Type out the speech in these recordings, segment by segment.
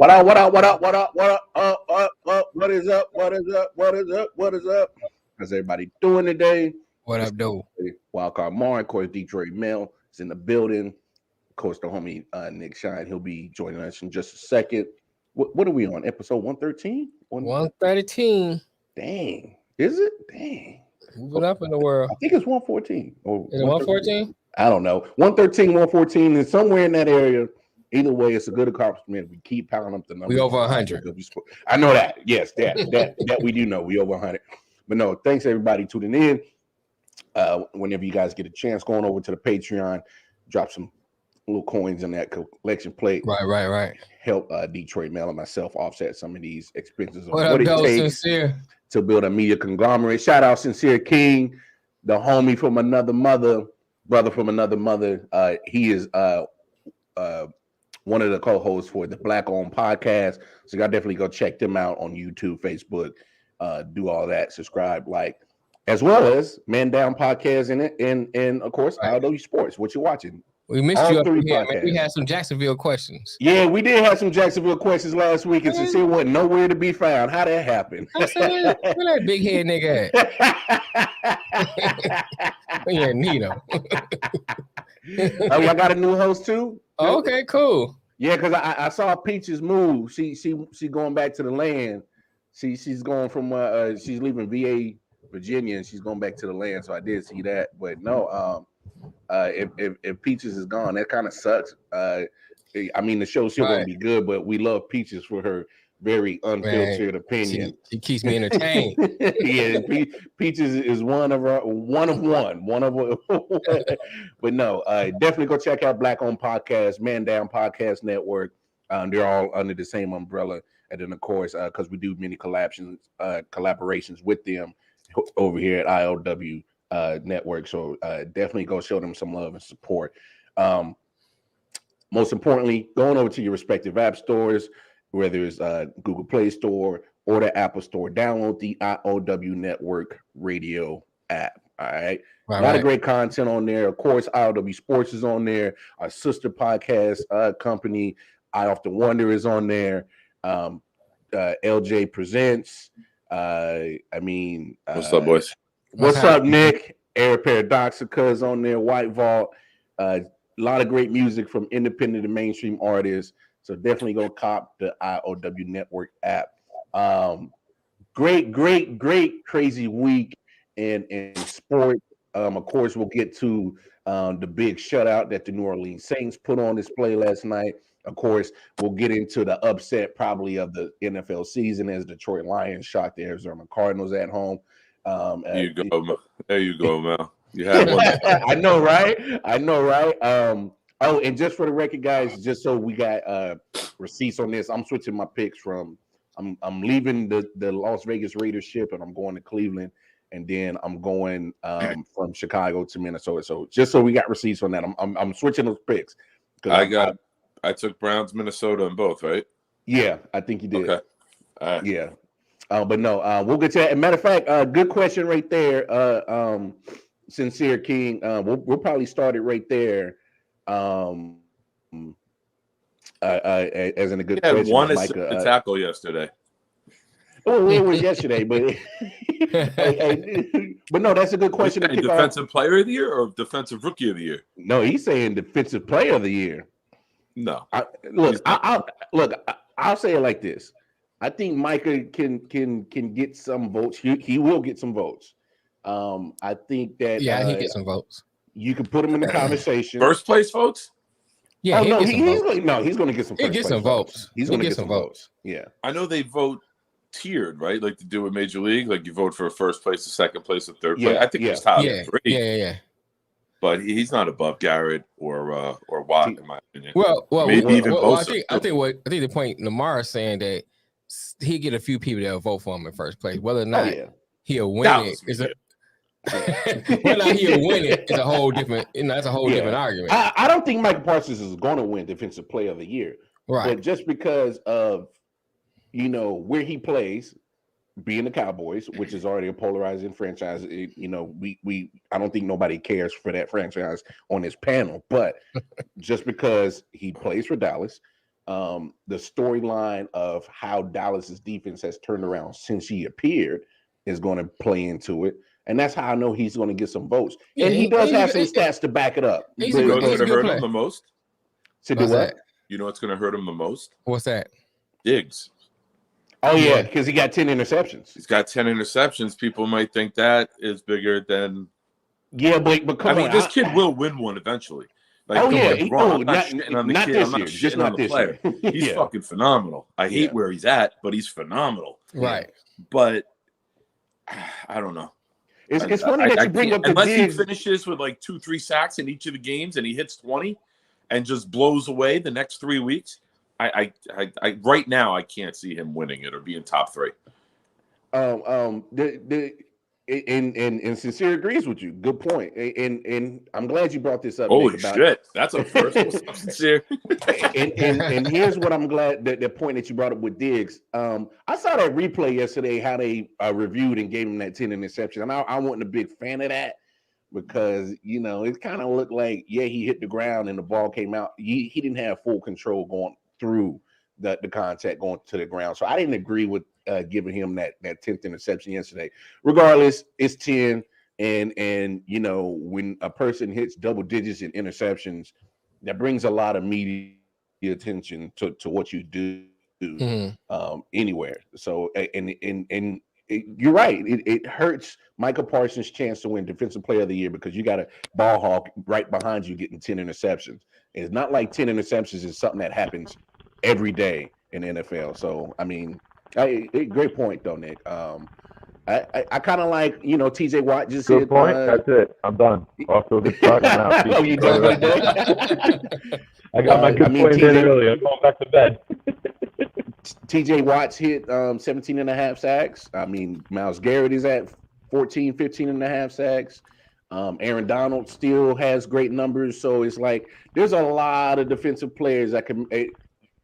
What up? What up? What up? What up? What up? What is up? What is up? What is up? What is up? How's everybody doing today? What up, dude? Wildcard Mar, of course, Detroit Mail is in the building. Of course, the homie Nick Shine, he'll be joining us in just a second. What are we on? Episode 113? 113. Dang. Is it? Dang. Moving up in the world. I think it's 114. Is it 114? I don't know. 113, 114, and somewhere in that area. Either way, it's a good accomplishment. We keep pounding up the numbers. We over 100. I know that. Yes, that we do know. We over 100. But no, thanks everybody tuning in. Whenever you guys get a chance, going over to the Patreon, drop some little coins in that collection plate. Right. Help Detroit Mail and myself offset some of these expenses. What up, though, Sincere? To build a media conglomerate. Shout out Sincere King, the homie from another mother, brother from another mother. He is one of the co-hosts for the Black Owned podcast. So y'all definitely go check them out on YouTube, Facebook, do all that, subscribe, like, as well as Man Down Podcast and of course, I.O.W Sports. What you watching? We missed you up here, man. We had some Jacksonville questions. Yeah, we did have some Jacksonville questions last week, and Sincere wasn't nowhere to be found. How that happened? I said, where that big head nigga at? Yeah, Nito. Oh, y'all got a new host too? Oh, okay, cool. Yeah, because I saw Peaches move. She going back to the land. She's going from she's leaving VA, Virginia, and she's going back to the land. So I did see that, but no, if Peaches is gone, that kind of sucks. I mean, the show's still going to be good, but we love Peaches for her very unfiltered opinion. She keeps me entertained. Yeah, Peaches is one of but no, definitely go check out Black Owned Podcast, Man Down Podcast Network. They're all under the same umbrella, and then of course, because we do many collaborations with them over here at I.O.W network. So definitely go show them some love and support. Most importantly, going over to your respective app stores, whether it's Google Play Store or the Apple Store, download the I.O.W Network radio app. All right. A lot of great content on there. Of course, I.O.W Sports is on there. Our sister podcast company, I Often Wonder, is on there. LJ Presents. What's up, boys? What's up, Nick? Air Paradoxica is on there. White Vault. A lot of great music from independent and mainstream artists. So definitely go cop the I.O.W Network app. Great, crazy week in sport. Of course, we'll get to the big shutout that the New Orleans Saints put on display last night. Of course, we'll get into the upset probably of the NFL season as Detroit Lions shocked the Arizona Cardinals at home. There you go, Mel. You had one. I know, right? Oh, and just for the record, guys, just so we got receipts on this, I'm switching my picks from I'm leaving the Las Vegas Raiders ship and I'm going to Cleveland, and then I'm going from Chicago to Minnesota. So just so we got receipts on that, I'm switching those picks. I took Browns, Minnesota, in both, right? Yeah, I think you did. Okay. All right. Yeah. But no, we'll get to that. As a matter of fact, good question right there. Sincere King. We'll probably start it right there. As in a good question. Had one tackle yesterday. Oh, it was yesterday, but but no, that's a good question. Defensive Player of the Year or Defensive Rookie of the Year? No, he's saying Defensive Player of the Year. No, I'll say it like this. I think Micah can get some votes. He will get some votes. I think that he gets some votes. You can put him in the conversation. First place votes? Yeah. He's going to get some. He'll get some votes. He's going to get some votes. Yeah. I know they vote tiered, right? Like to do with Major League, like you vote for a first place, a second place, a third place. I think he's top three. Yeah. But he's not above Garrett or Watt, in my opinion. I think the point Lamar is saying that he get a few people that will vote for him in first place. Whether or not he'll win it is whether or not he'll win it is a whole different. That's a whole different argument. I don't think Mike Parsons is going to win Defensive Player of the Year, right? But just because of where he plays, being the Cowboys, which is already a polarizing franchise, I don't think nobody cares for that franchise on this panel. But just because he plays for Dallas, the storyline of how Dallas's defense has turned around since he appeared is going to play into it. And that's how I know he's going to get some votes. And he does have some stats to back it up. You know what's going to hurt him the most? To do what? You know what's going to hurt him the most? What's that? Diggs. Oh, yeah, because he got 10 interceptions. He's got 10 interceptions. People might think that is bigger than... Yeah, but come on. This kid will win one eventually. Like, not this year. Just not this year. He's fucking phenomenal. I hate where he's at, but he's phenomenal. Right. But I don't know. It's funny that you bring up the unless Diggs. He finishes with like 2-3 sacks in each of the games and he hits 20 and just blows away the next 3 weeks. I right now I can't see him winning it or being top 3. And Sincere agrees with you. Good point. And I'm glad you brought this up. Holy shit, that's a first. Sincere. and here's what I'm glad that the point that you brought up with Diggs. I saw that replay yesterday, how they reviewed and gave him that 10 interception. And I wasn't a big fan of that because it kind of looked like he hit the ground and the ball came out. He didn't have full control going through the contact going to the ground. So I didn't agree with giving him that 10th interception yesterday. Regardless, it's 10, and when a person hits double digits in interceptions, that brings a lot of media attention to what you do anywhere. So and you're right. It hurts Micah Parsons' chance to win Defensive Player of the Year because you got a ball hawk right behind you getting 10 interceptions. And it's not like 10 interceptions is something that happens every day in the NFL. So I mean. Great point, though, Nick. I kind of like, TJ Watt just good said. Point. That's it. I'm done. Off to a good start. Oh, you done right there? I got my good point in early. I'm going back to bed. TJ Watt's hit 17 and a half sacks. I mean, Myles Garrett is at 14, 15 and a half sacks. Aaron Donald still has great numbers. So it's like there's a lot of defensive players that can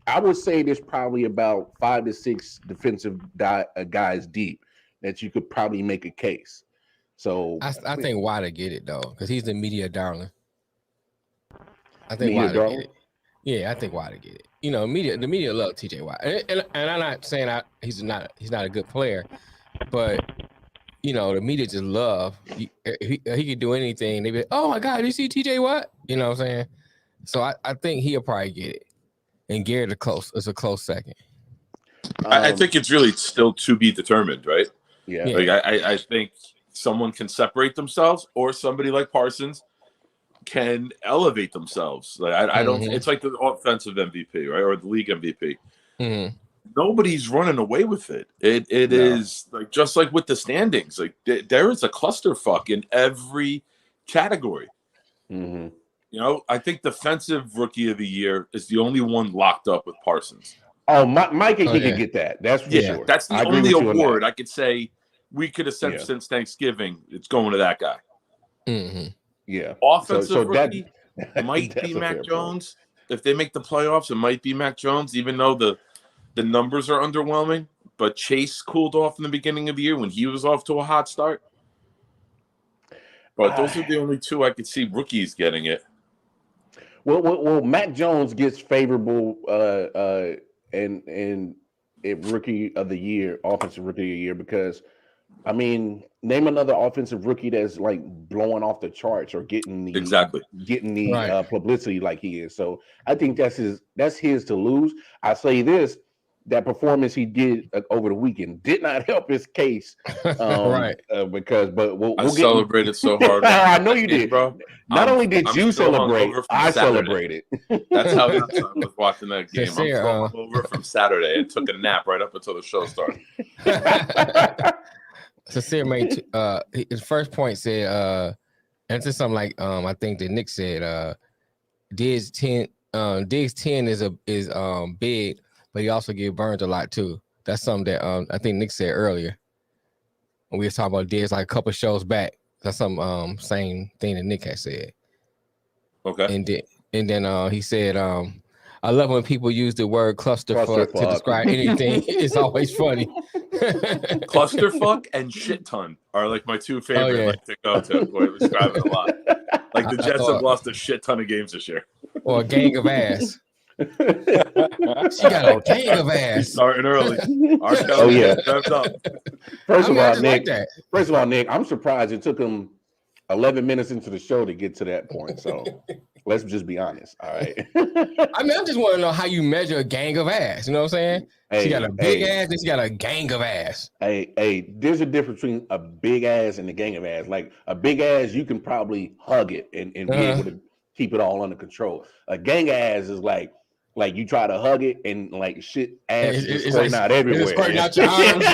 I would say there's probably about 5 to 6 defensive guys deep that you could probably make a case. So I think Watt get it though, because he's the media darling. I think Watt get it. Yeah, I think Watt get it. The media love TJ Watt, and I'm not saying he's not a good player, but the media just love he could do anything. They be, oh my God, you see TJ Watt? You know what I'm saying? So I think he'll probably get it. And Garrett is a close second. I think it's really still to be determined, right? Yeah. Like I think someone can separate themselves, or somebody like Parsons can elevate themselves. Like I don't. It's like the offensive MVP, right, or the league MVP. Mm-hmm. Nobody's running away with it. It is like just like with the standings. Like there is a clusterfuck in every category. Mm-hmm. I think Defensive Rookie of the Year is the only one locked up with Parsons. Oh, Mike, he could get that. That's for sure. That's the only award I could say we could have said since Thanksgiving. It's going to that guy. Mm-hmm. Yeah. Offensive Rookie might be Mac Jones. If they make the playoffs, it might be Mac Jones, even though the numbers are underwhelming. But Chase cooled off in the beginning of the year when he was off to a hot start. But those are the only two I could see rookies getting it. Well, Mac Jones gets favorable and rookie of the year, offensive rookie of the year, because I mean, name another offensive rookie that's like blowing off the charts or getting the publicity like he is. So I think that's his to lose. I say this. That performance he did over the weekend did not help his case, right? Because, I celebrated so hard. I know you did, bro. Not only did you celebrate, I celebrated. That's how I was watching that game. I'm over from Saturday and took a nap right up until the show started. Sincere made his first point said, and it's something like I think that Nick said, Diggs 10 is big. But he also gave Burns a lot too. That's something that I think Nick said earlier when we were talking about Diggs like a couple shows back. That's some same thing that Nick had said. Okay. And then he said, I love when people use the word clusterfuck to describe anything. It's always funny. Clusterfuck and shit ton are like my two favorite like to go to. Boy, we describe it a lot. Like the Jets have lost a shit ton of games this year. Or a gang of ass. She got a gang of ass. He's starting early. Oh yeah. First of all, Nick, I'm surprised it took him 11 minutes into the show to get to that point. So let's just be honest. All right. I mean, I just want to know how you measure a gang of ass. You know what I'm saying? She got a big ass, then she got a gang of ass. Hey, there's a difference between a big ass and a gang of ass. Like a big ass, you can probably hug it and be able to keep it all under control. A gang of ass is like you try to hug it and like shit ass is squirting out everywhere. It's squirting out your arms.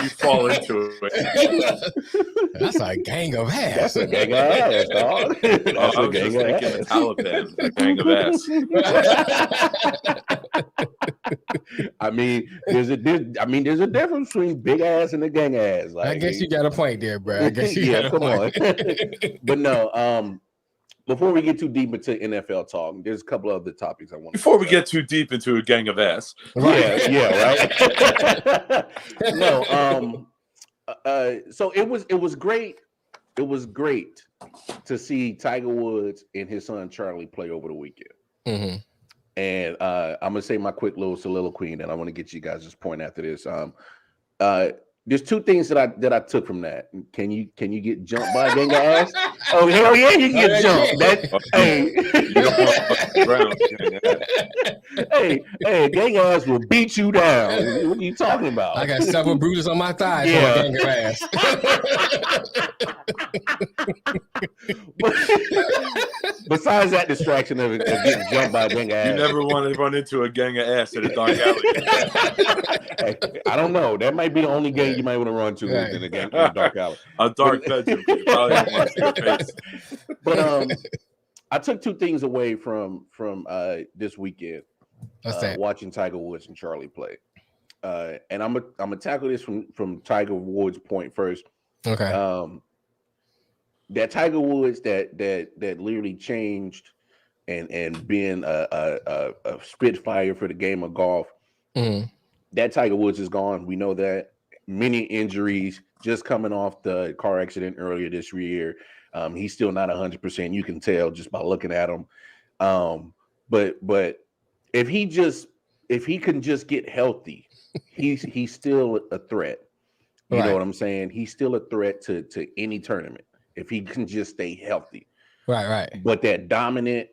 You fall into it. That's a gang of ass. That's a gang of ass, dog. That's a gang of ass. Taliban, a gang of ass. I mean, there's a difference between big ass and a gang of ass. Like, I guess you got a point there, bro. I guess you got a point. But no, before we get too deep into NFL talk, there's a couple of other topics I want. Before we get too deep into a gang of ass, right? Right. No, so it was great. It was great to see Tiger Woods and his son Charlie play over the weekend. Mm-hmm. And I'm gonna say my quick little soliloquy, and I want to get you guys' point after this. There's two things that I took from that. Can you get jumped by a gang of ass? Oh hell yeah, you can get jumped. Hey, gang of ass will beat you down. What are you talking about? I got several bruises on my thighs from a gang of ass. Besides that distraction of getting jumped by a gang of ass, you never want to run into a gang of ass in a dark alley. Hey, I don't know. That might be the only gang you might want to run to in a dark alley. A dark bedroom. You probably don't want to see your face. But I took two things away from this weekend. Watching Tiger Woods and Charlie play. And I'm gonna tackle this from Tiger Woods' point first. Okay. That Tiger Woods that literally changed and being a spitfire for the game of golf. Mm-hmm. That Tiger Woods is gone. We know that. Many injuries, just coming off the car accident earlier this year. He's still not 100%. You can tell just by looking at him. But if he can just get healthy, he's still a threat. You know what I'm saying? He's still a threat to any tournament if he can just stay healthy. Right. But that dominant,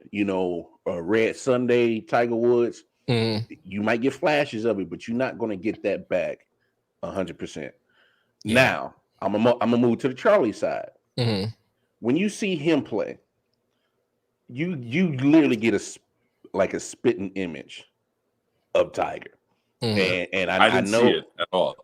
Red Sunday Tiger Woods, you might get flashes of it, but you're not going to get that back 100%. Yeah. Now, I'm gonna move to the Charlie side. Mm-hmm. When you see him play, you literally get a spitting image of Tiger. Mm-hmm. And I didn't see it at all.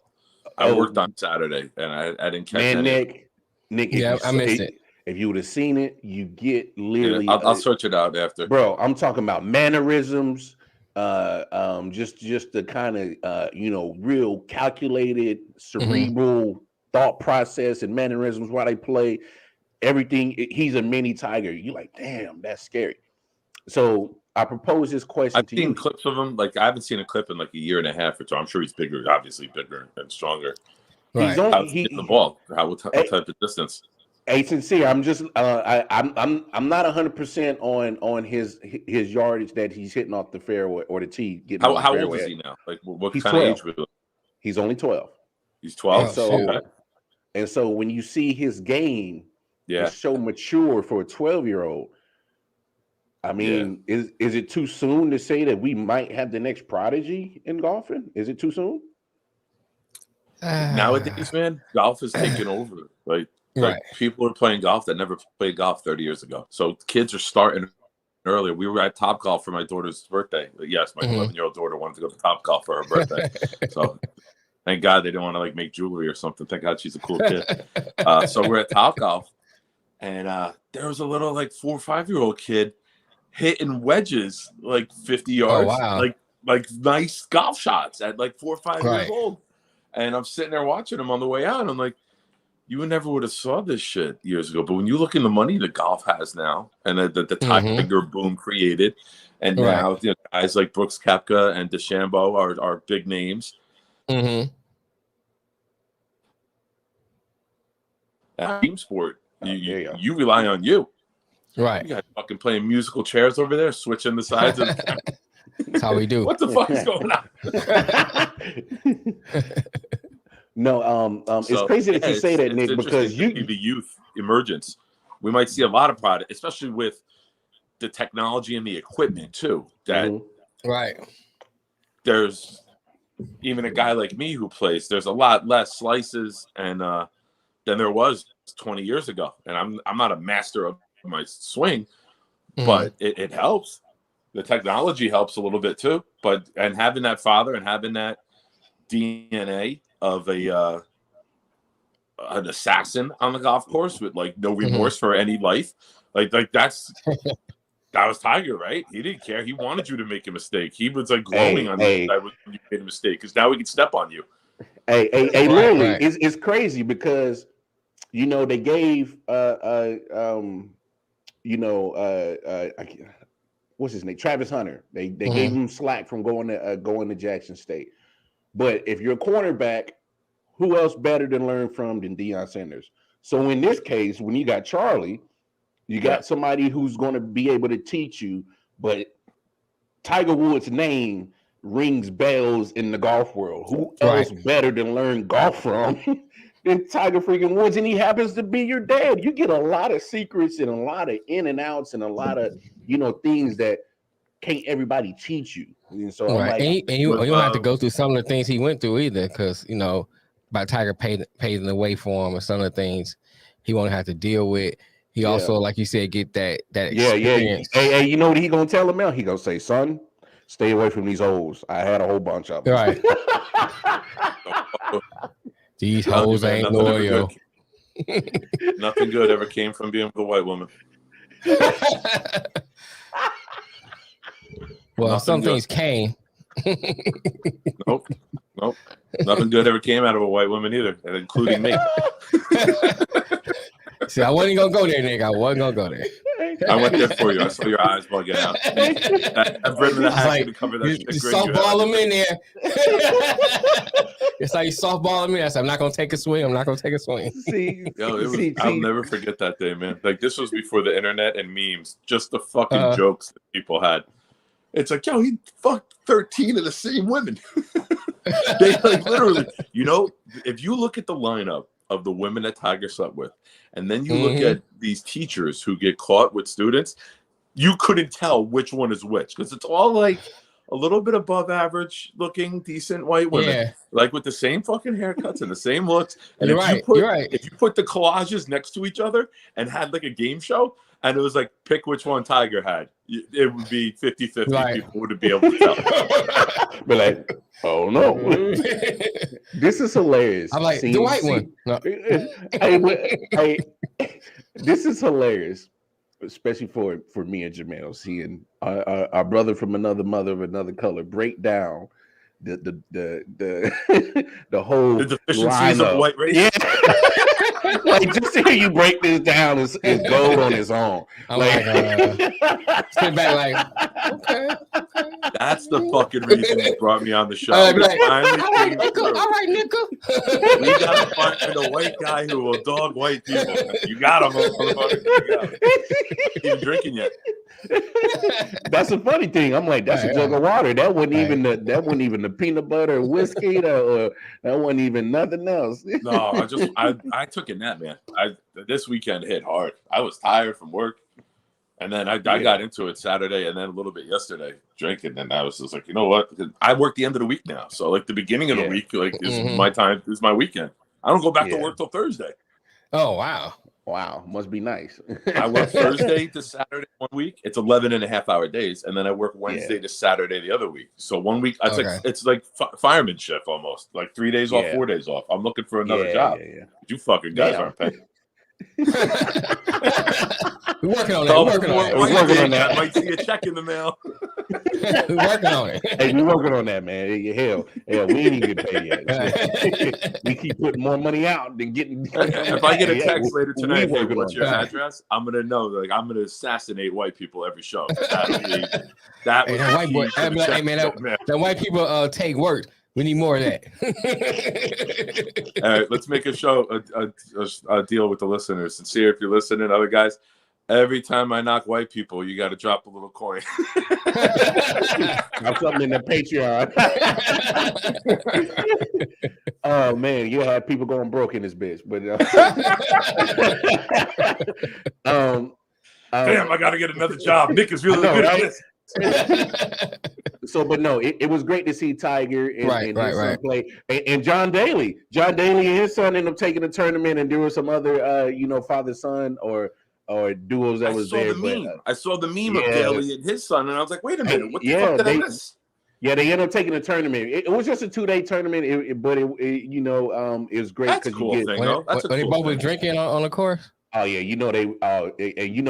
I worked on Saturday and I didn't catch it. Nick, I missed it. If you would have seen it, you get literally. Yeah, I'll search it out after, bro. I'm talking about mannerisms, just the kind of real calculated, cerebral thought process and mannerisms while they play. Everything. He's a mini Tiger. You're like, damn, that's scary. So I propose this question to you. I've seen clips of him. Like I haven't seen a clip in like a year and a half or so. I'm sure he's bigger, obviously bigger and stronger. Right. How's he hitting the ball? What type of distance? Hey, sincere. I'm just I'm not 100% on his yardage that he's hitting off the fairway or the tee. How old is he now? Like what kind 12. of age? He's only 12. He's 12. And so when you see his game, it's so mature for a 12-year-old. I mean, is it too soon to say that we might have the next prodigy in golfing? Is it too soon? Nowadays, man, golf is taking over. Like people are playing golf that never played golf 30 years ago. So kids are starting earlier. We were at Topgolf for my daughter's birthday. Yes, my 11-year-old daughter wanted to go to Topgolf for her birthday. So thank God they didn't want to like make jewelry or something. Thank God she's a cool kid. So we're at Topgolf, and there was a little like 4 or 5-year-old kid hitting wedges like 50 yards, like nice golf shots at like 4 or 5 years old. And I'm sitting there watching him on the way out. And I'm like, you never would have saw this shit years ago. But when you look in the money that golf has now, and the Tiger boom created, and now guys like Brooks Koepka and DeChambeau are big names. Mm-hmm. Team sport, you rely on you. Right. You guys fucking playing musical chairs over there, switching the sides of the camera. That's how we do. What the fuck is going on? No, it's crazy that you say that, Nick, because the youth emergence. We might see a lot of product, especially with the technology and the equipment too. That right. There's even a guy like me who plays. There's a lot less slices and than there was 20 years ago. And I'm not a master of my swing, but it helps. The technology helps a little bit too. And having that father and having that DNA of an assassin on the golf course with like no remorse for any life, like that was Tiger, right? He didn't care. He wanted you to make a mistake. He was like glowing on you when you made a mistake because now we can step on you. Literally, it's crazy because they gave what's his name, Travis Hunter. They gave him slack from going to Jackson State. But if you're a cornerback, who else better to learn from than Deion Sanders? So in this case, when you got Charlie, you got somebody who's going to be able to teach you. But Tiger Woods' name rings bells in the golf world. Who else better to learn golf from than Tiger freaking Woods? And he happens to be your dad. You get a lot of secrets and a lot of in and outs and a lot of things that can't everybody teach you. And so and you don't have to go through some of the things he went through either, because by Tiger paving the way for him and some of the things he won't have to deal with. He also, like you said, get that experience. Hey, you know what he gonna tell him now? He gonna say, "Son, stay away from these hoes. I had a whole bunch of them." Right. These hoes ain't loyal. Nothing good ever came from being with a white woman. Well, some things came. Nope. Nothing good ever came out of a white woman either, including me. See, I wasn't gonna go there, Nick. I wasn't gonna go there. I went there for you. I saw your eyes bugging out. I've written the hack to cover that. You softball him in there. It's like you softball him in. I said, I'm not gonna take a swing. I'm not gonna take a swing. I'll never forget that day, man. Like, this was before the internet and memes. Just the fucking jokes that people had. It's like, yo, he fucked 13 of the same women. They like literally, if you look at the lineup of the women that Tiger slept with, and then you look at these teachers who get caught with students, you couldn't tell which one is which, because it's all like a little bit above average looking, decent white women, like with the same fucking haircuts and the same looks. And if you put the collages next to each other and had like a game show, and it was like, pick which one Tiger had, it would be 50-50. Right. People would be able to tell. Be like, oh no, this is hilarious. I'm like, the white one. No. Hey, this is hilarious, especially for me and Jamel, seeing our brother from another mother of another color break down the whole deficiencies of white race. Yeah. Like, just to hear you break this down is gold on its own. I'm sit back like, okay. That's the fucking reason you brought me on the show. All right, Nickel. We gotta find a white guy who will dog white people. You got him, motherfucker. You ain't drinking yet. That's a funny thing. I'm like, that's a jug of water. That wasn't even the peanut butter whiskey, or that wasn't even nothing else. No, I took a nap, man. This weekend hit hard. I was tired from work, and then I got into it Saturday, and then a little bit yesterday drinking, and I was just like, you know what? I work the end of the week now, so like the beginning of the week, like is my time. Is my weekend. I don't go back to work till Thursday. Oh wow. Wow, must be nice. I work Thursday to Saturday 1 week. It's 11.5-hour days, and then I work Wednesday to Saturday the other week. So 1 week, it's like fireman shift almost. Like 3 days off, 4 days off. I'm looking for another job. You fucking guys aren't paying. We're working on that. I might see a check in the mail. We're working on it. Hey, we're working on that, man. Hell, we ain't even get paid yet. We keep putting more money out than getting. If I get a text later tonight, hey, what's your address? I'm gonna know. Like, I'm gonna assassinate white people every show. That white people take work. We need more of that. All right, let's make a show, a deal with the listeners. Sincere, if you're listening, other guys, Every time I knock white people, you got to drop a little coin. I'm something in the Patreon. Oh man, you have people going broke in this bitch, but damn, I got to get another job. Nick is really good at this. So, but no, it was great to see Tiger and his son play, and John Daly. John Daly and his son ended up taking the tournament, and there were some other, father son or duos that was there. I saw the meme of Daly and his son, and I was like, wait a minute, what the fuck did I miss? Yeah, they ended up taking the tournament. It was just a 2-day tournament, but it was great because cool you get. When they both were drinking on the course. Oh yeah,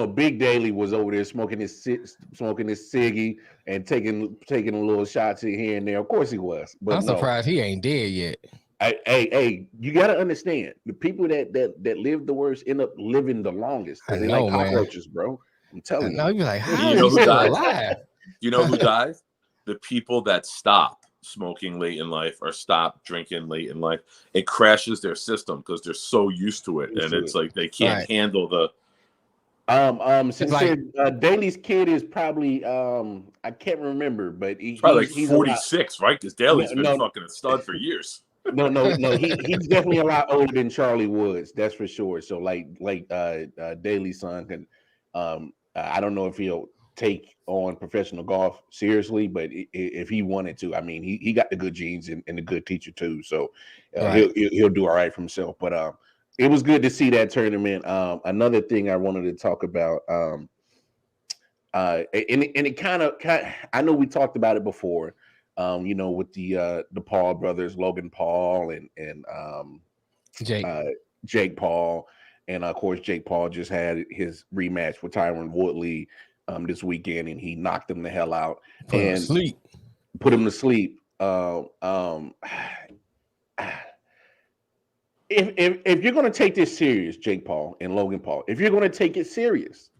Big Daly was over there smoking his ciggy and taking a little shots here and there. Of course he was, but I'm surprised he ain't dead yet. Hey, you got to understand the people that live the worst end up living the longest. I they know, like cockroaches, bro. I'm telling you. You be like, how you know who dies? Alive? You know who dies? The people that stop smoking late in life or stop drinking late in life. It crashes their system because they're so used to it, and it's like they can't handle the. Daly's kid is probably I can't remember, but he's probably like 46, right? Because Daly's been fucking a stud for years. No, he's definitely a lot older than Charlie Woods, that's for sure. So like Daly's son can, I don't know if he'll take on professional golf seriously, but if he wanted to, I mean, he got the good genes and the good teacher too, so he'll do all right for himself. But it was good to see that tournament. Another thing I wanted to talk about, and it kind of, I know we talked about it before, with the Paul brothers, Logan Paul and Jake Paul, and of course Jake Paul just had his rematch with Tyron Woodley this weekend, and he knocked him the hell out put him to sleep. If you're going to take this serious, Jake Paul and Logan Paul, if you're going to take it serious,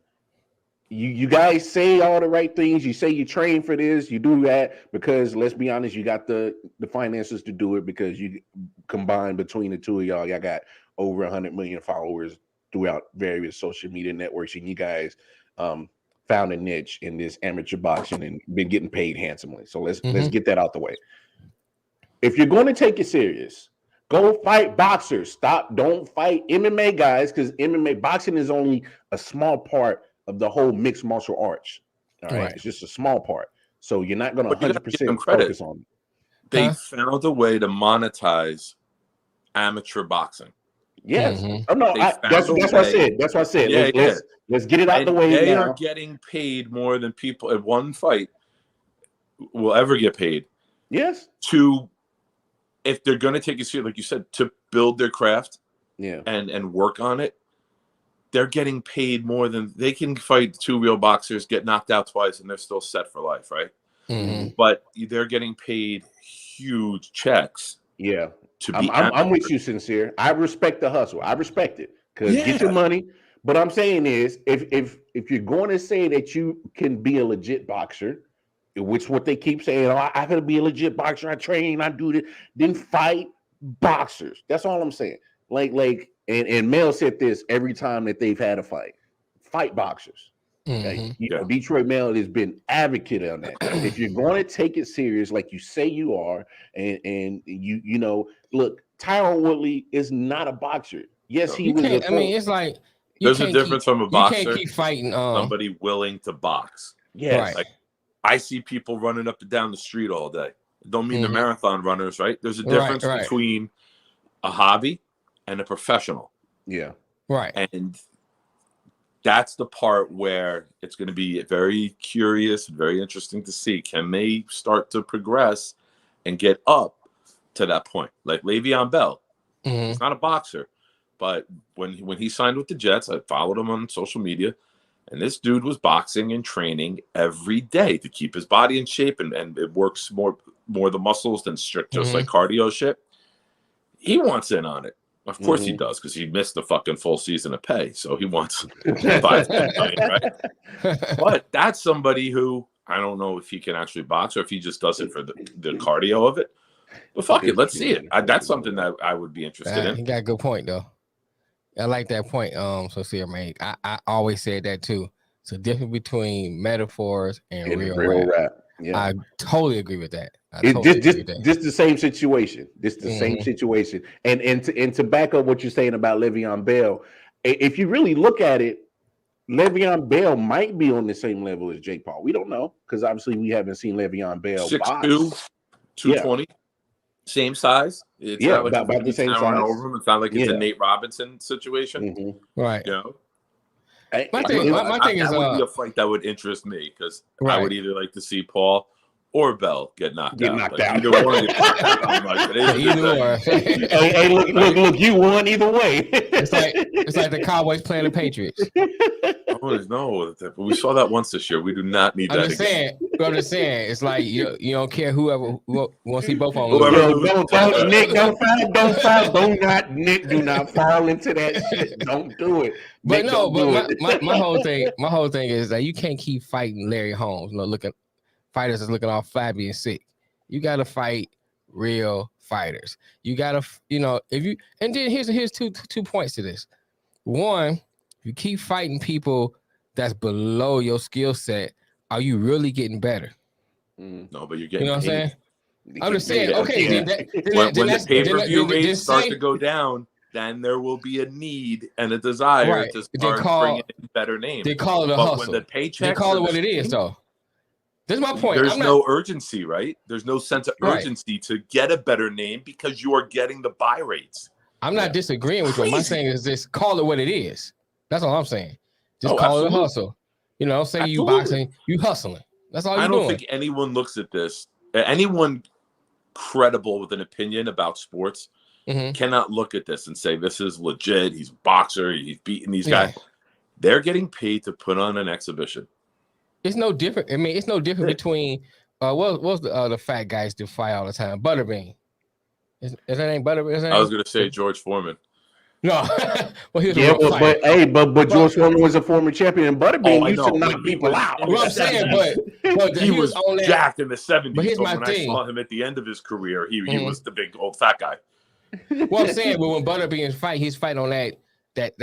you guys say all the right things. You say you train for this, you do that because let's be honest, you got the finances to do it because you combine between the two of y'all got over 100 million followers throughout various social media networks, and you guys found a niche in this amateur boxing and been getting paid handsomely. So let's get that out the way. If you're going to take it serious, go fight boxers. Don't fight MMA guys, because MMA boxing is only a small part of the whole mixed martial arts. All right, it's just a small part. So you're not going to 100% focus on it. They found a way to monetize amateur boxing. Yes. Oh no, that's what I said. That's what I said. Let's get it out the way. They are getting paid more than people at one fight will ever get paid. Yes. If they're going to take it serious, like you said, to build their craft, and work on it, they're getting paid more than they can fight two real boxers, get knocked out twice, and they're still set for life, right? Mm-hmm. But they're getting paid huge checks. Yeah. I'm with you, Sincere. I respect the hustle. I respect it because get your money. But I'm saying is, if you're going to say that you can be a legit boxer, which what they keep saying, I gotta be a legit boxer. I train, I do this. Then fight boxers. That's all I'm saying. And Mel said this every time that they've had a fight. Fight boxers. Mm-hmm. Detroit Mel has been advocate on that. If you're going to take it serious, like you say you are, and look, Tyron Woodley is not a boxer. Yes, he was. It's like there's a difference from a boxer. You can't keep fighting somebody willing to box. Yes. Right. Like, I see people running up and down the street all day. Don't mean the marathon runners, right? There's a difference between a hobby and a professional. Yeah. Right. And that's the part where it's going to be very curious, very interesting to see. Can they start to progress and get up to that point? Like Le'Veon Bell. He's not a boxer, but when he signed with the Jets, I followed him on social media, and this dude was boxing and training every day to keep his body in shape, and it works more the muscles than strict just like cardio shit. He wants in on it. Of course he does, because he missed the fucking full season of pay, so he wants 5 million, right? But that's somebody who I don't know if he can actually box or if he just does it for the cardio of it. But fuck it, let's see it. That's something that I would be interested in. He got a good point though. I like that point. Sincere made. I always said that too. It's a difference between metaphors and real rap. Yeah, I totally agree with that. Just the same situation. Same situation. And to back up what you're saying about Le'Veon Bell, if you really look at it, Le'Veon Bell might be on the same level as Jake Paul. We don't know because obviously we haven't seen Le'Veon Bell 6'2", 220, same size. It's not like about the same size. Over him. It's not like it's a Nate Robinson situation, right? You know, my thing is that would be a fight that would interest me because I would either like to see Paul or Bell get knocked out. Either one. Hey, look! You won either way. It's like the Cowboys playing the Patriots. No, we saw that once this year. We do not need that again. I'm just saying, it's like you don't care whoever wants to see both of them. Nick, don't foul. Nick, do not fall into that shit. Don't do it. But Nick, my whole thing is that you can't keep fighting Larry Holmes. Fighters is looking all flabby and sick. You got to fight real fighters. You got to, if you, and then here's two points to this. One, if you keep fighting people that's below your skill set, are you really getting better? No, but you're getting. You know what I'm saying? I'm just saying. Okay, when the pay-per-view rates start to go down, then there will be a need and a desire to start bringing in better names. They call it a hustle. When the paycheck, they call it what it is, though. This is my point. There's no urgency, right? There's no sense of urgency to get a better name because you are getting the buy rates. I'm not disagreeing with you. My saying is just call it what it is. That's all I'm saying. Just call it a hustle. Say you boxing, you hustling. That's all you're doing. I don't think anyone looks at this. Anyone credible with an opinion about sports cannot look at this and say this is legit. He's a boxer. He's beating these guys. They're getting paid to put on an exhibition. It's no different. I mean, it's no different between what's the fat guys do fight all the time? Butterbean. Is that ain't Butterbean? I was gonna say George Foreman. No, well, he was but George Foreman was a former champion, and Butterbean used to knock people out. Well, I'm saying, but he was jacked in the 70s. But here's my thing. I saw him at the end of his career. He was the big old fat guy. Well, I'm saying, but when Butterbean fight, he's fighting on that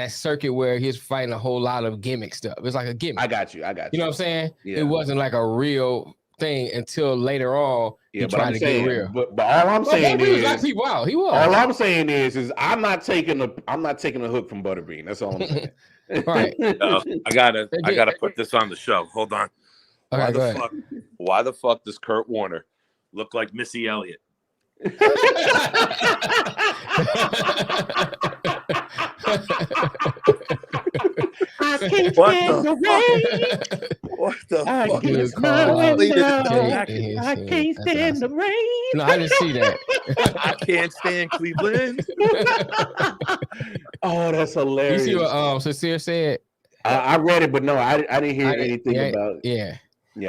circuit where he's fighting a whole lot of gimmick stuff. It's like a gimmick. I got you. You know what I'm saying? Yeah. It wasn't like a real thing until later on. He tried to get real. But all I'm saying is, knock people out. He was. All I'm saying is I'm not taking a hook from Butterbean. That's all I'm saying. Right. I gotta put this on the show. Hold on. Okay, Why the fuck does Kurt Warner look like Missy Elliott? I can't stand the rain. What the fuck? I can't stand the rain. No, I didn't see that. I can't stand Cleveland. Oh, that's hilarious. You see what Sincere said? I read it, but no, I didn't hear anything about it. Yeah.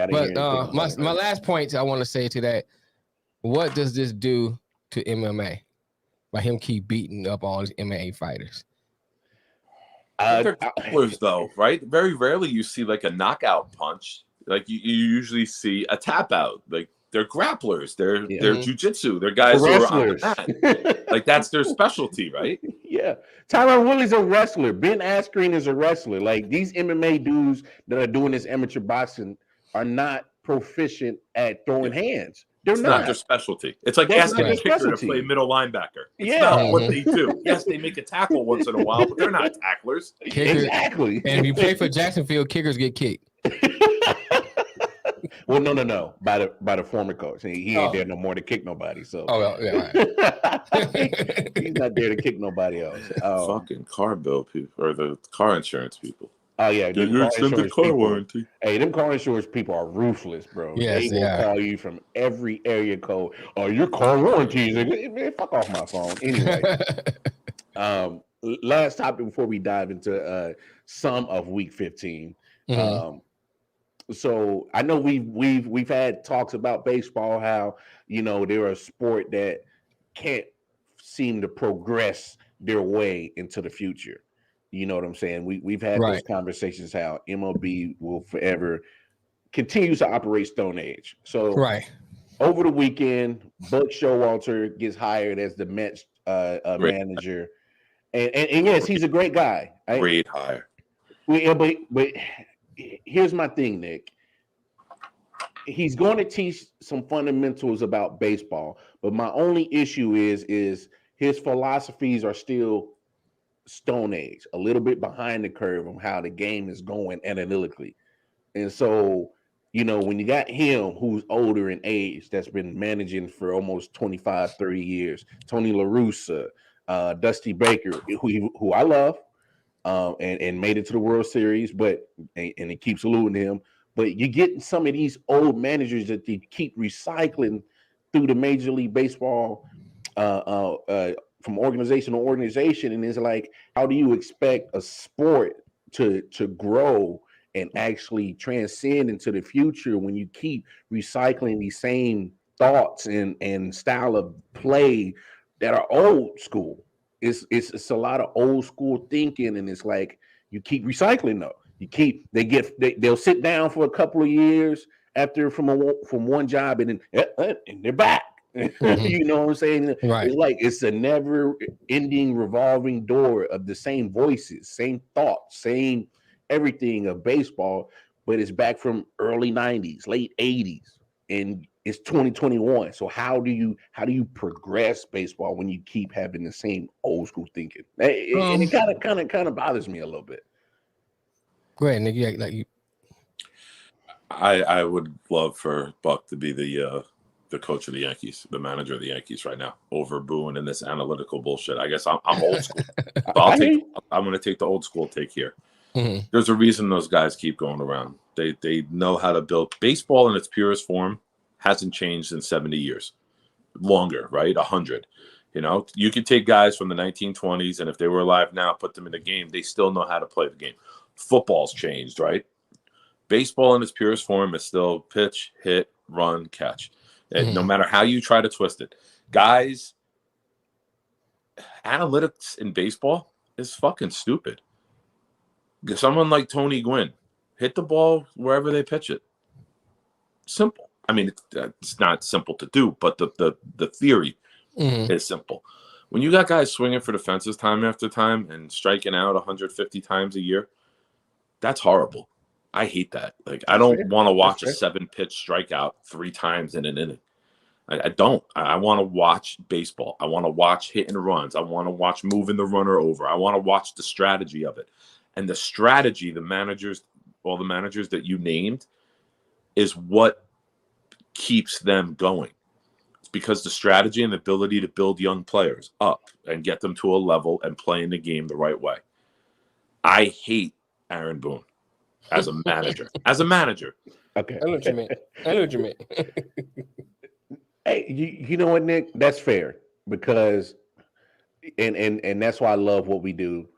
I didn't hear my last point I want to say to that, what does this do to MMA by him keep beating up all these MMA fighters? They're grapplers, though, right? Very rarely you see like a knockout punch. Like you usually see a tap out. Like they're grapplers. They're jujitsu. They're guys who are on the mat. Like that's their specialty, right? Yeah. Tyron Woodley's a wrestler. Ben Askren is a wrestler. Like these MMA dudes that are doing this amateur boxing are not proficient at throwing hands. It's not their specialty. It's like asking a kicker to play middle linebacker. It's not what they do. Yes, they make a tackle once in a while, but they're not tacklers. Exactly. And if you play for Jacksonville, kickers get kicked. Well, no. By the former coach. He ain't there no more to kick nobody. So right. He's not there to kick nobody else. Fucking car bill people or the car insurance people. Oh yeah, the car warranty. Hey, them car insurance people are ruthless, bro. Yes, they will call you from every area code. Oh, your car warranty. Man, fuck off my phone. Anyway, last topic before we dive into some of Week 15. So I know we've had talks about baseball, how they're a sport that can't seem to progress their way into the future. You know what I'm saying? We've had those conversations how MLB will forever continue to operate Stone Age. So over the weekend, Buck Showalter gets hired as the Mets manager, And yes, he's a great guy. Right? Great hire. But here's my thing, Nick. He's going to teach some fundamentals about baseball, but my only issue is his philosophies are still Stone Age, a little bit behind the curve on how the game is going analytically. And so, when you got him who's older in age, that's been managing for almost 25, 30 years, Tony La Russa, Dusty Baker, who I love, and made it to the World Series, but and it keeps eluding him. But you're getting some of these old managers that they keep recycling through the Major League Baseball from organization to organization, and it's like, how do you expect a sport to grow and actually transcend into the future when you keep recycling these same thoughts and style of play that are old school? It's a lot of old school thinking, and it's like you keep recycling though. They'll sit down for a couple of years after from one job, and then and they're back. Mm-hmm. You know what I'm saying? Right. It's like it's a never-ending revolving door of the same voices, same thoughts, same everything of baseball, but it's back from early 90s, late 80s, and it's 2021. So how do you progress baseball when you keep having the same old school thinking? And it kind of bothers me a little bit. Go ahead, Nick. I would love for Buck to be the coach of the Yankees, the manager of the Yankees right now, over booing and this analytical bullshit. I guess I'm old school. I'm going to take the old school take here. Mm-hmm. There's a reason those guys keep going around. They know how to build baseball in its purest form. Hasn't changed in 70 years, longer, right? 100. You could take guys from the 1920s, and if they were alive now, put them in the game, they still know how to play the game. Football's changed, right? Baseball in its purest form is still pitch, hit, run, catch. Mm-hmm. No matter how you try to twist it. Guys, analytics in baseball is fucking stupid. Someone like Tony Gwynn, hit the ball wherever they pitch it. Simple. I mean, it's not simple to do, but the theory is simple. When you got guys swinging for the fences time after time and striking out 150 times a year, that's horrible. I hate that. Like, I don't want to watch a 7-pitch strikeout 3 times in an inning. I don't. I want to watch baseball. I want to watch hit and runs. I want to watch moving the runner over. I want to watch the strategy of it. And the strategy, all the managers that you named, is what keeps them going. It's because the strategy and the ability to build young players up and get them to a level and playing the game the right way. I hate Aaron Boone as a manager. Okay. I know what you mean. Hey, you know what, Nick? That's fair, because and that's why I love what we do.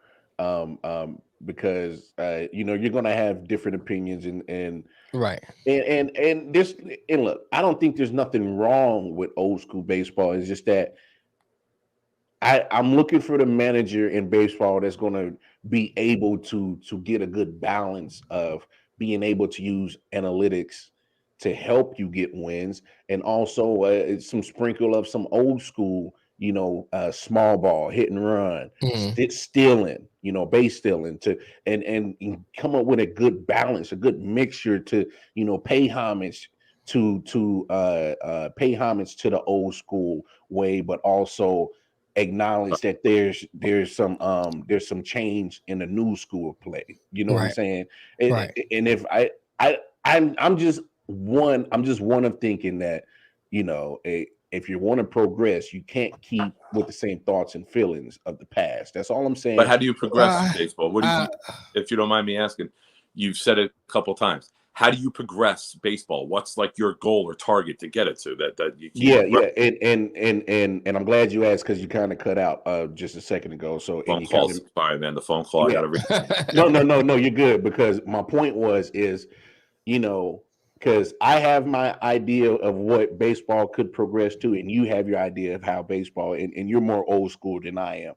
Because you're gonna have different opinions and right. And this, and look, I don't think there's nothing wrong with old school baseball. It's just that I'm looking for the manager in baseball that's gonna be able to get a good balance of being able to use analytics to help you get wins, and also some sprinkle of some old school, small ball, hit and run, stealing, base stealing, to and come up with a good balance, a good mixture to pay homage to the old school way, but also acknowledge that there's some change in the new school of play. You know what I'm saying? And if I'm just one of thinking that, if you want to progress, you can't keep with the same thoughts and feelings of the past. That's all I'm saying. But how do you progress in baseball? What do you, if you don't mind me asking? You've said it a couple of times. How do you progress baseball? What's like your goal or target to get it to that you keep and I'm glad you asked, because you kind of cut out just a second ago. So phone calls. Sorry, man, the phone call. Yeah. I gotta read. No, you're good, because my point is because I have my idea of what baseball could progress to, and you have your idea of how baseball, and you're more old school than I am.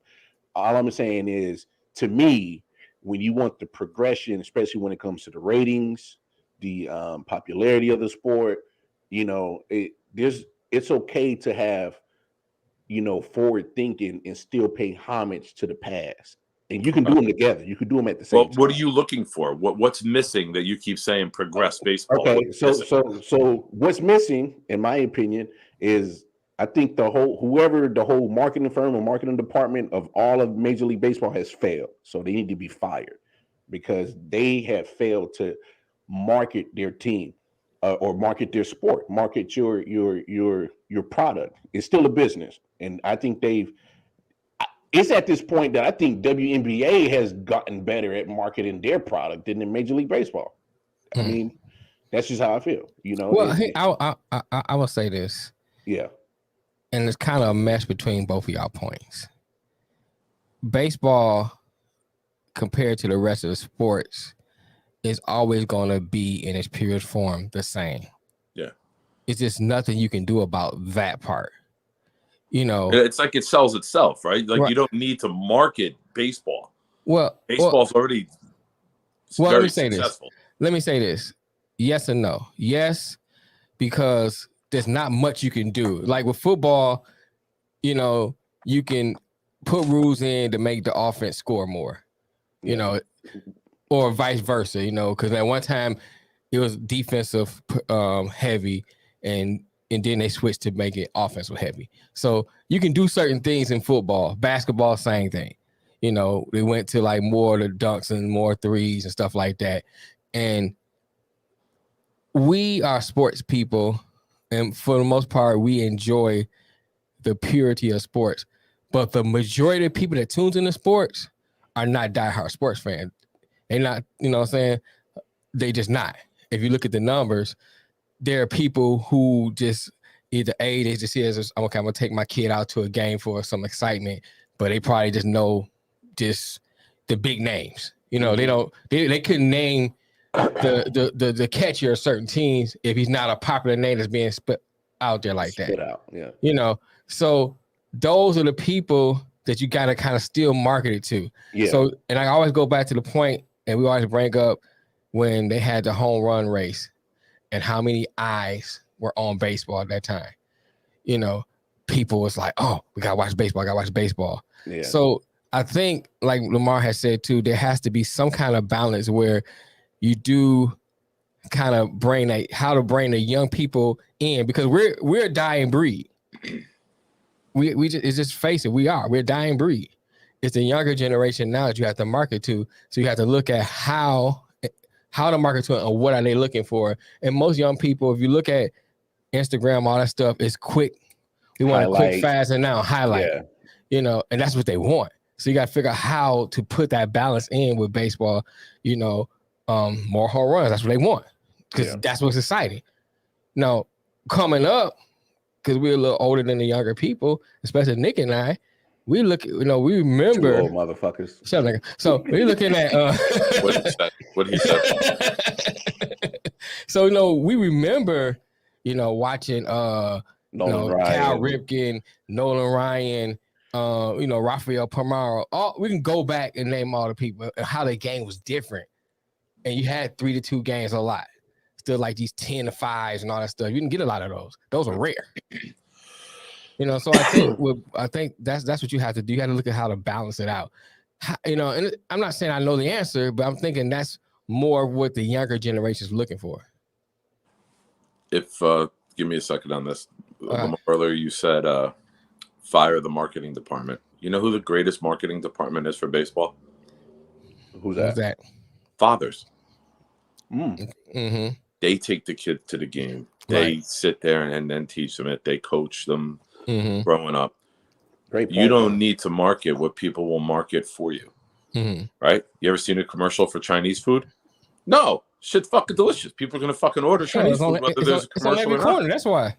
All I'm saying is, to me, when you want the progression, especially when it comes to the ratings, the popularity of the sport, it's okay to have, forward thinking and still pay homage to the past. And you can do them together. You can do them at the same time. What are you looking for? What's missing that you keep saying progress baseball? Okay, so what's missing, in my opinion, is I think the whole marketing firm or marketing department of all of Major League Baseball has failed. So they need to be fired because they have failed to market their team or market their sport, market your product. It's still a business, and I think it's at this point that I think WNBA has gotten better at marketing their product than in Major League Baseball. I mean, that's just how I feel. Well, I will say this. Yeah. And it's kind of a mesh between both of y'all points. Baseball, compared to the rest of the sports, is always going to be in its purest form the same. Yeah. It's just nothing you can do about that part. It's like it sells itself, right? Like you don't need to market baseball. Baseball's already very successful. Let me say this. Yes and no. Yes, because there's not much you can do. Like with football, you can put rules in to make the offense score more, or vice versa, because at one time it was defensive heavy and then they switched to make it offensive heavy. So you can do certain things in football. Basketball, same thing. They went to like more of the dunks and more threes and stuff like that. And we are sports people, and for the most part, we enjoy the purity of sports. But the majority of people that tunes into sports are not diehard sports fans. They're not, what I'm saying? They just not. If you look at the numbers, there are people who just either they just see it as, okay, I'm gonna take my kid out to a game for some excitement, but they probably just know just the big names. They couldn't name the catcher of certain teams if he's not a popular name that's being spit out there like that. Spit out, yeah. So those are the people that you gotta kind of still market it to. Yeah. So, and I always go back to the point, and we always bring up when they had the home run race and how many eyes were on baseball at that time. People was like, oh, we gotta watch baseball. Yeah. So I think, like Lamar has said too, there has to be some kind of balance where you do kind of bring the young people in, because we're a dying breed. Just face it, we're a dying breed. It's the younger generation now that you have to market to. So you have to look at how to market to it and what are they looking for. And most young people, if you look at Instagram, all that stuff is quick. We want a quick, fast, and now highlight. Yeah. And that's what they want. So you got to figure out how to put that balance in with baseball. More home runs. That's what they want, because that's what's exciting. Now, coming up, because we're a little older than the younger people, especially Nick and I, we look, we remember. Two old motherfuckers. Shut up, nigga. So we're looking at what he said. So we remember, watching Cal Ripken, Nolan Ryan, Rafael Palmeiro. We can go back and name all the people and how the game was different. And you had 3-2 games a lot. Still like these 10-5s and all that stuff. You didn't get a lot of those. Those are rare. So I think that's what you have to do. You got to look at how to balance it out. And I'm not saying I know the answer, but I'm thinking that's more what the younger generation is looking for. Give me a second on this. Earlier you said fire the marketing department. You know who the greatest marketing department is for baseball? Who's that? Fathers. Mm-hmm. They take the kid to the game. They sit there and then teach them it. They coach them growing up. Great point. You don't need to market what people will market for you. Mm-hmm. Right? You ever seen a commercial for Chinese food? No. Shit's fucking delicious. People are going to fucking order Chinese food whether there's a commercial or not. That's why.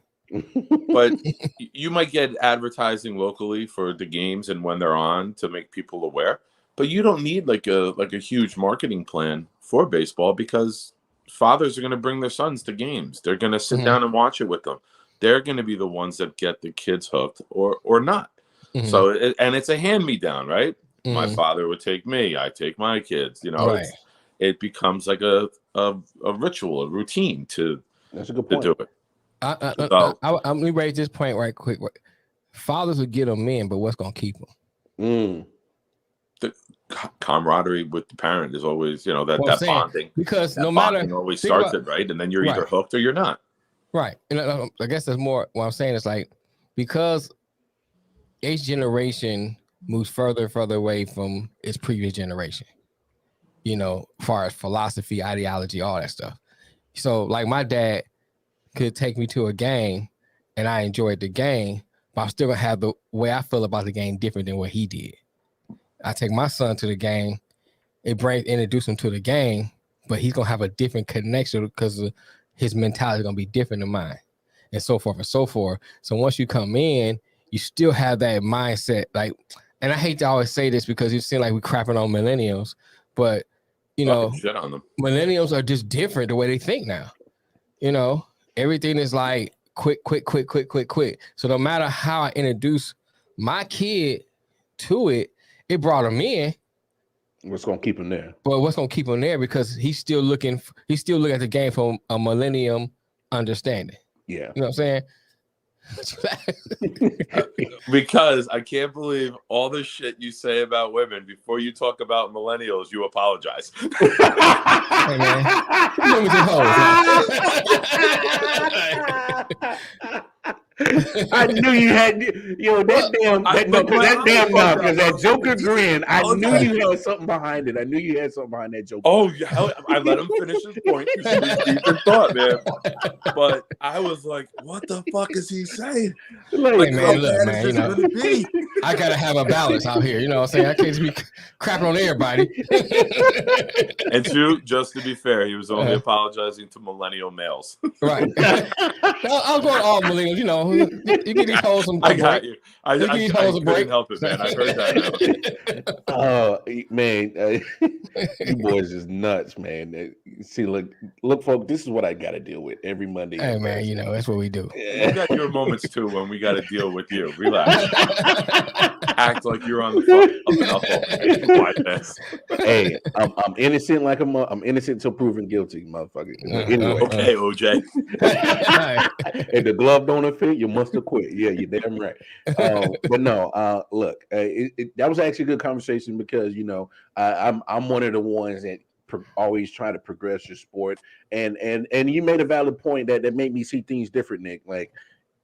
But you might get advertising locally for the games and when they're on to make people aware. But you don't need like a huge marketing plan for baseball, because fathers are going to bring their sons to games. They're going to sit down and watch it with them. They're going to be the ones that get the kids hooked or not. Mm-hmm. So it's a hand-me-down, right? Mm-hmm. My father would take me. I take my kids. Right. It becomes like a ritual, a routine to That's a good point. do it. Let me raise this point right quick. fathers will get them in, but what's gonna keep them? The camaraderie with the parent is always, that bonding. Because that no matter bonding always starts it, right? And then you're either hooked or you're not. Right. And I guess that's more what I'm saying. It's like, because each generation moves further and further away from its previous generation, as far as philosophy, ideology, all that stuff. So like my dad could take me to a game and I enjoyed the game, but I'm still gonna have the way I feel about the game different than what he did. I take my son to the game, introduce him to the game, but he's gonna have a different connection because his mentality is gonna be different than mine, and so forth and so forth. So once you come in, you still have that mindset. Like, and I hate to always say this because it seems like we're crapping on millennials, but shit on them. Millennials are just different the way they think now. Everything is like quick. So no matter how I introduce my kid to it, it brought him in. What's gonna keep him there? But what's gonna keep him there? Because he's still looking at the game from a millennium understanding. Yeah, you know what I'm saying? Because I can't believe all the shit you say about women before you talk about millennials, you apologize. Hey man, I knew you had, that Joker grin. I knew you had something behind it. I knew you had something behind that Joker. Oh, yeah, I let him finish his point because he was deep in thought, man. But I was like, "What the fuck is he saying?" Like, man, look, man, I gotta have a balance out here. You know what I'm saying? I can't just be crapping on everybody. And just to be fair, he was only apologizing to millennial males. Right. I'll go to all millennials. You give these hoes some break. I got you. I couldn't help it, man. I heard that. Oh, man. You boys is nuts, man. See, look, folks, this is what I got to deal with every Monday. Hey, man, that's what we do. You got your moments, too, when we got to deal with you. Relax. Act like you're on the fucking Hey, I'm innocent I'm innocent until proven guilty, motherfucker. Anyway. Okay, OJ. If the glove don't fit, you must have quit. Yeah, you're damn right. But no, look, that was actually a good conversation because I'm one of the ones that always try to progress your sport, and you made a valid point that made me see things different, Nick. Like,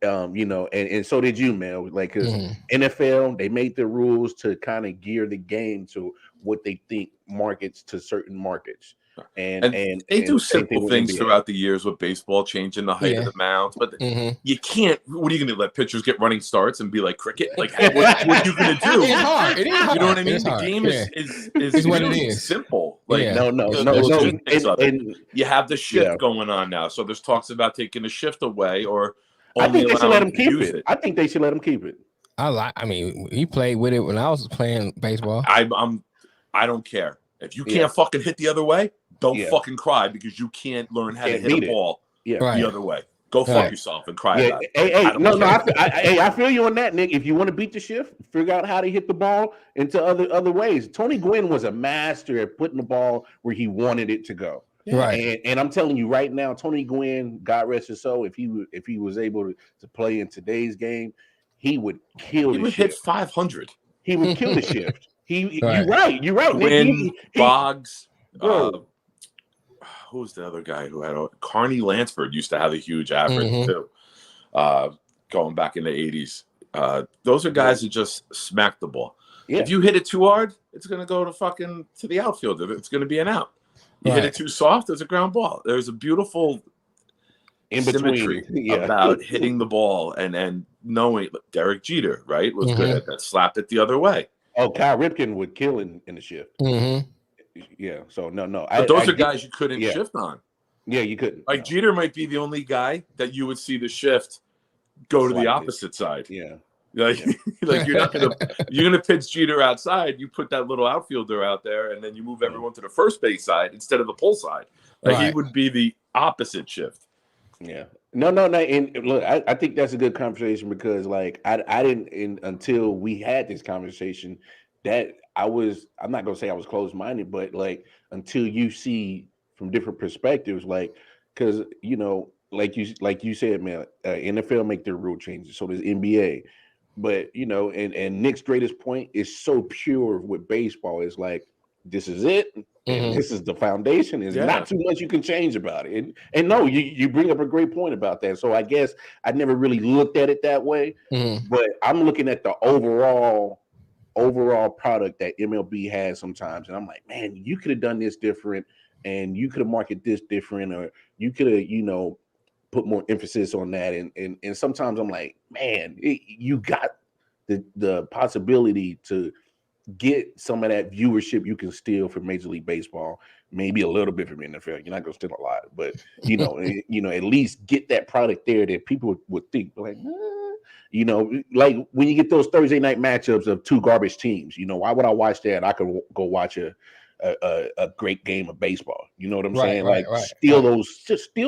and so did you, man. Like, because NFL, they made the rules to kind of gear the game to what they think markets to certain markets. And they do simple things throughout the years with baseball, changing the height of the mound, but you can't. What are you going to let pitchers get running starts and be like cricket? Like, what are you going to do? It's hard. It is hard. You know what I mean? The game is what it is. Simple. Like, no. And you have the shift going on now, so there's talks about taking the shift away, or I think they should let him keep it. I think they should let him keep it. He played with it when I was playing baseball. I don't care if you can't fucking hit the other way. Don't fucking cry because you can't learn how to hit a ball the other way. Go fuck yourself and cry about it. I feel you on that, Nick. If you want to beat the shift, figure out how to hit the ball into other ways. Tony Gwynn was a master at putting the ball where he wanted it to go. Right. And I'm telling you right now, Tony Gwynn, God rest his soul, if he was able to play in today's game, he would kill the shift. He would hit 500. He would kill the shift. You're right. Gwynn, Boggs, who's the other guy who had Carney Lansford used to have a huge average too, going back in the 80s. Those are guys who just smack the ball. Yeah. If you hit it too hard, it's going to go to the outfield. It's going to be an out. You hit it too soft, there's a ground ball. There's a beautiful symmetry about hitting the ball and knowing. Derek Jeter, right, was good at that. Slapped it the other way. Oh, Kyle Ripken would kill in the shift. Yeah, so no. But those are guys you couldn't shift on. Yeah, you couldn't. Like Jeter might be the only guy that you would see the shift go to the opposite side. Yeah. Like you're gonna pitch Jeter outside. You put that little outfielder out there, and then you move everyone to the first base side instead of the pull side. Like he would be the opposite shift. Yeah. No. And look, I think that's a good conversation because, like, I didn't until we had this conversation that I'm not gonna say I was closed-minded, but like until you see from different perspectives, like, because like you said, man, NFL make their rule changes, so does NBA. But and Nick's greatest point is so pure with baseball. It's like, this is it, and this is the foundation. There's not too much you can change about it. And no, you bring up a great point about that. So I guess I never really looked at it that way, but I'm looking at the overall product that MLB has sometimes, and I'm like, man, you could have done this different, and you could have marketed this different, or you could have put more emphasis on that. And sometimes I'm like, man, you got the possibility to get some of that viewership you can steal from Major League Baseball, maybe a little bit from NFL. You're not gonna steal a lot, but at least get that product there that people would think like, like when you get those Thursday night matchups of two garbage teams, why would I watch that? I could go watch a great game of baseball. You know what I'm saying? Steal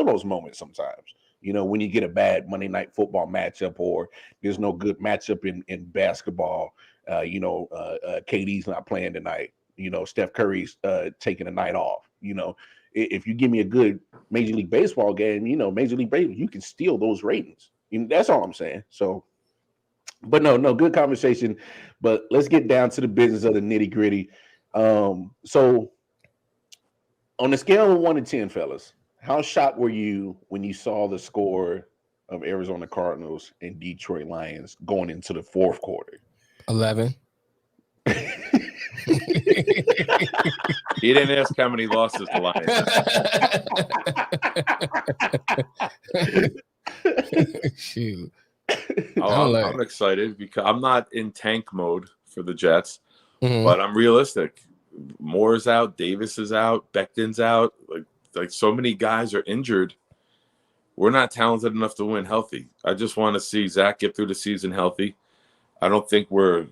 those moments sometimes. When you get a bad Monday Night Football matchup, or there's no good matchup in basketball. KD's not playing tonight. Steph Curry's taking a night off. If you give me a good Major League Baseball game, Major League Baseball, you can steal those ratings. That's all I'm saying. So, but no, good conversation. But let's get down to the business of the nitty gritty. So, on a scale of 1 to 10, fellas, how shocked were you when you saw the score of Arizona Cardinals and Detroit Lions going into the fourth quarter? 11. He didn't ask how many losses the Lions. Shoot. I'm excited because I'm not in tank mode for the Jets, but I'm realistic. Moore's out, Davis is out, Becton's out. Like so many guys are injured. We're not talented enough to win healthy. I just want to see Zach get through the season healthy. I don't think we're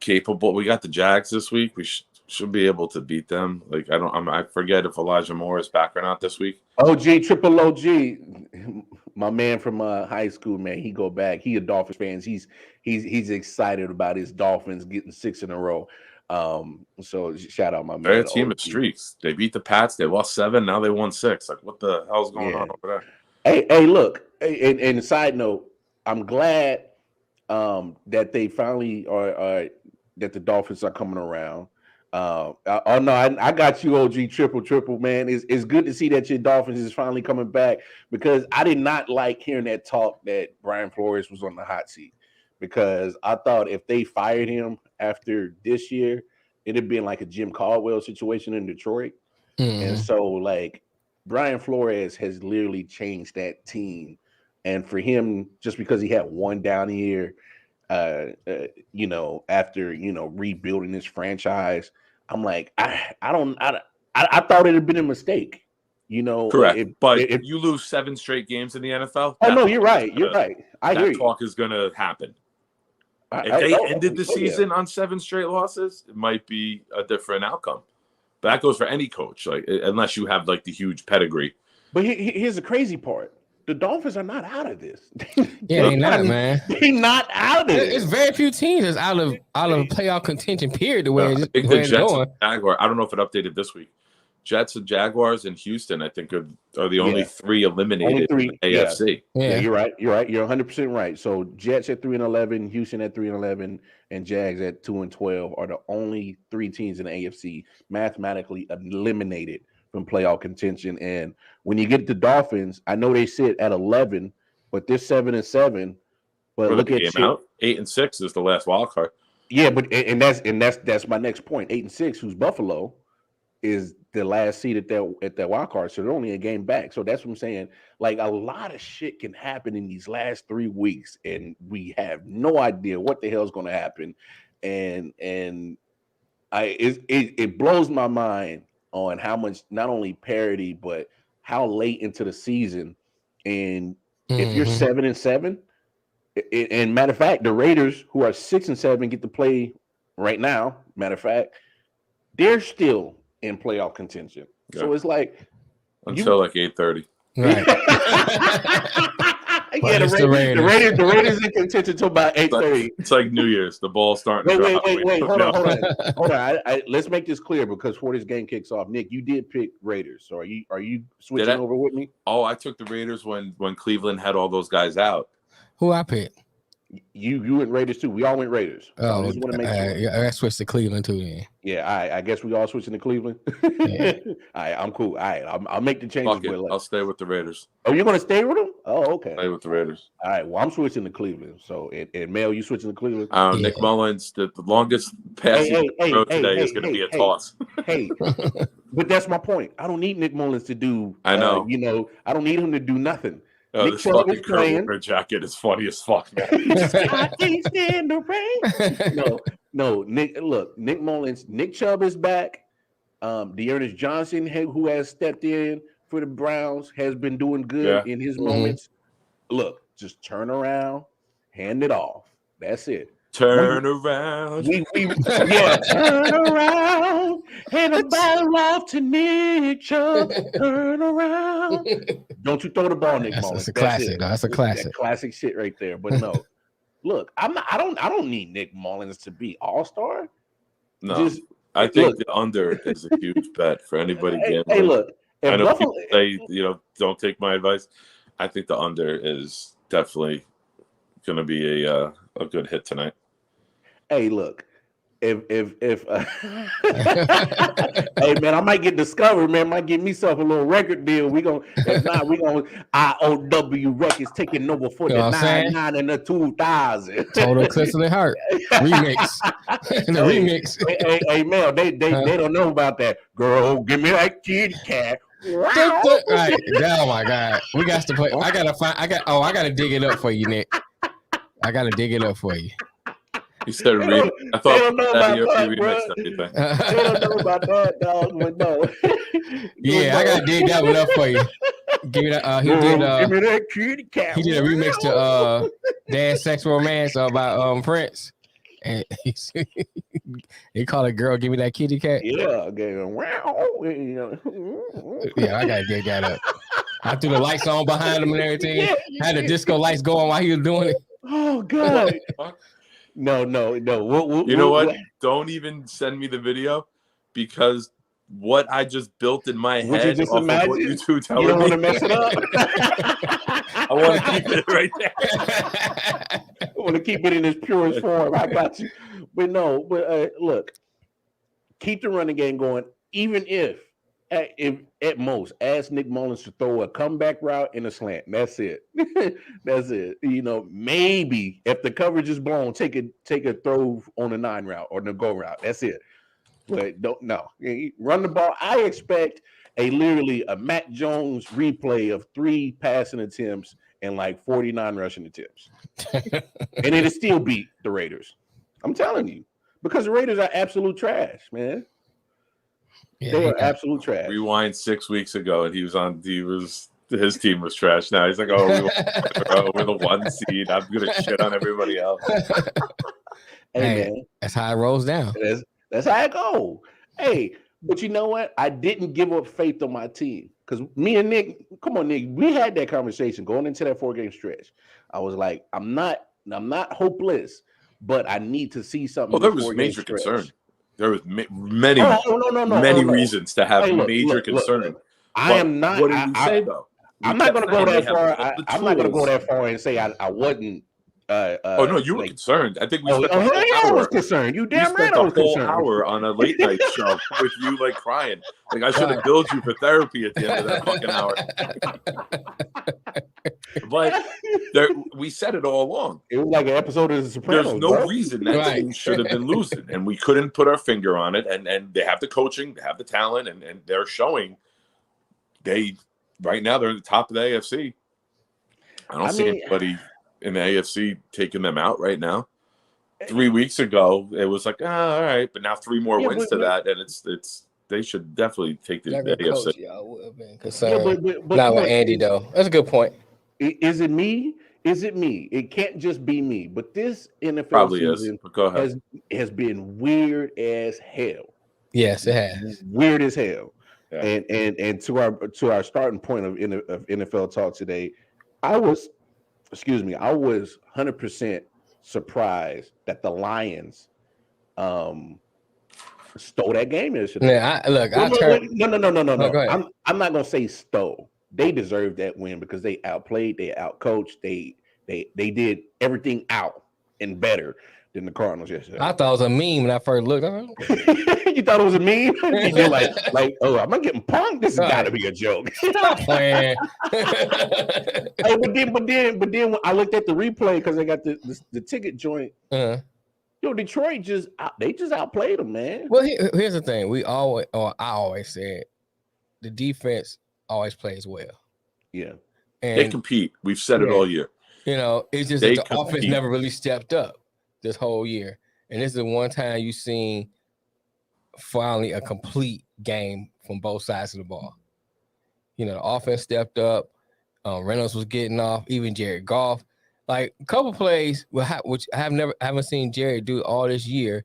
capable. We got the Jags this week. We should be able to beat them. I forget if Elijah Moore is back or not this week. Triple OG, my man from high school, man. He go back. He a Dolphins fan. He's excited about his Dolphins getting 6 in a row. So shout out my man. They're a team of streaks. They beat the Pats. They lost 7. Now they won 6. Like, what the hell's going on over there? Hey, look. And side note, I'm glad that they finally are that the Dolphins are coming around. I got you, OG triple, man. It's good to see that your Dolphins is finally coming back, because I did not like hearing that talk that Brian Flores was on the hot seat, because I thought if they fired him after this year, it'd have been like a Jim Caldwell situation in Detroit. And so Brian Flores has literally changed that team. And for him, just because he had one down year, after rebuilding this franchise, I'm like, I thought it had been a mistake. Correct. But you lose 7 straight games in the NFL. Oh no, you're right. You're right. I agree. That talk is going to happen. If they ended the season on 7 straight losses, it might be a different outcome. But that goes for any coach, unless you have the huge pedigree. But here's the crazy part. The Dolphins are not out of this. They're not, man. They're not out of this. It's very few teams that's out of playoff contention, period, the way it's Jets going. Jaguar, I don't know if it updated this week. Jets and Jaguars and Houston, I think, are the only 3 eliminated in the AFC. Yeah, you're right. You're 100% right. So Jets at 3-11, Houston at 3-11, and Jags at 2-12 are the only 3 teams in the AFC mathematically eliminated from playoff contention. And when you get the Dolphins, I know they sit at 11, but they're 7-7. But look at 8-6 is the last wild card. Yeah, but that's my next point. 8-6, who's Buffalo, is the last seed at that wild card, so they're only a game back. So that's what I'm saying. A lot of shit can happen in these last 3 weeks, and we have no idea what the hell's going to happen. And it blows my mind on how much not only parity, but how late into the season. And if you're 7-7, and matter of fact, the Raiders, who are 6-7, get to play right now. Matter of fact, they're still in playoff contention. Yeah. So it's until 8:30. Right. The Raiders in contention until about 8:30. It's like New Year's. The ball's starting. Wait. Hold on. Let's make this clear, because before this game kicks off, Nick, you did pick Raiders. So are you switching over with me? Oh, I took the Raiders when Cleveland had all those guys out. Who I picked? You went Raiders too. We all went Raiders. So I just want to make sure. I switched to Cleveland too. Then. Yeah, I guess we all switching to Cleveland. Yeah. All right, I'm cool. All right, I'll make the changes. I'll stay with the Raiders. Oh, you're gonna stay with them? Oh, okay. Stay with the Raiders. All right. Well, I'm switching to Cleveland. So, and Mel, you switching to Cleveland? Nick Mullins, the longest pass today is going to be a toss. Hey, but that's my point. I don't need Nick Mullins to do. I know. I don't need him to do nothing. Oh, this fucking Kurt jacket is funny as fuck, man. I can't stand the rain. No, Nick. Look, Nick Mullins. Nick Chubb is back. Dearness Johnson, who has stepped in for the Browns, has been doing good in his moments. Look, just turn around, hand it off. That's it. Turn around. Turn around. Hand the ball off to Nick Chubb. Turn around. Don't you throw the ball, Nick Mullins. That's a classic. That's a classic. That's classic shit right there. But no, look, I don't need Nick Mullins to be all-star. No, I think the under is a huge bet for anybody gambling. Hey, look. I know people say, don't take my advice. I think the under is definitely going to be a good hit tonight. Hey, look, if hey man, I might get discovered, man. Might get myself a little record deal. If not, we gonna I.O.W. records taking over for the 99 and the 2000. Total Clifton and Hart remix. The remix. Hey, Mel, they don't know about that. Girl, give me that kitty cat. Right. Oh my God. We got to play. I gotta dig it up for you, Nick. I gotta dig it up for you. You said remix. I thought don't know about that, remixed everything. They don't know about that, dog. But no. I gotta dig that one up for you. Give me that. Give me that kitty cat. He did a remix to Dance Sex Romance by Prince. And he called a girl, give me that kitty cat. Yeah, yeah, I gotta dig that up. I threw the lights on behind him and everything. Yeah. Had the disco lights going while he was doing it. Oh God. No. You know what? Don't even send me the video because what I just built in my head off of what you two tell me. You don't want to mess it up. I want to keep it right there. I want to keep it in its purest form. I got you. But look, keep the running game going. Even if at most, ask Nick Mullins to throw a comeback route and a slant. That's it. That's it. Maybe if the coverage is blown, take a throw on the 9 route or the go route. That's it. But run the ball. I expect literally a Mac Jones replay of 3 passing attempts and like 49 rushing attempts, and it'll still beat the Raiders. I'm telling you, because the Raiders are absolute trash, man. Yeah, they are absolute trash. Rewind 6 weeks ago, and his team was trash. Now he's like, we're the 1 seed. I'm gonna shit on everybody else. Hey man, that's how it rolls down. That's how it goes. Hey, but you know what? I didn't give up faith on my team because me and Nick, come on, Nick, we had that conversation going into that 4-game stretch. I was like, I'm not hopeless, but I need to see something. Well, there was major concern. There was many reasons to have major concern. Look. I am not. What did you say though? I'm not going to go that far. I'm not going to go that far and say I wasn't. No, you were concerned. I think we spent I was concerned. You damn right I was concerned. A whole hour on a late night show with you like crying. Like I should have billed you for therapy at the end of that fucking hour. But we said it all along. It was like an episode of The Sopranos. There's no reason that team should have been losing, and we couldn't put our finger on it. And they have the coaching, they have the talent, and they're showing. Right now they're at the top of the AFC. I don't see anybody in the AFC taking them out right now. 3 weeks ago, it was like, all right, but now 3 more wins to that, and it's they should definitely take the AFC. I would have been concerned. Not with Andy though. That's a good point. Is it me? It can't just be me. But this NFL probably season has been weird as hell. Yes, it has. Weird as hell. Yeah. And to our starting point of NFL talk today, I was 100% surprised that the Lions stole that game yesterday. No. I'm not gonna say stole. They deserved that win because they outplayed, they outcoached, they did everything out. and better than the Cardinals yesterday. I thought it was a meme when I first looked. You thought it was a meme? You're like, oh, am I getting punked? This has got to be a joke. Stop playing. Hey, but then when I looked at the replay because they got the ticket joint. Yo, Detroit just outplayed them, man. Well, here's the thing: I always said the defense always plays well. Yeah, and they compete. We've said it all year. You know, it's just that the offense never really stepped up this whole year, and this is the one time you've seen finally a complete game from both sides of the ball. You know, the offense stepped up. Reynolds was getting off. Even Jared Goff. Like a couple plays, which I haven't seen Jared do all this year,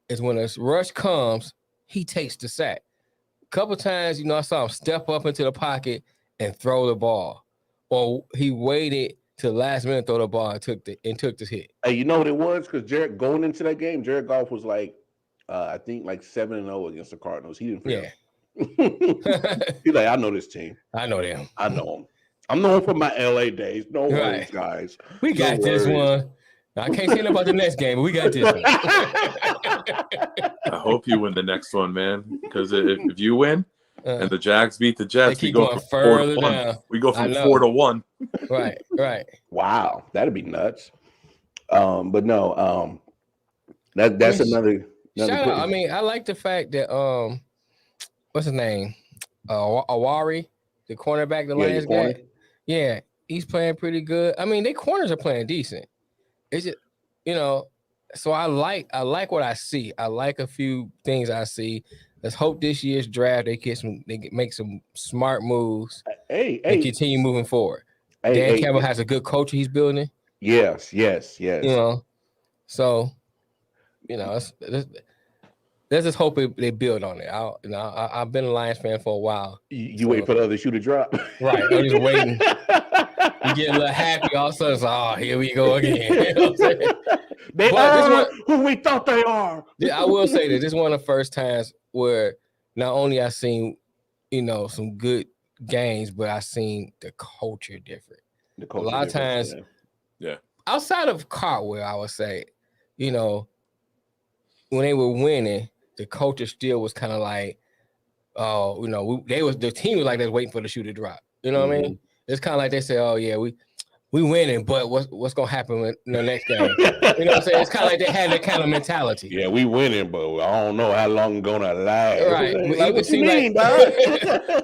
is when a rush comes, he takes the sack. A couple times, you know, I saw him step up into the pocket and throw the ball, or he waited till the last minute, throw the ball and took this hit. Hey, you know what it was? Because Jared going into that game, Jared Goff was like, I think like 7-0 against the Cardinals. He didn't fail. Yeah. He's like, I know this team. I know them. I know them. I'm known for my LA days. No worries, guys. We got this one. I can't say about the next game, but we got this one. I hope you win the next one, man. Because if you win and the Jags beat the Jets, we go from further down. We go from 4-1. Right. Wow, that'd be nuts. But no, that's another shout out. I mean, I like the fact that what's his name? I.O.W, the cornerback the Lions got. Yeah, he's playing pretty good. I mean, their corners are playing decent. It's just, you know, so I like what I see. I like a few things I see. Let's hope this year's draft they make some smart moves. And continue moving forward. Dan Campbell has a good culture he's building. Yes. You know, so you know, let's just hope they build on it. I've been a Lions fan for a while. You wait for the other shoe to drop. Right. I'm just waiting. You get a little happy. All of a sudden, it's, oh, here we go again. You know what I'm saying? They are who we thought they are. I will say that this is one of the first times where not only I seen, you know, some good games, but I seen the culture different. A lot of times, outside of Cardwell, I would say, you know, when they were winning, the culture still was kind of like, oh, you know, the team was like they're waiting for the shoe to drop. You know what I mean? It's kind of like they say, oh yeah, we winning, but what's gonna happen in the next game? You know what I'm saying? It's kind of like they had that kind of mentality. Yeah, we winning, but I don't know how long it's gonna last. Right. Like, what you mean, dog?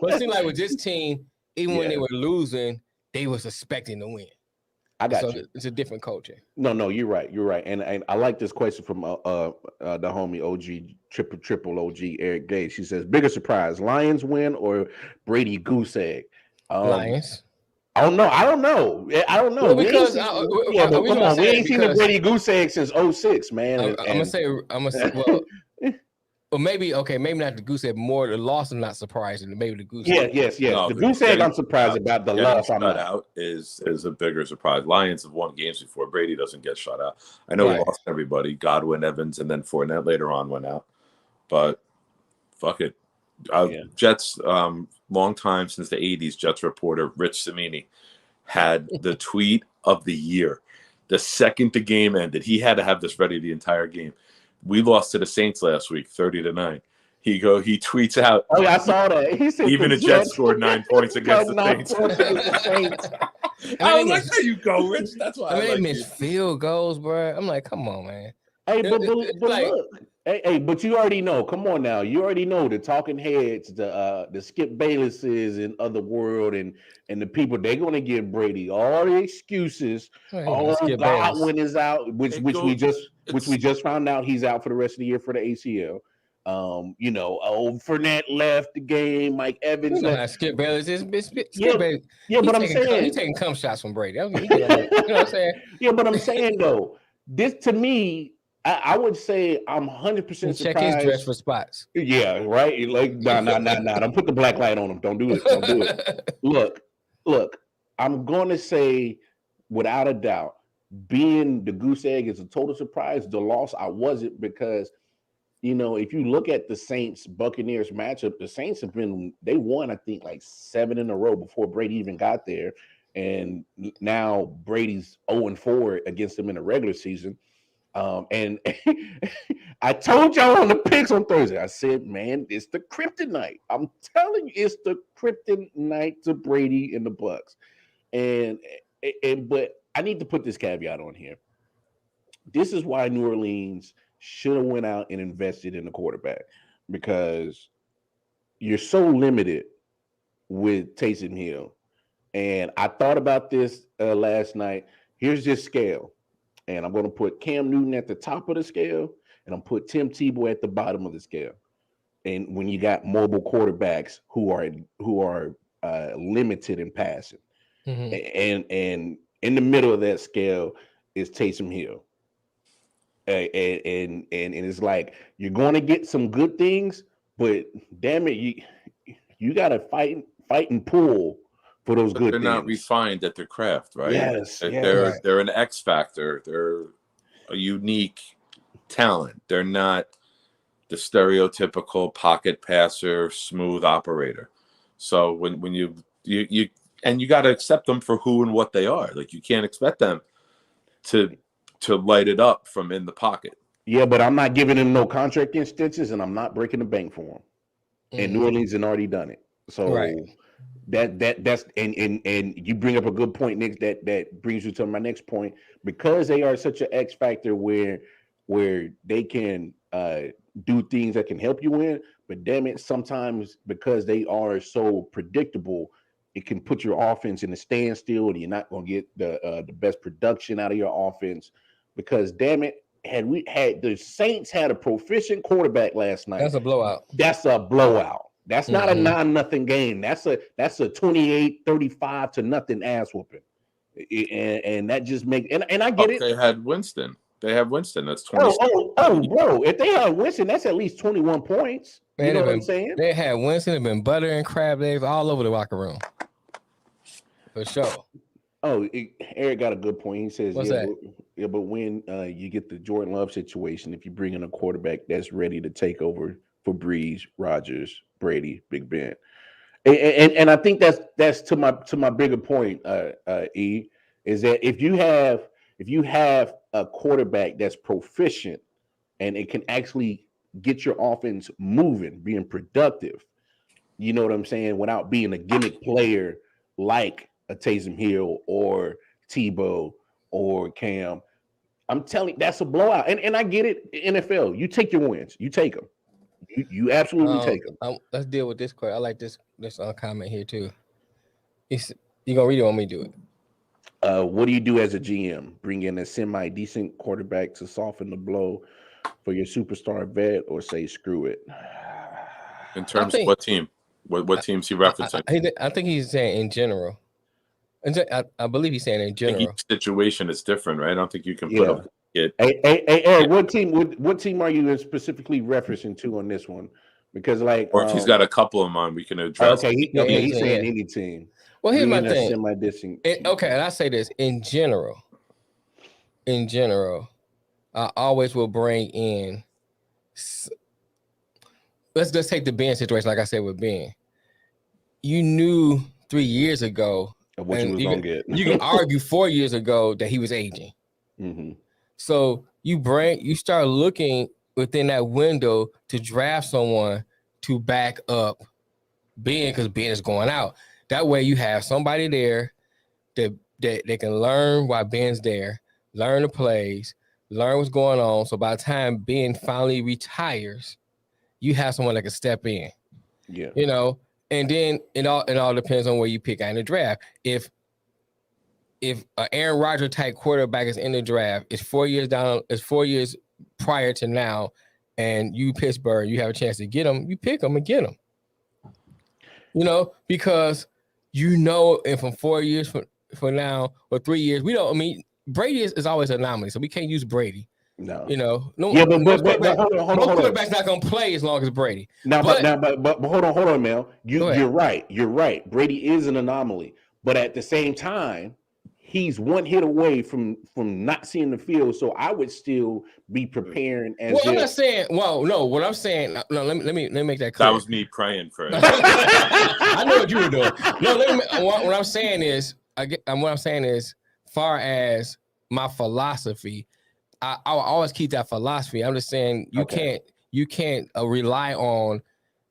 But it seemed like with this team, even when they were losing, they was expecting to win. I got you. It's a different culture. No, you're right. And I like this question from the homie OG triple OG Eric Gay. She says, bigger surprise, Lions win or Brady goose egg? Lions. I don't know. Well, because we ain't seen the Brady goose egg since 2006, man. I'm gonna say well. Well, maybe not the goose egg. More the loss is not surprising. Maybe the goose egg. Yes. No, the goose egg, I'm surprised about. The loss, I'm not. Out is a bigger surprise. Lions have won games before. Brady doesn't get shut out. I know we lost everybody. Godwin, Evans, and then Fournette later on went out. But fuck it. Jets, long time since the 80s, Jets reporter Rich Cimini had the tweet of the year. The second the game ended, he had to have this ready the entire game. We lost to the Saints last week, 30-9. He tweets out. Oh, yeah, I saw that. He said even the Jets scored 9 points against the Saints. I like how you go, Rich. That's why I they miss field goals, bro. I'm like, come on, man. Hey, but look. Hey, but you already know. Come on now. You already know the talking heads, the Skip Baylesses in other world and the people, they're gonna give Brady all the excuses. Godwin is out, which we just found out he's out for the rest of the year for the ACL. You know, Fournette left the game. Mike Evans left. Skip Bayless is Bayless. Yeah, but I'm saying he's taking cum shots from Brady. You know what I'm saying? Yeah, but I'm saying though, this to me, I would say I'm 100% surprised. Check his dress for spots. Yeah, right. Like, nah. Don't put the black light on him. Don't do it. Look. I'm going to say, without a doubt, being the goose egg is a total surprise. The loss, I wasn't, because, you know, if you look at the Saints Buccaneers matchup, the Saints they won, I think, like 7 in a row before Brady even got there, and now Brady's 0-4 against them in the regular season. And I told y'all on the picks on Thursday, I said, man, it's the kryptonite. I'm telling you, it's the kryptonite to Brady and the Bucks. But I need to put this caveat on here. This is why New Orleans should have went out and invested in the quarterback, because you're so limited with Taysom Hill. And I thought about this last night. Here's this scale. And I'm going to put Cam Newton at the top of the scale, and I'm put Tim Tebow at the bottom of the scale. And when you got mobile quarterbacks who are limited in passing, and in the middle of that scale is Taysom Hill, and it's like you're going to get some good things, but damn it, you got to fight and pull for those good things. They're not refined at their craft, right? Yes, they're an X factor. They're a unique talent. They're not the stereotypical pocket passer, smooth operator. So when you got to accept them for who and what they are. Like, you can't expect them to light it up from in the pocket. Yeah, but I'm not giving them no contract extensions, and I'm not breaking the bank for them. And New Orleans had already done it. So that's and you bring up a good point, Nick. That brings you to my next point, because they are such an X factor where they can do things that can help you win. But damn it, sometimes because they are so predictable, it can put your offense in a standstill, and you're not going to get the best production out of your offense. Because damn it, had the Saints had a proficient quarterback last night, that's a blowout. That's a blowout. That's not a 9-0 game. That's a 28-35 to nothing ass whooping. And that just makes and I get it. They had Winston. They have Winston. That's 20. Bro. If they had Winston, that's at least 21 points. You know what I'm saying? They had Winston, have been butter and crab legs all over the locker room. For sure. Oh, Eric got a good point. He says, What's that? But when you get the Jordan Love situation, if you bring in a quarterback that's ready to take over for Breeze, Rodgers, Brady, Big Ben, and I think that's to my bigger point, E, is that if you have a quarterback that's proficient and it can actually get your offense moving, being productive, you know what I'm saying, without being a gimmick player like a Taysom Hill or Tebow or Cam, I'm telling you, that's a blowout. And I get it. NFL, you take your wins. You take them. You absolutely take them. Let's deal with this question. I like this comment here too. You gonna read it or want me to do it? What do you do as a GM? Bring in a semi-decent quarterback to soften the blow for your superstar vet, or say screw it? In terms of what team? What team's he referencing? I think he's saying in general. I believe he's saying in general. Each situation is different, right? I don't think you can put up it. Hey, what team are you specifically referencing to on this one? Because or if he's got a couple of them on, we can address. Okay, he's saying any team. Well, here's my thing. Okay, and I say this in general. I always will bring in. Let's just take the Ben situation, like I said with Ben. You knew 3 years ago. What you was gonna get. You can argue 4 years ago that he was aging. Mm-hmm. So you start looking within that window to draft someone to back up Ben, because Ben is going out. That way you have somebody there that they can learn while Ben's there, learn the plays, learn what's going on. So by the time Ben finally retires, you have someone that can step in. Yeah. You know, and then it all depends on where you pick out in the draft. If an Aaron Rodgers type quarterback is in the draft, it's 4 years down, it's 4 years prior to now, and you Pittsburgh, you have a chance to get him, you pick him and get him. You know, because you know, and from 4 years from now or 3 years, we don't. I mean, Brady is always an anomaly, so we can't use Brady. No, you know, no. Yeah, but hold on. Quarterback's not gonna play as long as Brady. But hold on, Mel. You're right. Brady is an anomaly, but at the same time, he's one hit away from not seeing the field. So I would still be preparing as. Well, I'm not saying. Well, no. What I'm saying. No, let me make that clear. That was me praying for it. I know what you were doing. No, what I'm saying is, far as my philosophy, I'll always keep that philosophy. I'm just saying you can't rely on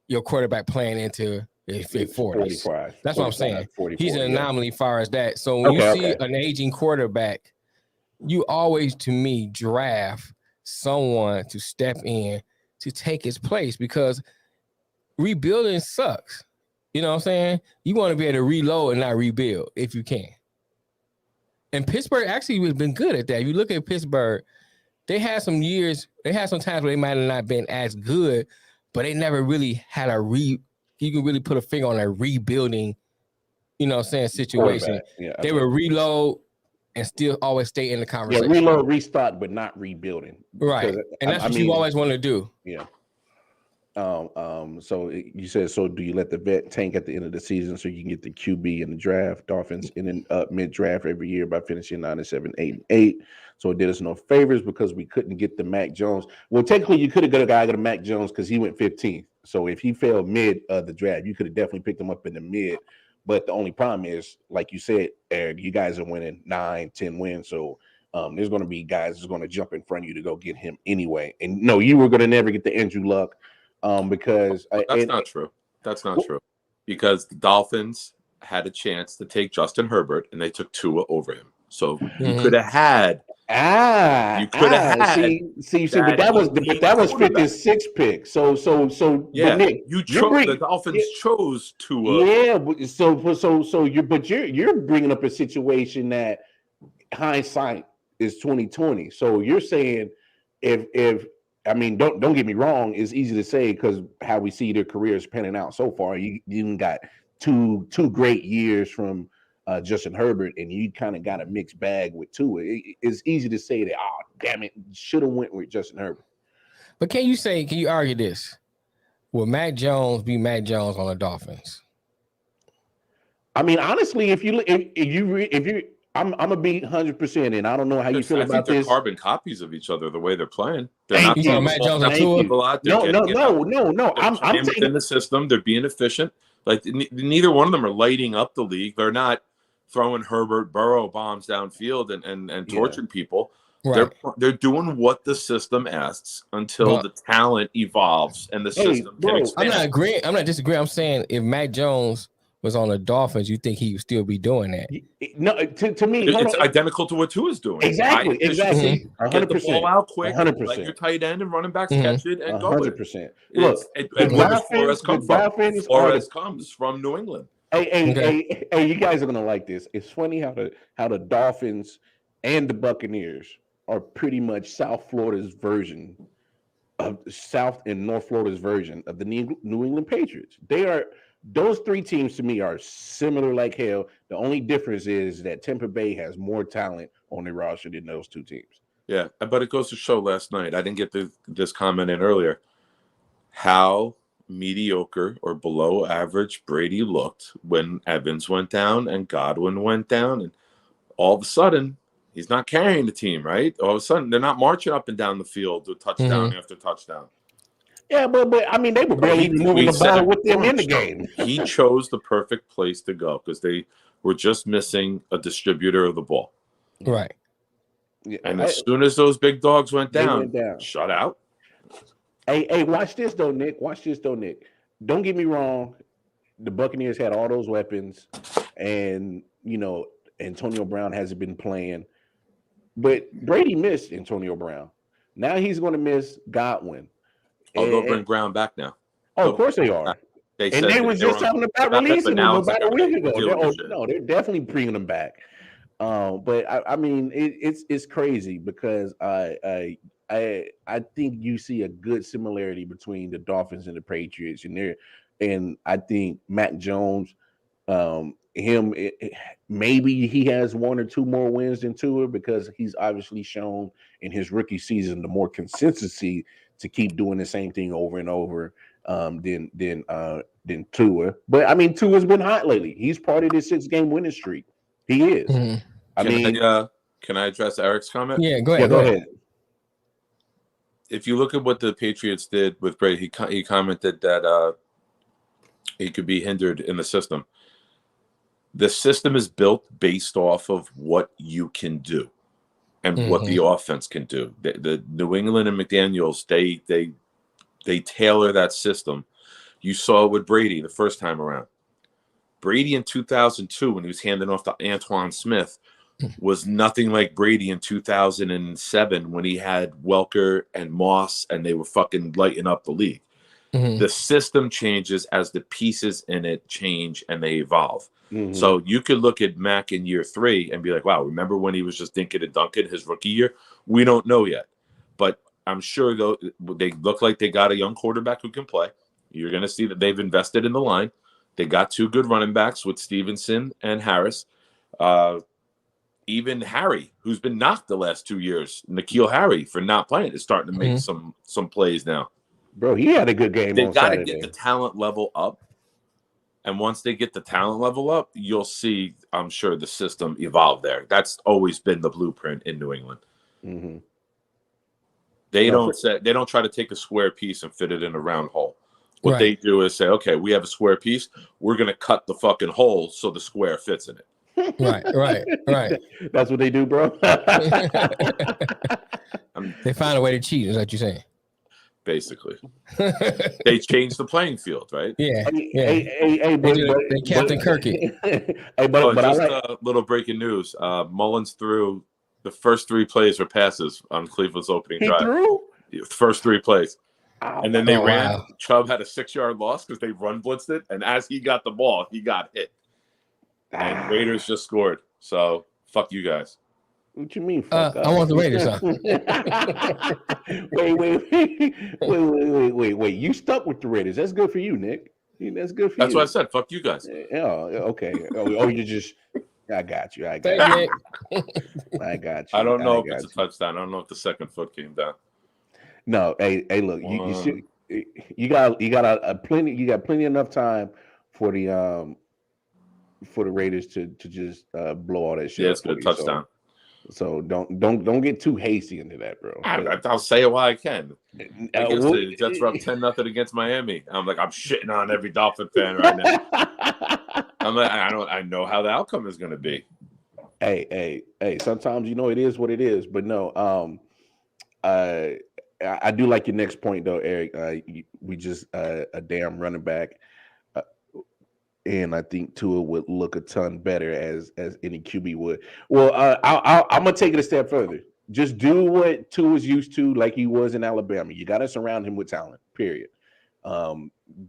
your quarterback playing into 40s. That's what I'm saying. 40, he's an anomaly as far as that. So when you see an aging quarterback, you always, to me, draft someone to step in to take his place because rebuilding sucks. You know what I'm saying? You want to be able to reload and not rebuild if you can. And Pittsburgh actually has been good at that. If you look at Pittsburgh, they had some years, they had some times where they might have not been as good, but they never really had you can really put a finger on a rebuilding, you know what I'm saying, situation. Yeah, they would reload and still always stay in the conversation. Yeah, reload, restart, but not rebuilding. Right. And that's what you always want to do. Yeah. So you said, so do you let the vet tank at the end of the season so you can get the QB in the draft? Dolphins in mid-draft every year by finishing 9-7, 8-8. So it did us no favors because we couldn't get the Mac Jones. Well, technically, you could have got a guy to Mac Jones because he went 15th. So if he fell mid the draft, you could have definitely picked him up in the mid. But the only problem is, like you said, Eric, you guys are winning 9-10 wins. So there's going to be guys that's going to jump in front of you to go get him anyway. And no, you were going to never get the Andrew Luck. Because that's not true. That's not true. Because the Dolphins had a chance to take Justin Herbert and they took Tua over him. So you could have had. You could have had. See, but that was 56 pick. So yeah. Nick, the Dolphins chose Tua. Yeah, you're bringing up a situation that hindsight is 2020. So you're saying if I mean, don't get me wrong. It's easy to say because how we see their careers panning out so far. You got two great years from Justin Herbert, and you kind of got a mixed bag with Tua. It's easy to say that, oh, damn it, should have went with Justin Herbert. But can you argue this? Will Mac Jones be Mac Jones on the Dolphins? I mean, honestly, if you I'm gonna be 100%, and I don't know how you feel about this. They're carbon copies of each other the way they're playing. They're not Mac Jones and Tua. No. I'm within the system. They're being efficient. Like neither one of them are lighting up the league. They're not throwing Herbert Burrow bombs downfield and torturing people. Right. They're doing what the system asks until the talent evolves and the system can expand. I'm not disagreeing. I'm saying if Mac Jones was on the Dolphins, you think he would still be doing that? No, to me, it's identical to what Tua is doing. Exactly. 100%. Get the ball out quick. 100%. Let your tight end and running backs catch it and go with it. 100%. Look, and where does Flores come from? Flores comes from New England. Hey, you guys are gonna like this. It's funny how the Dolphins and the Buccaneers are pretty much South Florida's version of South and North Florida's version of the New England Patriots. Those three teams to me are similar like hell. The only difference is that Tampa Bay has more talent on their roster than those two teams. Yeah, but it goes to show last night. I didn't get this comment in earlier. How mediocre or below average Brady looked when Evans went down and Godwin went down, and all of a sudden he's not carrying the team. Right? All of a sudden they're not marching up and down the field with touchdown after touchdown. Yeah, but I mean, they were barely moving the ball with them in the game. He chose the perfect place to go because they were just missing a distributor of the ball. Right. And as soon as those big dogs went down, shut out. Hey, watch this though, Nick. Don't get me wrong. The Buccaneers had all those weapons, and Antonio Brown hasn't been playing, but Brady missed Antonio Brown. Now he's going to miss Godwin. They'll bring Brown back now. Of course they are. They were just talking about releasing him about a week ago. They're definitely bringing him back. But I mean, it's crazy because I think you see a good similarity between the Dolphins and the Patriots, and I think Mac Jones, maybe he has one or two more wins than Tua because he's obviously shown in his rookie season the more consistency to keep doing the same thing over and over than Tua. But I mean, Tua's been hot lately. He's part of this 6-game winning streak. He is. Mm-hmm. Can I address Eric's comment? Yeah, go ahead. Go ahead. If you look at what the Patriots did with Brady, he commented that he could be hindered in the system. The system is built based off of what you can do. and what the offense can do. The New England and McDaniels, they tailor that system. You saw it with Brady the first time around. Brady in 2002, when he was handing off to Antoine Smith, was nothing like Brady in 2007 when he had Welker and Moss and they were fucking lighting up the league. The system changes as the pieces in it change and they evolve. So you could look at Mac in year 3 and be like, wow, remember when he was just dinking and dunking his rookie year? We don't know yet. But I'm sure though they look like they got a young quarterback who can play. You're going to see that they've invested in the line. They got 2 good running backs with Stevenson and Harris. Even Harry, who's been knocked the last 2 years, N'Keal Harry, for not playing, is starting to make some plays now. Bro, he had a good game. They got to get the talent level up. And once they get the talent level up, you'll see, I'm sure, the system evolve there. That's always been the blueprint in New England. They don't try to take a square piece and fit it in a round hole. What they do is say, okay, we have a square piece. We're going to cut the fucking hole so the square fits in it. Right. That's what they do, bro. They find a way to cheat, is what you're saying. Basically. They changed the playing field, right? Yeah. But Captain Kirky. Just a little breaking news. Mullins threw the first 3 plays were passes on Cleveland's opening drive. The first 3 plays. And then they ran. Wow. Chubb had a 6-yard loss because they run blitzed it. And as he got the ball, he got hit. And Raiders just scored. So, fuck you guys. What you mean, fuck up? I want the Raiders, huh? Wait. You stuck with the Raiders. That's good for you, Nick. That's good for you. That's what I said. Fuck you guys. Yeah, okay. You just... I got you. I got you. I don't know if it's a touchdown. I don't know if the second foot came down. No, hey, look, you got plenty enough time for the Raiders to just blow all that shit. Yeah, it's a touchdown. So don't get too hasty into that, bro. I'll say it while I can. The Jets were up 10-0 against Miami. I'm shitting on every Dolphin fan right now. I'm like, I know how the outcome is going to be. Hey. Sometimes it is what it is, but no. I do like your next point though, Eric. We just a damn running back, and I think Tua would look a ton better as any QB would. Well, I'm gonna take it a step further. Just do what Tua's used to, like he was in Alabama. You got to surround him with talent. Period.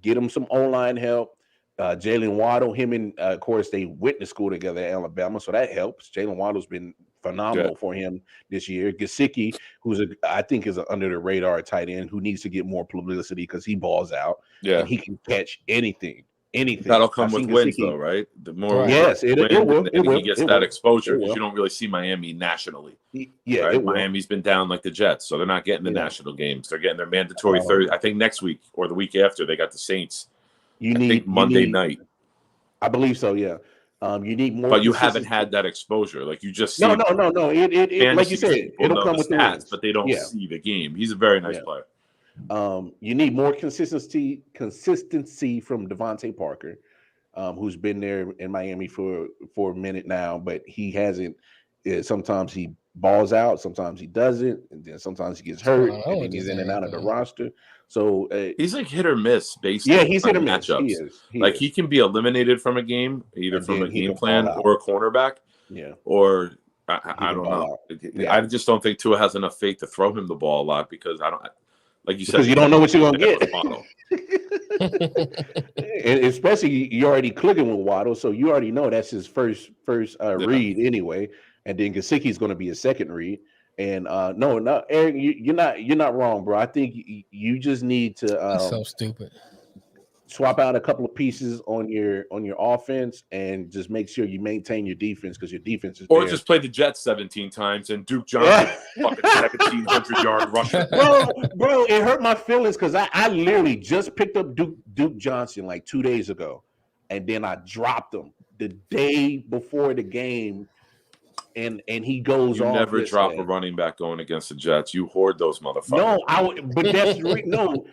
Get him some O-line help. Jalen Waddle, him and of course they went to school together at Alabama, so that helps. Jalen Waddle's been phenomenal for him this year. Gesicki, who's I think is an under the radar tight end who needs to get more publicity because he balls out. Yeah, and he can catch anything. That'll come with wins, though, right? The more it will. He gets that exposure because you don't really see Miami nationally. Yeah, right? Miami's been down like the Jets, so they're not getting the national games. They're getting their mandatory Thursday. I think next week or the week after they got the Saints. Monday night. I believe so. Yeah. You need more, but you haven't had that exposure. Like you just see no. It like you said, it'll come with the stats, but they don't see the game. He's a very nice player. You need more consistency from Devontae Parker, who's been there in Miami for a minute now, but he hasn't. Sometimes he balls out, sometimes he doesn't, and then sometimes he gets hurt, and then he's in and out of the roster. So he's like hit or miss based. He's hit or miss. Matchups. He can be eliminated from a game, either from a game plan or a cornerback. Yeah. Or I don't know. Yeah. I just don't think Tua has enough faith to throw him the ball a lot because I don't. Like you said, because you don't know what you're gonna get. And especially you already clicking with Waddle, so you already know that's his first read anyway. And then Gesicki's going to be a second read. And no, Eric, you're not wrong, bro. I think you just need to so stupid. Swap out a couple of pieces on your offense and just make sure you maintain your defense because your defense is or just play the Jets 17 times and Duke Johnson fucking 1,700-yard rusher. Bro, it hurt my feelings because I literally just picked up Duke Johnson like 2 days ago, and then I dropped him the day before the game. And he goes on. You never drop a running back going against the Jets. You hoard those motherfuckers. No, but that's no.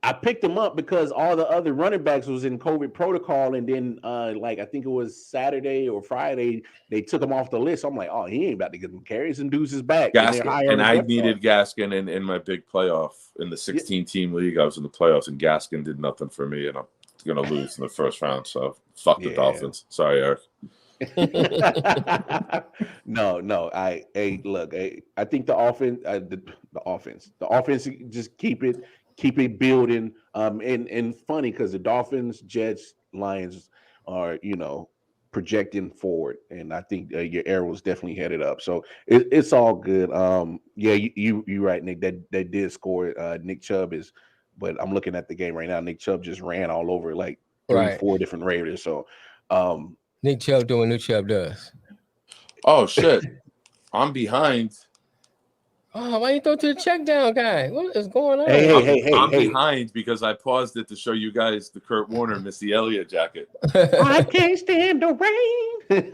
I picked him up because all the other running backs was in COVID protocol, and then I think it was Saturday or Friday, they took him off the list. I'm like, oh, he ain't about to get them carries, and dudes is back. Gaskin, and I needed Gaskin in my big playoff in the 16-team league. I was in the playoffs, and Gaskin did nothing for me, and I'm gonna lose in the first round. So fuck the Dolphins. Sorry, Eric. No. I think the offense just keep it building. And funny because the Dolphins, Jets, Lions are projecting forward, and I think your arrow's definitely headed up. So it's all good. You're right, Nick. They did score. Nick Chubb is, but I'm looking at the game right now. Nick Chubb just ran all over like 3-4 different Raiders. So Nick Chubb doing Nick Chubb does. Oh shit, I'm behind. Oh, why you throw to the check down guy? What is going on? I'm behind because I paused it to show you guys the Kurt Warner Missy Elliott jacket. I can't stand the rain.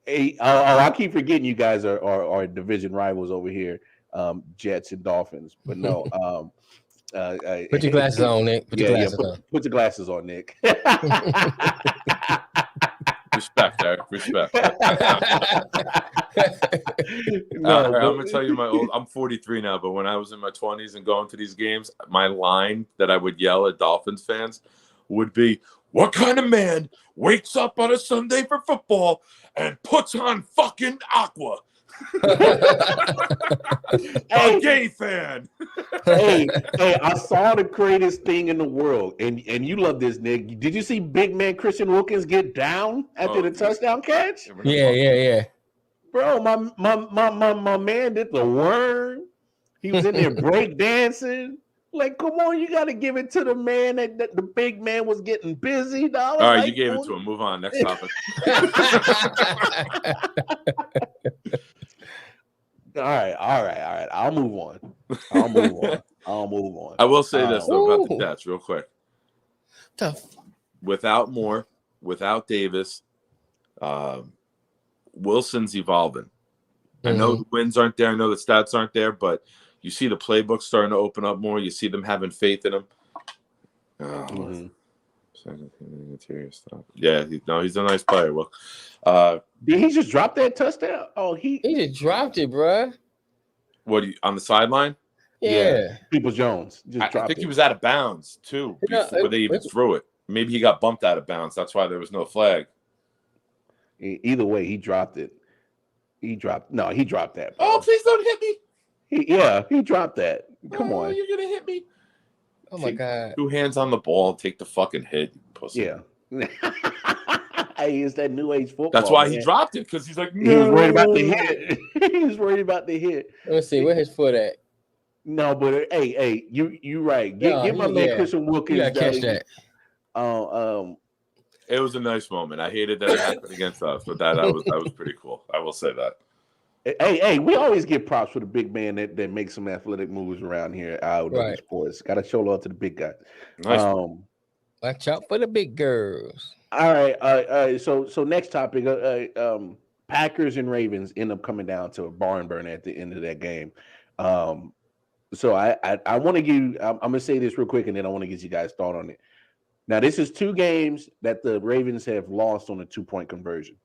I keep forgetting you guys are division rivals over here, Jets and Dolphins. But no, put your glasses on, Nick. Put your glasses on, Nick. Respect, Eric. Respect. I'm gonna tell you I'm 43 now, but when I was in my 20s and going to these games, my line that I would yell at Dolphins fans would be, "What kind of man wakes up on a Sunday for football and puts on fucking Aqua?" A gay fan. hey, I saw the greatest thing in the world, and you love this, Nick. Did you see big man Christian Wilkins get down after the touchdown catch? Yeah. Bro, my man did the worm. He was in there break dancing. Like, come on, you got to give it to the man that the big man was getting busy, dog. All right, you gave it to him. Move on. Next topic. All right. I'll move on. I will say this though about the Jets, real quick. Tough. Without Moore, without Davis, Wilson's evolving. I know the wins aren't there. I know the stats aren't there, but you see the playbook starting to open up more. You see them having faith in him. Interior stuff. Yeah, he's a nice player. Well, did he just drop that touchdown? Oh, he just dropped it, bro. What on the sideline? Yeah. Peoples Jones just dropped I think it. he was out of bounds too before they even threw it. Maybe he got bumped out of bounds. That's why there was no flag. Either way, he dropped it. He dropped that. Bro. Oh, please don't hit me. He dropped that. Come on. You're gonna hit me. Oh my God. 2 hands on the ball, take the fucking hit, you pussy. Yeah. Hey, it's that new age football. That's why man. he dropped it, because he's like, no. He was worried about the hit. He was worried about the hit. Let me see, where his foot at? No, but hey, you right. Get my man Christian Wilkins. You gotta catch that. It was a nice moment. I hated that it happened against us, but that was pretty cool. I will say that. Hey, we always get props for the big man that makes some athletic moves around here at I.O.W. Sports. Got to show love to the big guys. Nice. Watch out for the big girls. All right. So next topic. Packers and Ravens end up coming down to a barn burner at the end of that game. So I want to give. I'm gonna say this real quick, and then I want to get you guys' thought on it. Now, this is 2 games that the Ravens have lost on a 2-point conversion.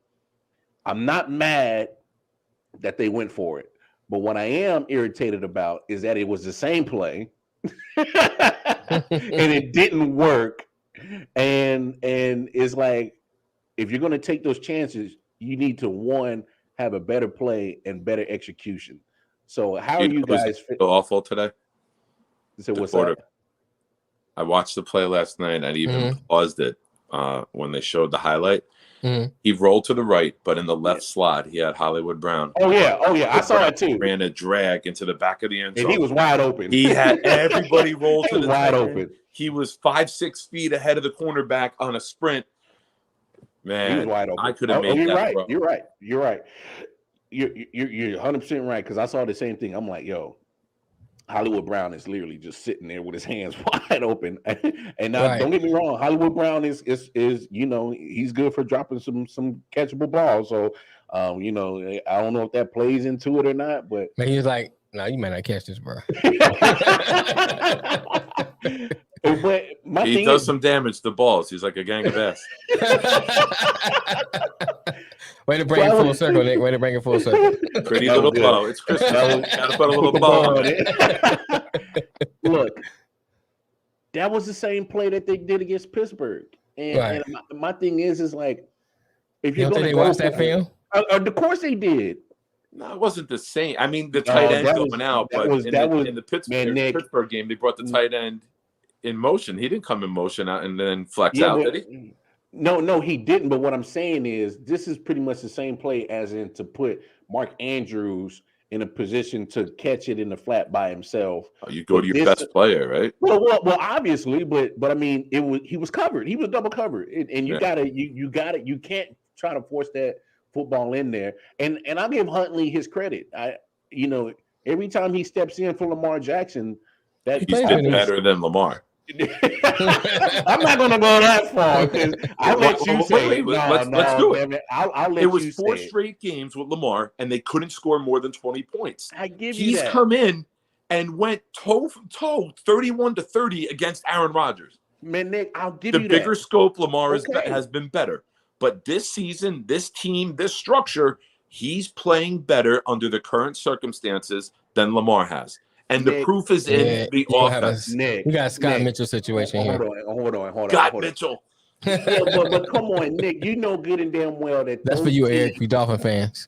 I'm not mad that they went for it, but what I am irritated about is that it was the same play, and it didn't work. And it's like, if you're going to take those chances, you need to, 1, have a better play and better execution. So how are you guys? So awful today. So what's up? I watched the play last night. I even paused it when they showed the highlight. He rolled to the right, but in the left slot, he had Hollywood Brown. Oh yeah, I saw it too. Ran a drag into the back of the end zone. And he was wide open. He had everybody roll to the wide open. He was 5-6 feet ahead of the cornerback on a sprint. Man, he was wide open. I could have made that. Right. Bro. You're right. You're 100% right, because I saw the same thing. I'm like, yo, Hollywood Brown is literally just sitting there with his hands wide open. And now, don't get me wrong, Hollywood Brown is he's good for dropping some catchable balls. So I don't know if that plays into it or not, but Man, he was like, Nah, you might not catch this, bro. But he does some damage to balls. He's like a gang of ass. Way to bring it full circle, Nick. Way to bring it full circle. Pretty little bow. It's Christmas. Gotta put a little bow on it. Look, that was the same play that they did against Pittsburgh. And my thing is like, if you're going to watch that film, of course they did. No, it wasn't the same. I mean, the tight end going out, but in the Pittsburgh game, they brought the tight end in motion. He didn't come in motion out and then flex out, did he? No, he didn't. But what I'm saying is, this is pretty much the same play as in to put Mark Andrews in a position to catch it in the flat by himself. Oh, you go to your best player, right? Well, obviously, but I mean, he was covered. He was double covered, and you can't try to force that football in there. And I'll give Huntley his credit. Every time he steps in for Lamar Jackson, he's been better than Lamar. I'm not going to go that far because I'll let you say it. Let's do it. I'll let you say it. It was 4 straight games with Lamar, and they couldn't score more than 20 points. I give you He's that. come in and went toe for toe, 31-30 against Aaron Rodgers. Man, Nick, I'll give you that. The bigger scope, Lamar has been better. But this season, this team, this structure, he's playing better under the current circumstances than Lamar has. And the proof is in the offense. We got a Scott Mitchell situation here. Hold on. Scott Mitchell. Yeah, but come on, Nick. You know good and damn well that that's for you, Eric, you Dolphin fans.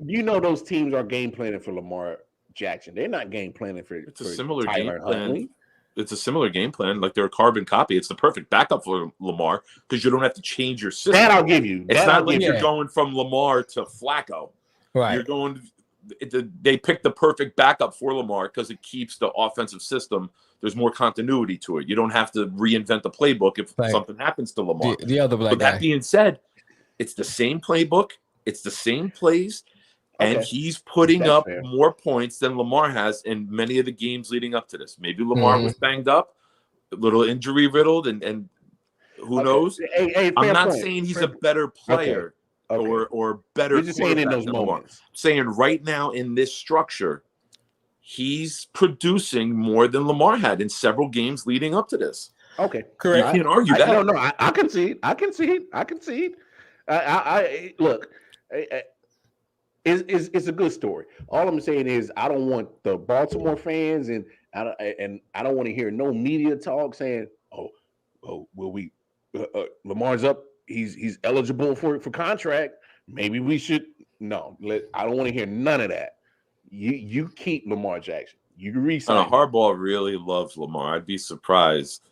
You know those teams are game planning for Lamar Jackson. They're not game planning for. It's a similar game plan. It's a similar game plan. Like they're a carbon copy. It's the perfect backup for Lamar because you don't have to change your system. That I'll give you. It's not like you're going from Lamar to Flacco. Right. You're going. They picked the perfect backup for Lamar because it keeps the offensive system. There's more continuity to it. You don't have to reinvent the playbook if something happens to Lamar. The other black guy. That being said, it's the same playbook. It's the same plays. And he's putting up more points than Lamar has in many of the games leading up to this. Maybe Lamar was banged up, a little injury riddled, and who knows? I'm not saying he's a better player or better. You're just saying in those moments. I'm saying right now in this structure, he's producing more than Lamar had in several games leading up to this. Okay, correct. You can't argue that. No, I can see it. I look. It's a good story. All I'm saying is I don't want the Baltimore fans and I don't want to hear no media talk saying, will we Lamar's up, he's eligible for contract. Maybe we should I don't want to hear none of that. You keep Lamar Jackson. You resign. Harbaugh really loves Lamar. I'd be surprised.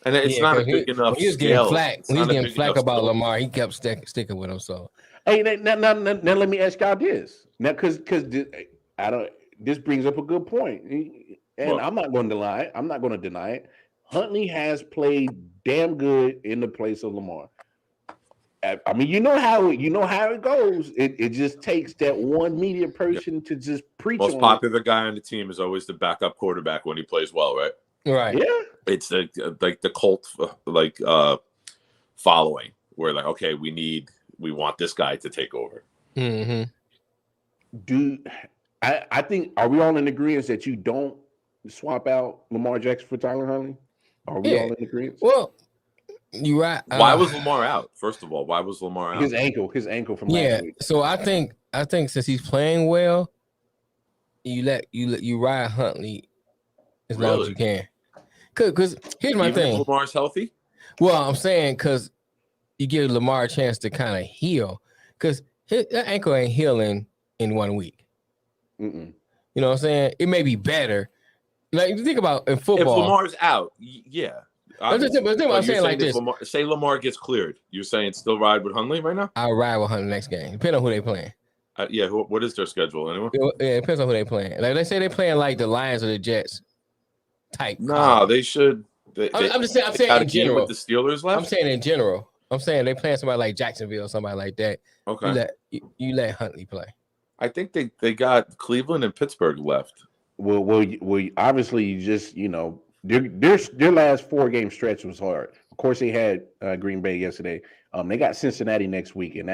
And it's not a big enough. He was getting flack about Lamar. He kept sticking with him. So hey, now let me ask y'all this. Now, because this brings up a good point, and I'm not going to deny it. Huntley has played damn good in the place of Lamar. I mean, you know how it goes. It just takes that one media person to just preach. Most popular guy on the team is always the backup quarterback when he plays well, right? Right. Yeah. It's like the cult following where like, okay, we want this guy to take over. Mm-hmm. I think, are we all in agreement that you don't swap out Lamar Jackson for Tyler Huntley? Are we all in agreement? Well, you're right. Why was Lamar out? First of all, why was Lamar out? His ankle from last week. So I think since he's playing well, you ride Huntley as long as you can. Because here's my thing. If Lamar's healthy? Well, I'm saying because you give Lamar a chance to kind of heal. Because that ankle ain't healing in 1 week. Mm-mm. You know what I'm saying? It may be better. Like, you think about in football. If Lamar's out, yeah. I'm saying like this. Say Lamar gets cleared. You're saying still ride with Huntley right now? I'll ride with Huntley next game. Depending on who they playing. What is their schedule anyway? It depends on who they playing. Like, let's say they playing like the Lions or the Jets type. No, they should. I'm saying in general. With the Steelers left? I'm saying in general. I'm saying they playing somebody like Jacksonville or somebody like that. Okay. You let Huntley play. I think they got Cleveland and Pittsburgh left. Well, obviously you just, their last 4-game stretch was hard. Of course, they had Green Bay yesterday. They got Cincinnati next week, and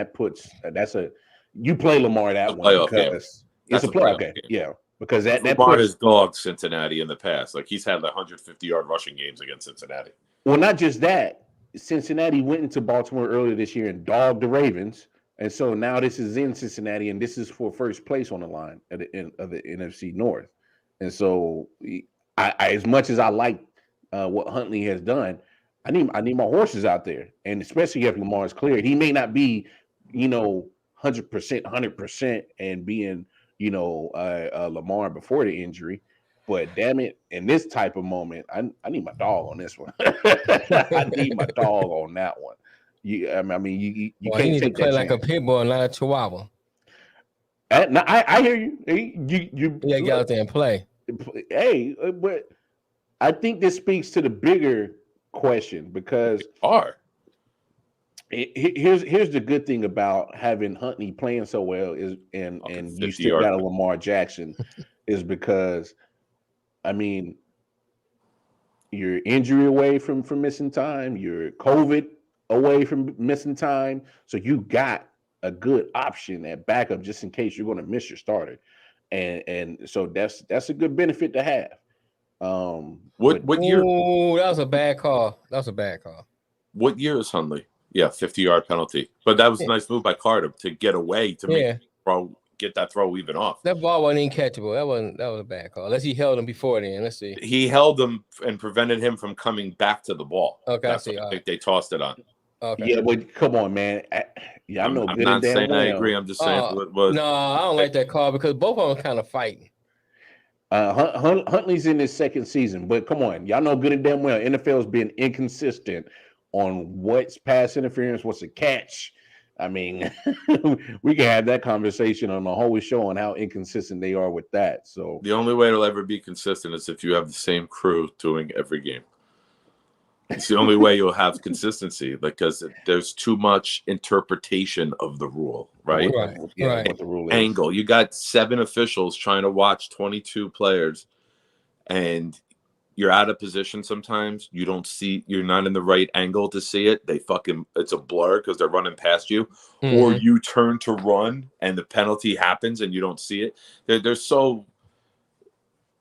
you play Lamar that one because It's a playoff game. Yeah, because that Lamar has dogged Cincinnati in the past. Like he's had 150-yard rushing games against Cincinnati. Well, not just that. Cincinnati went into Baltimore earlier this year and dogged the Ravens, and so now this is in Cincinnati, and this is for first place on the line of the NFC North. And so, I as much as I like what Huntley has done, I need my horses out there, and especially if Lamar's cleared, he may not be, 100%, and being, Lamar before the injury. But damn it, in this type of moment, I need my dog on this one. I need my dog on that one. You can't need to play like a pit bull, not a chihuahua. I hear you. You get out there and play. Hey, but I think this speaks to the bigger question because here's the good thing about having Huntley playing so well and you still got a Lamar Jackson is because. I mean, you're injury away from missing time. You're COVID away from missing time. So you got a good option at backup just in case you're going to miss your starter, and so that's a good benefit to have. What year? Oh, that was a bad call. What year is Huntley? Yeah, 50-yard penalty. But that was a nice move by Carter to get away to get that throw even off. That ball wasn't catchable. That was a bad call. Unless he held him before then. Let's see. He held him and prevented him from coming back to the ball. Okay, I see. I think they tossed it on. Okay. Yeah, but come on, man. I'm not saying I agree. I'm just saying what was. No, I don't like that call because both of them kind of fighting. Huntley's in his second season, but come on, y'all know good and damn well NFL's been inconsistent on what's pass interference, what's a catch. I mean, we can have that conversation on the whole show on how inconsistent they are with that. So the only way it'll ever be consistent is if you have the same crew doing every game. It's the only way you'll have consistency because there's too much interpretation of the rule, right? Right. What the rule is. Angle. You got 7 officials trying to watch 22 players, and you're out of position sometimes. You don't see, you're not in the right angle to see it. It's a blur because they're running past you. Mm-hmm. Or you turn to run and the penalty happens and you don't see it.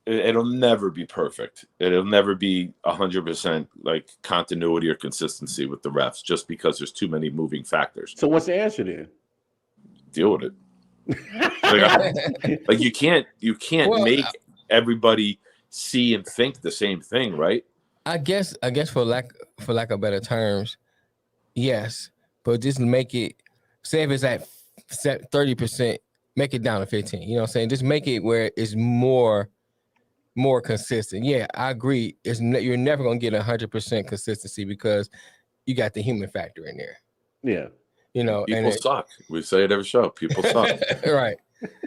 It'll never be perfect. It'll never be 100% like continuity or consistency with the refs just because there's too many moving factors. So what's the answer then? Deal with it. Like you can't make everybody see and think the same thing, right? I guess for lack of better terms, yes. But just make it, say if it's at 30%, make it down to 15. You know what I'm saying? Just make it where it's more consistent. Yeah, I agree. You're never gonna get 100% consistency because you got the human factor in there. Yeah. People suck. We say it every show. People suck. Right.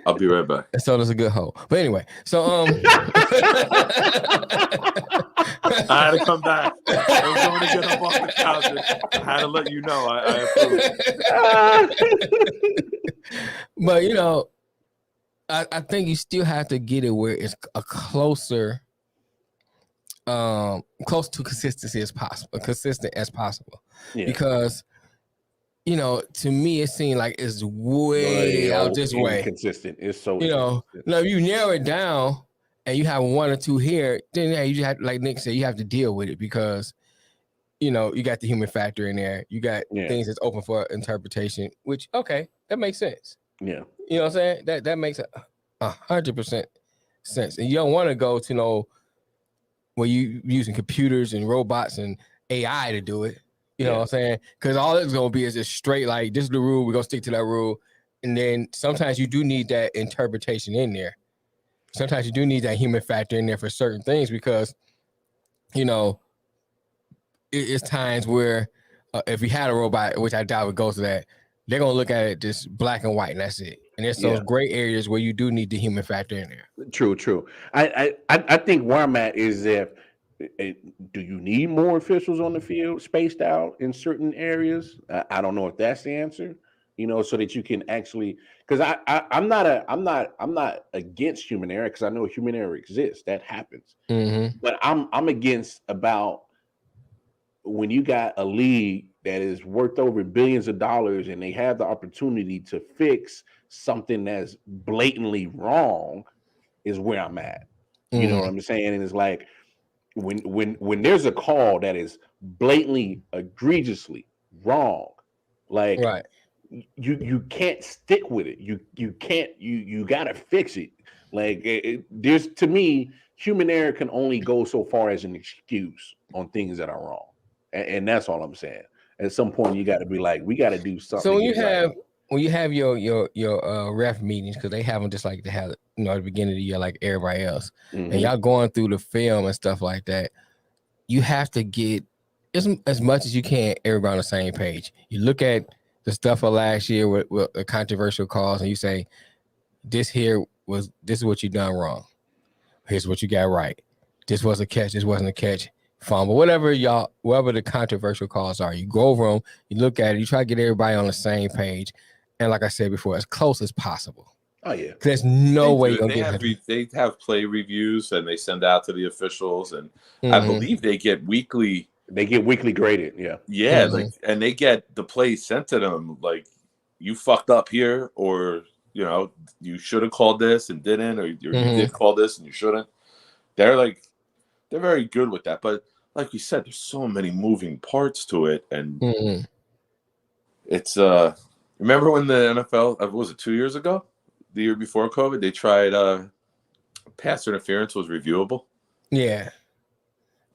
I'll be right back. So there's a good hole. But anyway, so I had to come back. I was going to get up off the couch. I had to let you know. I approve. But I think you still have to get it where it's a closer, close to consistency as possible, consistent as possible. Yeah. Because to me, it seemed like it's way out this way. Consistent. It's so now if you narrow it down and you have 1 or 2 here, then you just have, like Nick said, you have to deal with it because you got the human factor in there. You got things that's open for interpretation, which that makes sense. Yeah. You know what I'm saying? That makes 100% sense. And you don't want to go to where you using computers and robots and AI to do it. You know what I'm saying? Because all it's going to be is just straight, like, this is the rule. We're going to stick to that rule. And then sometimes you do need that interpretation in there. Sometimes you do need that human factor in there for certain things because, it's times where if you had a robot, which I doubt would go to that, they're going to look at it just black and white and that's it. And there's those gray areas where you do need the human factor in there. True. I think where I'm at is if, do you need more officials on the field spaced out in certain areas? I don't know if that's the answer, so that you can actually, because I'm not against human error because I know human error exists. That happens. Mm-hmm. But I'm against about when you got a league that is worth over billions of dollars and they have the opportunity to fix something that's blatantly wrong is where I'm at. You know what I'm saying? And it's like when there's a call that is blatantly, egregiously wrong, like you can't stick with it. You can't you gotta fix it. Like there's, to me, human error can only go so far as an excuse on things that are wrong, and that's all I'm saying. At some point, you got to be like, we got to do something. So when you have your ref meetings, because they have them just like they have, at the beginning of the year, like everybody else, and y'all going through the film and stuff like that, you have to get as much as you can everybody on the same page. You look at the stuff of last year with the controversial calls, and you say, this is what you done wrong. Here's what you got right. This was a catch. This wasn't a catch. Fumble. Whatever the controversial calls are, you go over them. You look at it. You try to get everybody on the same page. And like I said before, as close as possible. Oh yeah. There's no way you're gonna get. They have play reviews and they send out to the officials, and I believe they get weekly. They get weekly graded. Yeah. Yeah. Like, and they get the plays sent to them. Like, you fucked up here, or you should have called this and didn't, or you did call this and you shouldn't. They're very good with that. But like we said, there's so many moving parts to it, and it's remember when the NFL, was it 2 years ago, the year before COVID, they tried pass interference was reviewable. Yeah,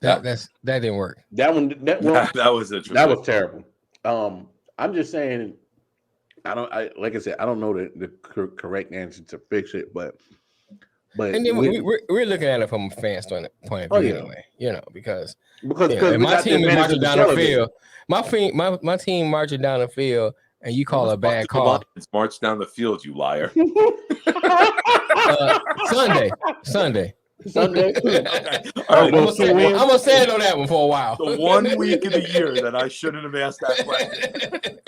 that didn't work. That was interesting. That was terrible. I'm just saying, like I said, I don't know the correct answer to fix it, but and then we're looking at it from a fan point of view anyway, because my team is marching down the field. My team marching down the field, and you call a bad call. It's march down the field, you liar. Sunday. Okay. I'm gonna say it on that one for a while. The 1 week of the year that I shouldn't have asked that question.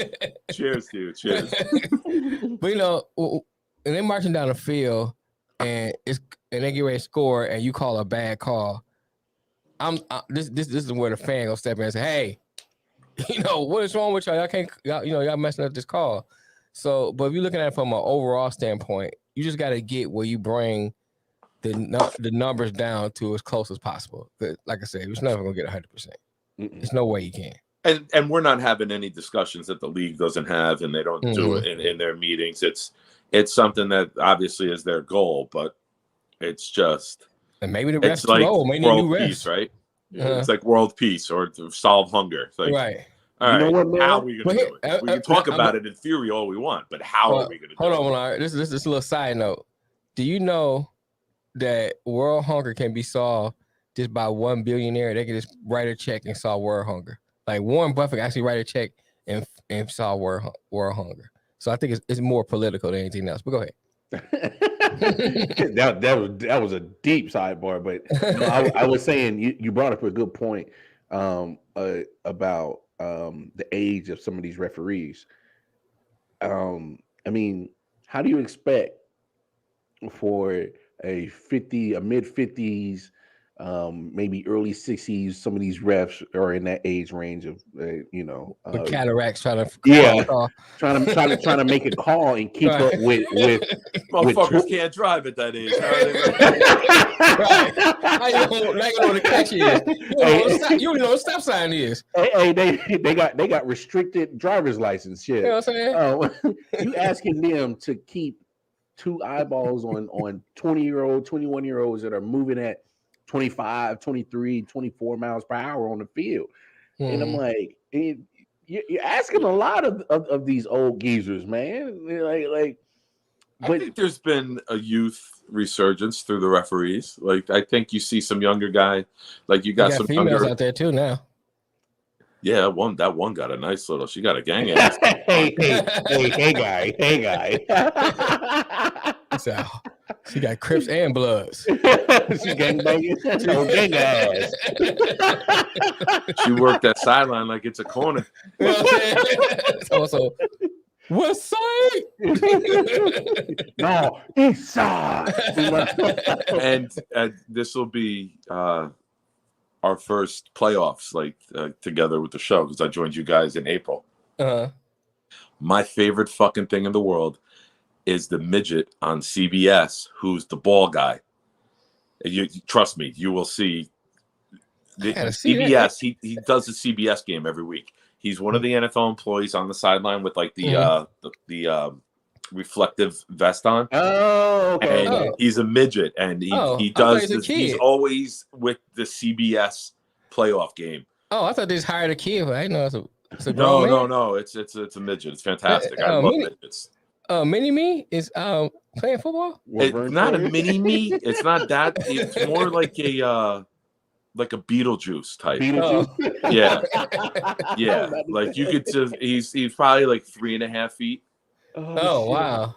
Cheers, dude. Cheers. But and they're marching down the field, and they get ready to score, and you call a bad call. This is where the fan gonna step in and say, "Hey, what is wrong with y'all? Y'all can't, y'all messing up this call." So, but if you're looking at it from an overall standpoint, you just got to get where you bring the numbers down to as close as possible. But like I said, it's never gonna get 100%. There's no way you can. And we're not having any discussions that the league doesn't have, and they don't do it in their meetings. It's something that obviously is their goal, but it's just, and maybe the refs like maybe world new refs. Peace, right? It's like world peace or to solve hunger. It's like, right. All right, how are we going to do it? We can talk about it in theory all we want, but how are we going to do it? Hold on, this is a little side note. Do you know that world hunger can be solved just by one billionaire? They can just write a check and solve world hunger. Like Warren Buffett actually write a check and solve world hunger. So I think it's more political than anything else. But go ahead. that was a deep sidebar, but I was saying you brought up a good point about the age of some of these referees. I mean, how do you expect for a mid-50s, maybe early 60s, some of these refs are in that age range of with cataracts trying to make a call and keep up with motherfuckers can't drive at that age. How you know what the catch is? You know what stop sign is. Hey, they got restricted driver's license shit. You know what I'm saying? You asking them to keep two eyeballs on 20-year-old, 21-year-olds that are moving at 25, 23, 24 miles per hour on the field. And I'm like, you're asking a lot of these old geezers, man. I think there's been a youth resurgence through the referees. Like, I think you see some younger guy, like you got some females younger out there too now. Yeah, that one got a nice little. She got a gang ass. hey guy. So she got Crips and Bloods. She gang banging. Gang ass. She worked that sideline like it's a corner. You know what I'm saying? So west side. No, east side. And this will be our first playoffs, together with the show, because I joined you guys in April. My favorite fucking thing in the world is the midget on CBS who's the ball guy. You trust me, you will see. CBS, he does the CBS game every week. He's one of the NFL employees on the sideline with like the reflective vest on. Oh, okay. And he's a midget, and he does this. He's always with the CBS playoff game. Oh, I thought they just hired a kid. I didn't know it's a no. It's a midget. It's fantastic. I love midgets. Mini Me is playing football. It's not a mini me. It's not that. It's more like a Beetlejuice type. Beetlejuice? Yeah. Like you could just. He's probably like 3.5 feet. Oh wow.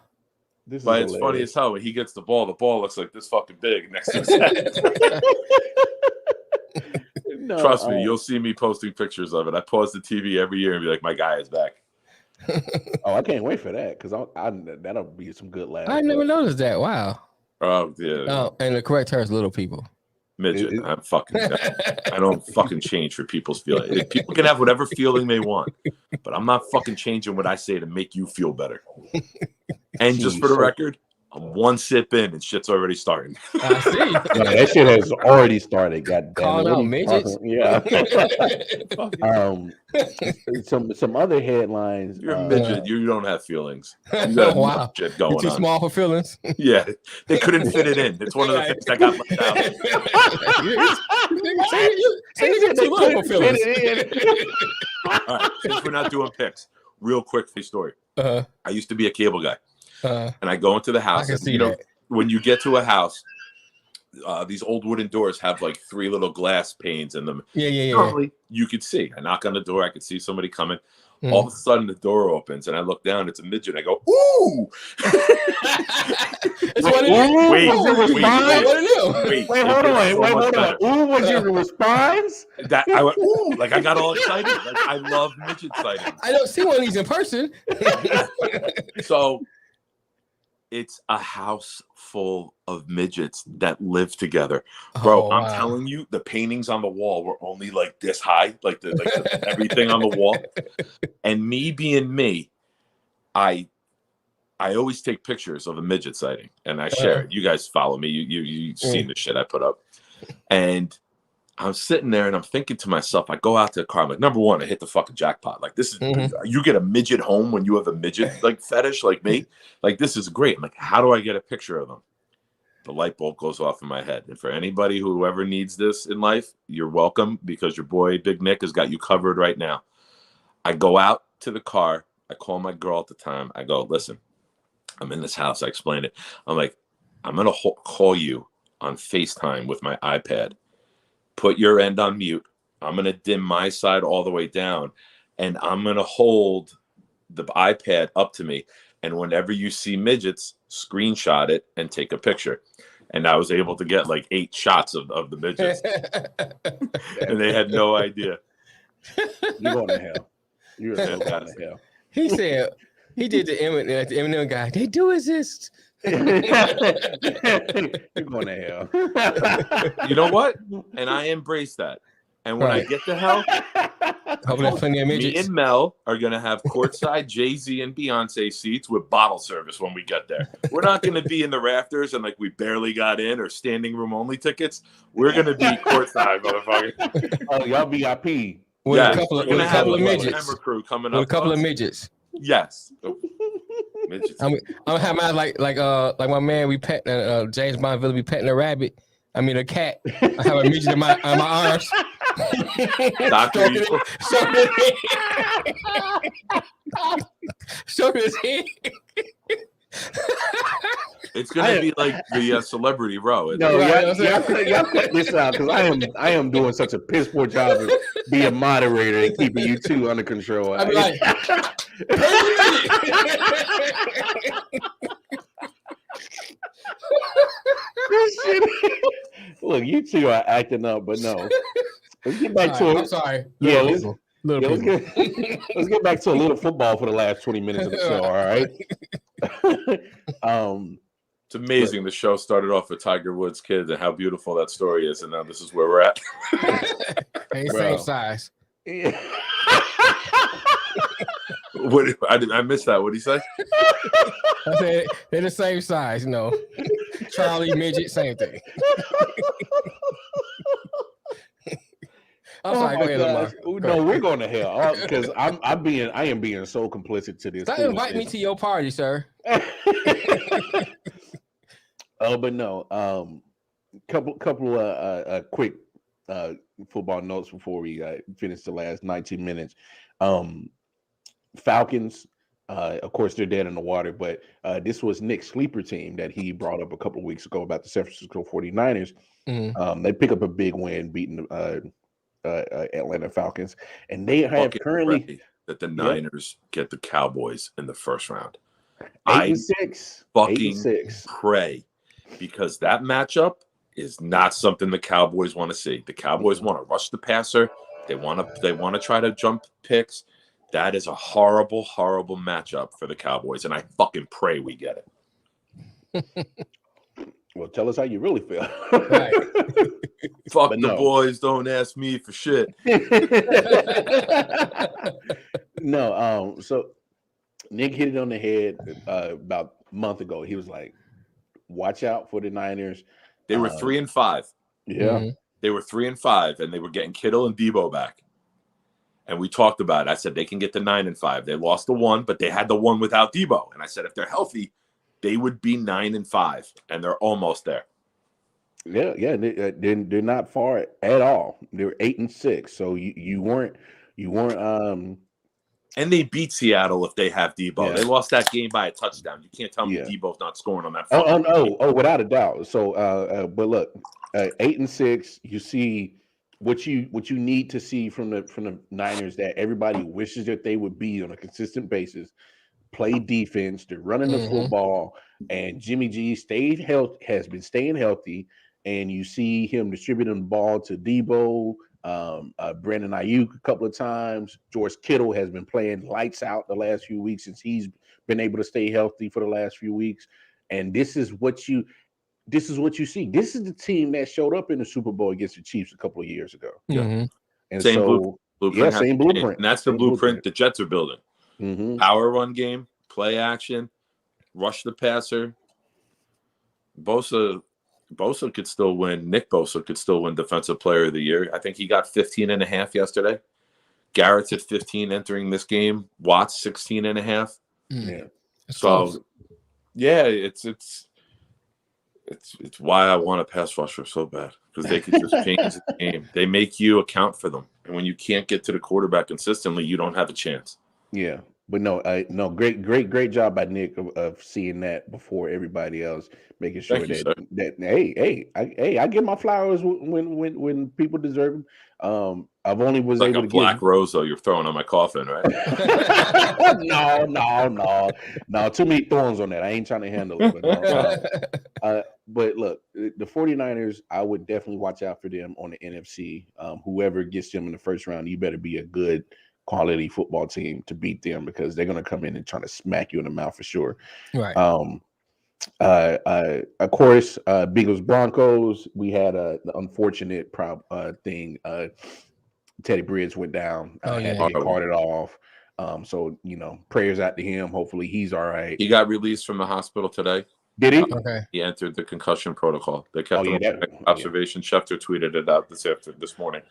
But it's funny as hell when he gets the ball looks like this fucking big next to his head. No, trust me, you'll see me posting pictures of it. I pause the TV every year and be like, my guy is back. I can't wait for that because that'll be some good laughs. I never noticed that. Wow. Oh yeah. Oh, and the correct term is little people. Midget. I don't fucking change for people's feelings. People can have whatever feeling they want, but I'm not fucking changing what I say to make you feel better. And just for the record, I'm one sip in and shit's already starting. I see. Yeah, that shit has already started. Goddamn. Calling out midgets. Yeah. Some other headlines. You're a midget. You don't have feelings. You got wow. Shit going You're too on. small for feelings. Yeah, they couldn't fit it in. It's one of the things that got left out. You're too little for feelings. All right, since we're not doing picks, real quick story. I used to be a cable guy. And I go into the house. I can see that. When you get to a house, these old wooden doors have like 3 little glass panes in them. Yeah. Normally, you could see. I knock on the door. I could see somebody coming. All of a sudden, the door opens, and I look down. It's a midget. I go, ooh! It's what it is. Wait, hold on. Ooh, was your response? That I went, ooh, like I got all excited. Like I love midget sighting. I don't see one of these in person. So it's a house full of midgets that live together, bro. I'm telling you, the paintings on the wall were only like this high, like the everything on the wall. And me being me, I always take pictures of a midget sighting and I share it. You guys follow me. You've seen the shit I put up. And I'm sitting there and I'm thinking to myself, I go out to the car. I'm like, number one, I hit the fucking jackpot. Like this is, you get a midget home when you have a midget like fetish like me. Like this is great. I'm like, how do I get a picture of them? The light bulb goes off in my head. And for anybody who ever needs this in life, you're welcome because your boy Big Nick has got you covered right now. I go out to the car. I call my girl at the time. I go, listen, I'm in this house. I explained it. I'm like, I'm going to call you on FaceTime with my iPad. Put your end on mute. I'm going to dim my side all the way down. And I'm going to hold the iPad up to me. And whenever you see midgets, screenshot it and take a picture. And I was able to get like 8 shots of the midgets. And they had no idea. You're going to hell. You're going to hell. He said, he did the Eminem guy. They do exist. You're going to hell. You know what? And I embrace that. And when I get to hell, me and Mel are going to have courtside Jay-Z and Beyonce seats with bottle service when we get there. We're not going to be in the rafters and like we barely got in or standing room only tickets. We're going to be courtside, motherfucker. Oh, y'all VIP. With a couple of midgets. Crew coming with up a couple of midgets. Yes. Midgets. I'm gonna have my like my man we pet James Bond villain be petting a rabbit. I mean a cat. I have a midget in my arms. Stroking his head. It's gonna be like the celebrity row. No, y'all cut this out because I am doing such a piss poor job of being moderator and keeping you two under control. I'm like, look, you two are acting up, but no. Let's get back to it. I'm sorry. Let's get back to a little football for the last 20 minutes of the show. All right. It's amazing. The show started off with Tiger Woods' kids and how beautiful that story is, and now this is where we're at. Same size. I missed that. What did he say? I said they're the same size, Charlie, midget, same thing. I'm sorry. Go ahead, Lamar. No, we're going to hell because I am being so complicit to this. Stop inviting me to your party, sir. But no. Couple of quick football notes before we finish the last 19 minutes. Falcons. Of course, they're dead in the water, but this was Nick's sleeper team that he brought up a couple of weeks ago about the San Francisco 49ers. Mm-hmm. They pick up a big win beating Atlanta Falcons, and they have currently that the Niners get the Cowboys in the first round. 8-6. Fucking pray, because that matchup is not something the Cowboys want to see. The Cowboys want to rush the passer. They want to try to jump picks. That is a horrible, horrible matchup for the Cowboys, and I fucking pray we get it. Well, tell us how you really feel. Right. Fuck the boys, don't ask me for shit. No, so Nick hit it on the head about a month ago. He was like, watch out for the Niners. They were 3-5. Yeah. Mm-hmm. They were 3-5, and they were getting Kittle and Debo back. And we talked about it. I said they can get to 9-5. They lost the one, but they had the one without Debo. And I said if they're healthy, they would be 9-5, and they're almost there. Yeah, they're not far at all. They're 8-6. So you weren't. And they beat Seattle if they have Debo. Yeah. They lost that game by a touchdown. You can't tell me Debo's not scoring on that. Oh, without a doubt. So, but look, 8-6. You see what you need to see from the Niners that everybody wishes that they would be on a consistent basis. Play defense. They're running the football, and Jimmy G has been staying healthy. And you see him distributing the ball to Debo, Brandon Ayuk a couple of times. George Kittle has been playing lights out the last few weeks since he's been able to stay healthy for the last few weeks. And this is what you see. This is the team that showed up in the Super Bowl against the Chiefs a couple of years ago. Mm-hmm. And same so, blueprint. Same blueprint. And that's the blueprint the Jets are building. Mm-hmm. Power run game, play action, rush the passer. Bosa could still win. Nick Bosa could still win Defensive Player of the Year. I think he got 15.5 yesterday. Garrett's at 15 entering this game. Watts 16.5. Yeah. So, yeah, it's why I want a pass rusher so bad, because they could just change the game. They make you account for them, and when you can't get to the quarterback consistently, you don't have a chance. Yeah, but no, great job by Nick of seeing that before everybody else, making sure I give my flowers when people deserve them. I've only was like able a to black rose though. You're throwing on my coffin, right? No. Too many thorns on that. I ain't trying to handle it. But look, the 49ers, I would definitely watch out for them on the NFC. Whoever gets them in the first round, you better be a good quality football team to beat them, because they're going to come in and try to smack you in the mouth for sure. Right. Of course, Bengals Broncos, we had the unfortunate thing. Teddy Bridge went down, had to get carted off. So, prayers out to him. Hopefully he's all right. He got released from the hospital today. Did he? Okay. He entered the concussion protocol. They kept him in observation. Schefter tweeted it out this morning.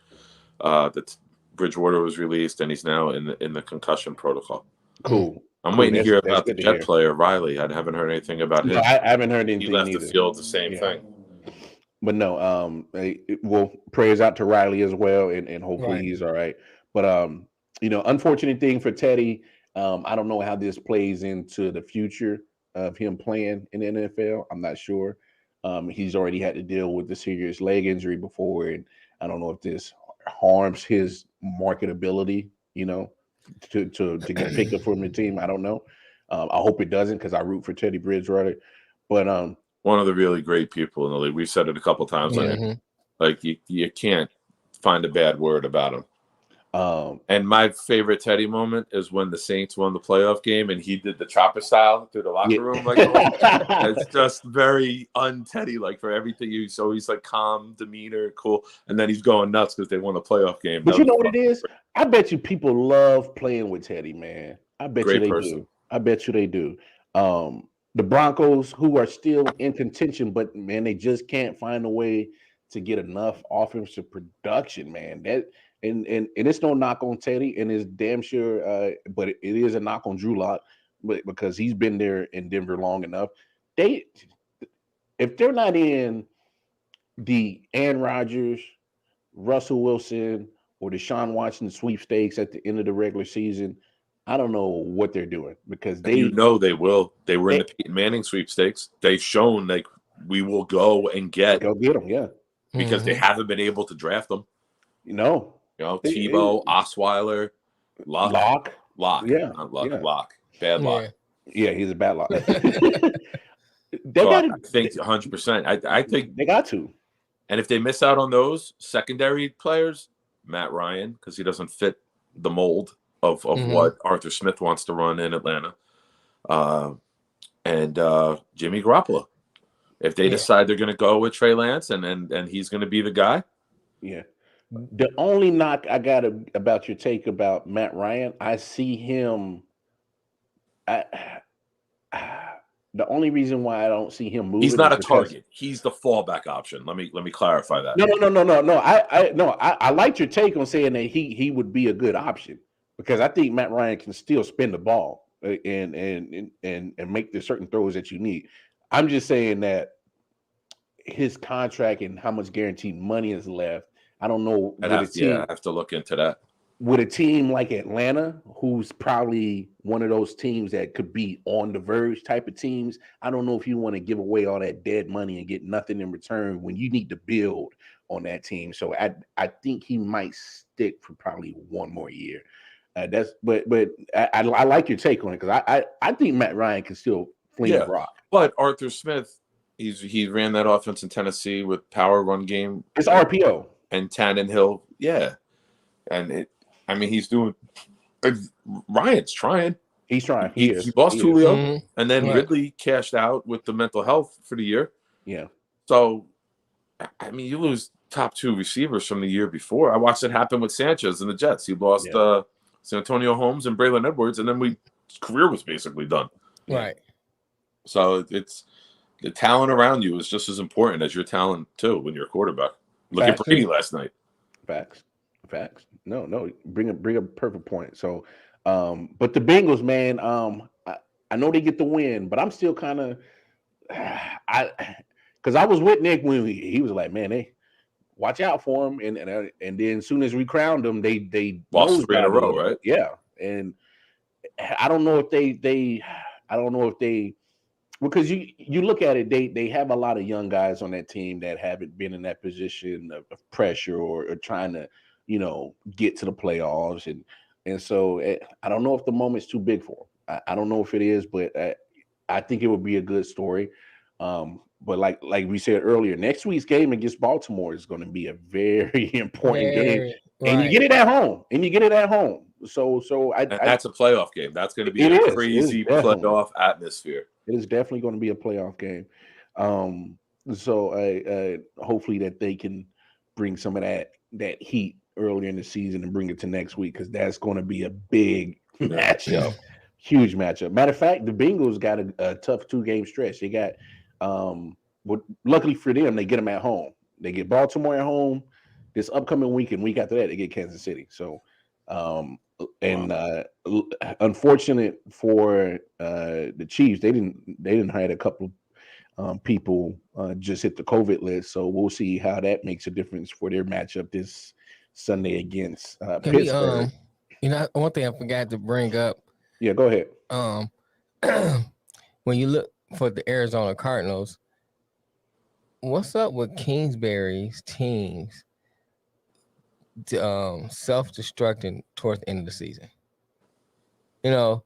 That Bridgewater was released, and he's now in the concussion protocol. Cool. I'm waiting to hear about the Jet player, Riley. I haven't heard anything about him. No, I haven't heard anything. He left either. the field, the same thing. But no, well, prayers out to Riley as well, and hopefully he's all right. But unfortunate thing for Teddy. I don't know how this plays into the future of him playing in the NFL. I'm not sure. He's already had to deal with the serious leg injury before, and I don't know if this harms his marketability, to get picked up from the team. I don't know. I hope it doesn't, because I root for Teddy Bridgewater. But one of the really great people in the league. We've said it a couple times. Like you can't find a bad word about him. And my favorite Teddy moment is when the Saints won the playoff game and he did the chopper style through the locker room. Like, it's just very un-Teddy, like, for everything. He's always like calm demeanor, cool, and then he's going nuts because they won the playoff game. But you know what it is? I bet you people love playing with Teddy, man. I bet you Great they person. do. I bet you they do. The Broncos, who are still in contention, but man, they just can't find a way to get enough offensive production, man. That and it's no knock on Teddy, and it's damn sure, but it is a knock on Drew Lock, but because he's been there in Denver long enough. They, if they're not in the Aaron Rodgers, Russell Wilson, or Deshaun Watson sweepstakes at the end of the regular season, I don't know what they're doing because they will. They were in the Peyton Manning sweepstakes. They've shown like we will go and get them, yeah, because they haven't been able to draft them. Tebow, Osweiler, Lock, yeah, not Luck, yeah. Lock, bad Lock. Yeah, he's a bad Lock. I think 100%. I think they got to. And if they miss out on those secondary players, Matt Ryan, because he doesn't fit the mold of what Arthur Smith wants to run in Atlanta, and Jimmy Garoppolo. If they decide they're going to go with Trey Lance and he's going to be the guy. Yeah. The only knock I got about your take about Matt Ryan, I see him. The only reason why I don't see him moving, he's not a target. He's the fallback option. Let me clarify that. No. I liked your take on saying that he would be a good option because I think Matt Ryan can still spin the ball and make the certain throws that you need. I'm just saying that his contract and how much guaranteed money is left. I don't know. I have to look into that. With a team like Atlanta, who's probably one of those teams that could be on the verge type of teams, I don't know if you want to give away all that dead money and get nothing in return when you need to build on that team. So I think he might stick for probably one more year. But I like your take on it because I think Matt Ryan can still fling the rock. But Arthur Smith, he ran that offense in Tennessee with power run game. It's RPO and Tannenhill, and he's doing. Ryan's trying. He's trying. He lost Julio, and then Ridley cashed out with the mental health for the year. Yeah. So, you lose top two receivers from the year before. I watched it happen with Sanchez and the Jets. He lost San Antonio Holmes and Braylon Edwards, and then his career was basically done. Right. So it's the talent around you is just as important as your talent too when you're a quarterback. Look at Brady last night. Facts. No. Bring a perfect point. So, but the Bengals, man, I know they get the win, but I'm still kind of, because I was with Nick when he was like, man, they watch out for him, and then as soon as we crowned them, they lost 3 in a row, right? Yeah, and I don't know if they because you look at it, they have a lot of young guys on that team that haven't been in that position of pressure or trying to, get to the playoffs. And so I don't know if the moment's too big for them. I don't know if it is, but I think it would be a good story. But like we said earlier, next week's game against Baltimore is going to be a very important game. Right. And you get it at home. So that's a playoff game. That's going to be a crazy playoff atmosphere. It is definitely going to be a playoff game. So hopefully that they can bring some of that heat earlier in the season and bring it to next week because that's going to be a big matchup, huge matchup. Matter of fact, the Bengals got a tough 2-game stretch. They got, luckily for them, they get them at home. They get Baltimore at home this upcoming week, and week after that, they get Kansas City. So, unfortunate for the Chiefs, they didn't have a couple people just hit the COVID list. So we'll see how that makes a difference for their matchup this Sunday against Pittsburgh. One thing I forgot to bring up. Yeah, go ahead. When you look for the Arizona Cardinals, what's up with Kingsbury's teams self-destructing towards the end of the season? It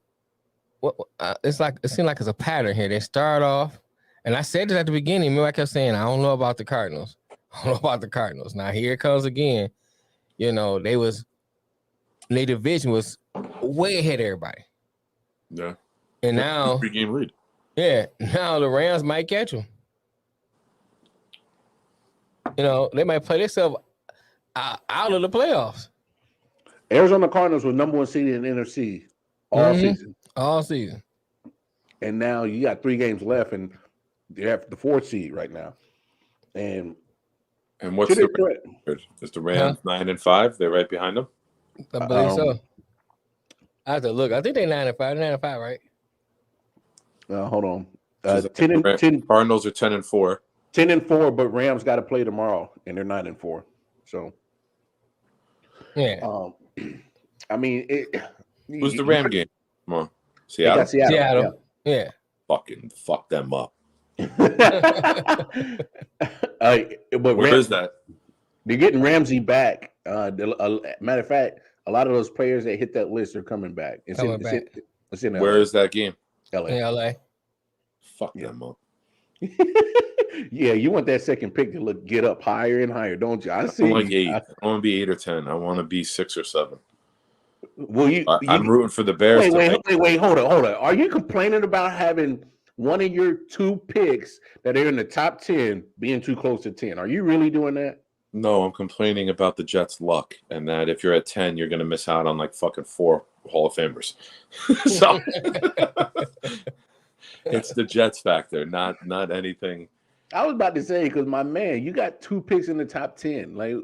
seems like it's a pattern here. They start off, and I said it at the beginning. Remember, I kept saying, I don't know about the Cardinals. Now here it comes again. Their division was way ahead of everybody. Yeah. And now 3-game lead. Yeah. Now the Rams might catch them. They might play themselves out of the playoffs. Arizona Cardinals were number 1 seed in the NFC all season. All season. And now you got 3 games left, and they're at the 4th seed right now. And what's the record? Is the Rams 9-5? They're right behind them. I believe so. I have to look. I think they're 9-5. 9-5, right? Hold on. 10. Cardinals are 10-4. 10-4, but Rams got to play tomorrow, and they're 9-4. So, yeah. I mean, who's the Ram game? Come on, Seattle. Seattle. Yeah. Fucking fuck them up. But where is that? They're getting Ramsey back. Matter of fact, a lot of those players that hit that list are coming back. It's in LA. Where is that game? LA. In LA. Fuck them up. Yeah, you want that second pick to get up higher and higher, don't you? I see. I'm like 8. I want to be 8 or 10. I want to be 6 or 7. Well, I'm rooting for the Bears. Wait, hold on. Are you complaining about having one of your 2 picks that are in the top 10 being too close to 10? Are you really doing that? No, I'm complaining about the Jets' luck, and that if you're at 10, you're going to miss out on like fucking 4 Hall of Famers. So it's the Jets factor, not anything. I was about to say, because my man, you got 2 picks in the top 10. Like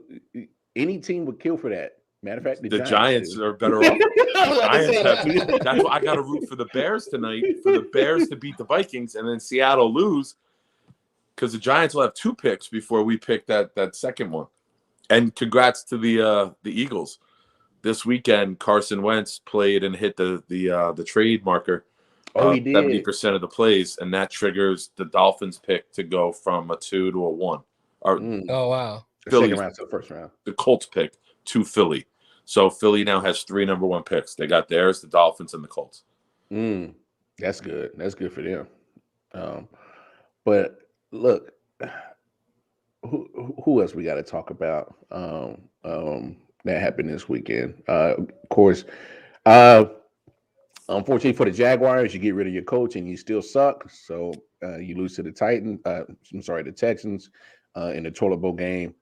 any team would kill for that. Matter of fact, the Giants are better off. That's why I got to root for the Bears tonight, for the Bears to beat the Vikings, and then Seattle lose, because the Giants will have 2 picks before we pick that second one. And congrats to the Eagles. This weekend, Carson Wentz played and hit the trade marker. Oh, he did 70% of the plays, and that triggers the Dolphins pick to go from a 2 to a 1. Oh wow! Second round to the first round. The Colts pick to Philly. So Philly now has 3 number 1 picks. They got theirs, the Dolphins, and the Colts. That's good. That's good for them. But look, who else we got to talk about? That happened this weekend. Of course, unfortunately for the Jaguars, you get rid of your coach and you still suck. So you lose to the the Texans in the toilet bowl game.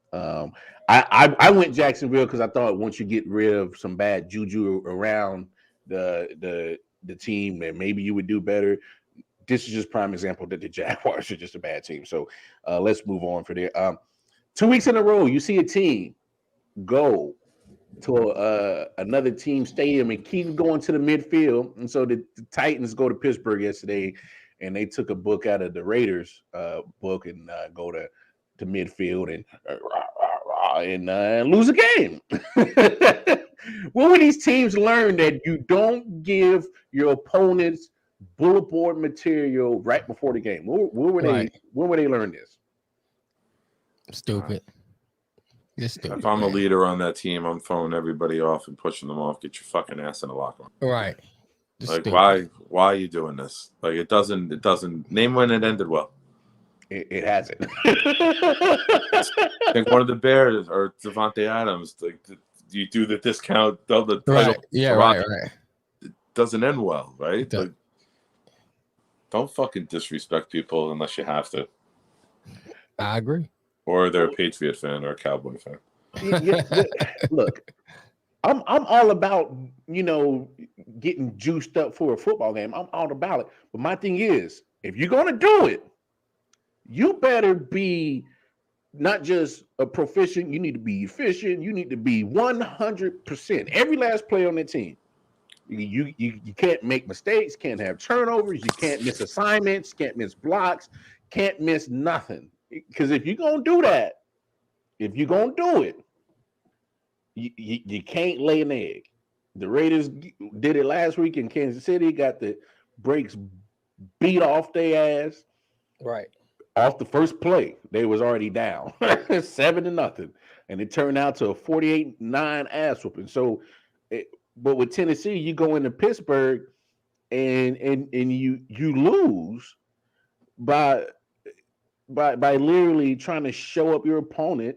I went Jacksonville because I thought once you get rid of some bad juju around the team, that maybe you would do better. This is just prime example that the Jaguars are just a bad team. So let's move on for there. 2 weeks in a row, you see a team go to another team stadium and keep going to the midfield. And so the Titans go to Pittsburgh yesterday, and they took a book out of the Raiders book and go to midfield and lose a game. When will these teams learn that you don't give your opponents bullet board material right before the game? When would they learn this? Stupid. If I'm a leader on that team, I'm throwing everybody off and pushing them off. Get your fucking ass in the locker room. Right. Like, why are you doing this? Like, it doesn't name when it ended well. It hasn't. I think one of the Bears or Devontae Adams, like, you do the discount, the title. Right. Yeah, right. It doesn't end well, right? Like, don't fucking disrespect people unless you have to. I agree. Or they're a Patriot fan or a Cowboy fan. Look, I'm all about, getting juiced up for a football game. I'm all about it. But my thing is, if you're going to do it, you better be not just a proficient. You need to be efficient. You need to be 100%. Every last player on the team. You can't make mistakes. Can't have turnovers. You can't miss assignments. Can't miss blocks. Can't miss nothing. Because if you're going to do that, if you're going to do it, you can't lay an egg. The Raiders did it last week in Kansas City, got the brakes beat off their ass. Right. Off the first play, they was already down 7-0. And it turned out to a 48-9 ass whooping. So, but with Tennessee, you go into Pittsburgh and you lose by literally trying to show up your opponent,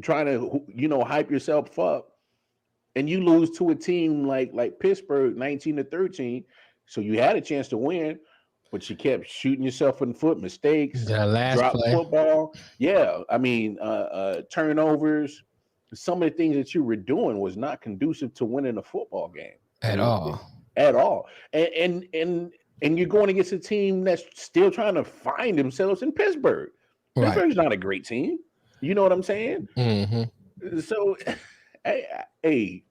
trying to hype yourself up, and you lose to a team like Pittsburgh 19-13. So you had a chance to win, but you kept shooting yourself in the foot, mistakes, drop football. Yeah, I mean turnovers. Some of the things that you were doing was not conducive to winning a football game at all. at all. And you're going against a team that's still trying to find themselves in Pittsburgh. Right. Pittsburgh's not a great team. You know what I'm saying? Mm-hmm. So, hey,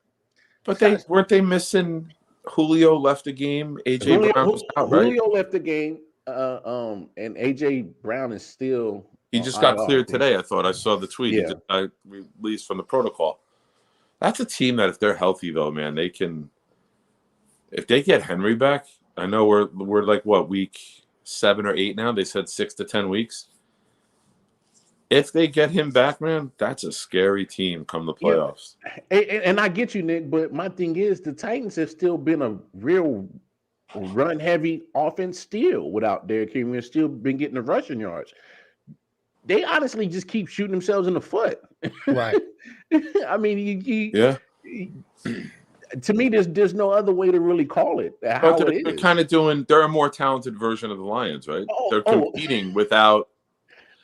but weren't they missing? Julio left the game. AJ Brown was out, right? Julio left the game. And AJ Brown is still. He just got cleared today. I thought I saw the tweet. Yeah. I released from the protocol. That's a team that if they're healthy, though, man, they can. If they get Henry back, I know we're like what, week 7 or 8 now. They said 6 to 10 weeks. If they get him back, man, that's a scary team come the playoffs. Yeah. And I get you, Nick, but my thing is the Titans have still been a real run-heavy offense still without Derrick Henry and still been getting the rushing yards. They honestly just keep shooting themselves in the foot. Right. I mean, to me, there's no other way to really call it. How they're kind of they're a more talented version of the Lions, right? They're competing without.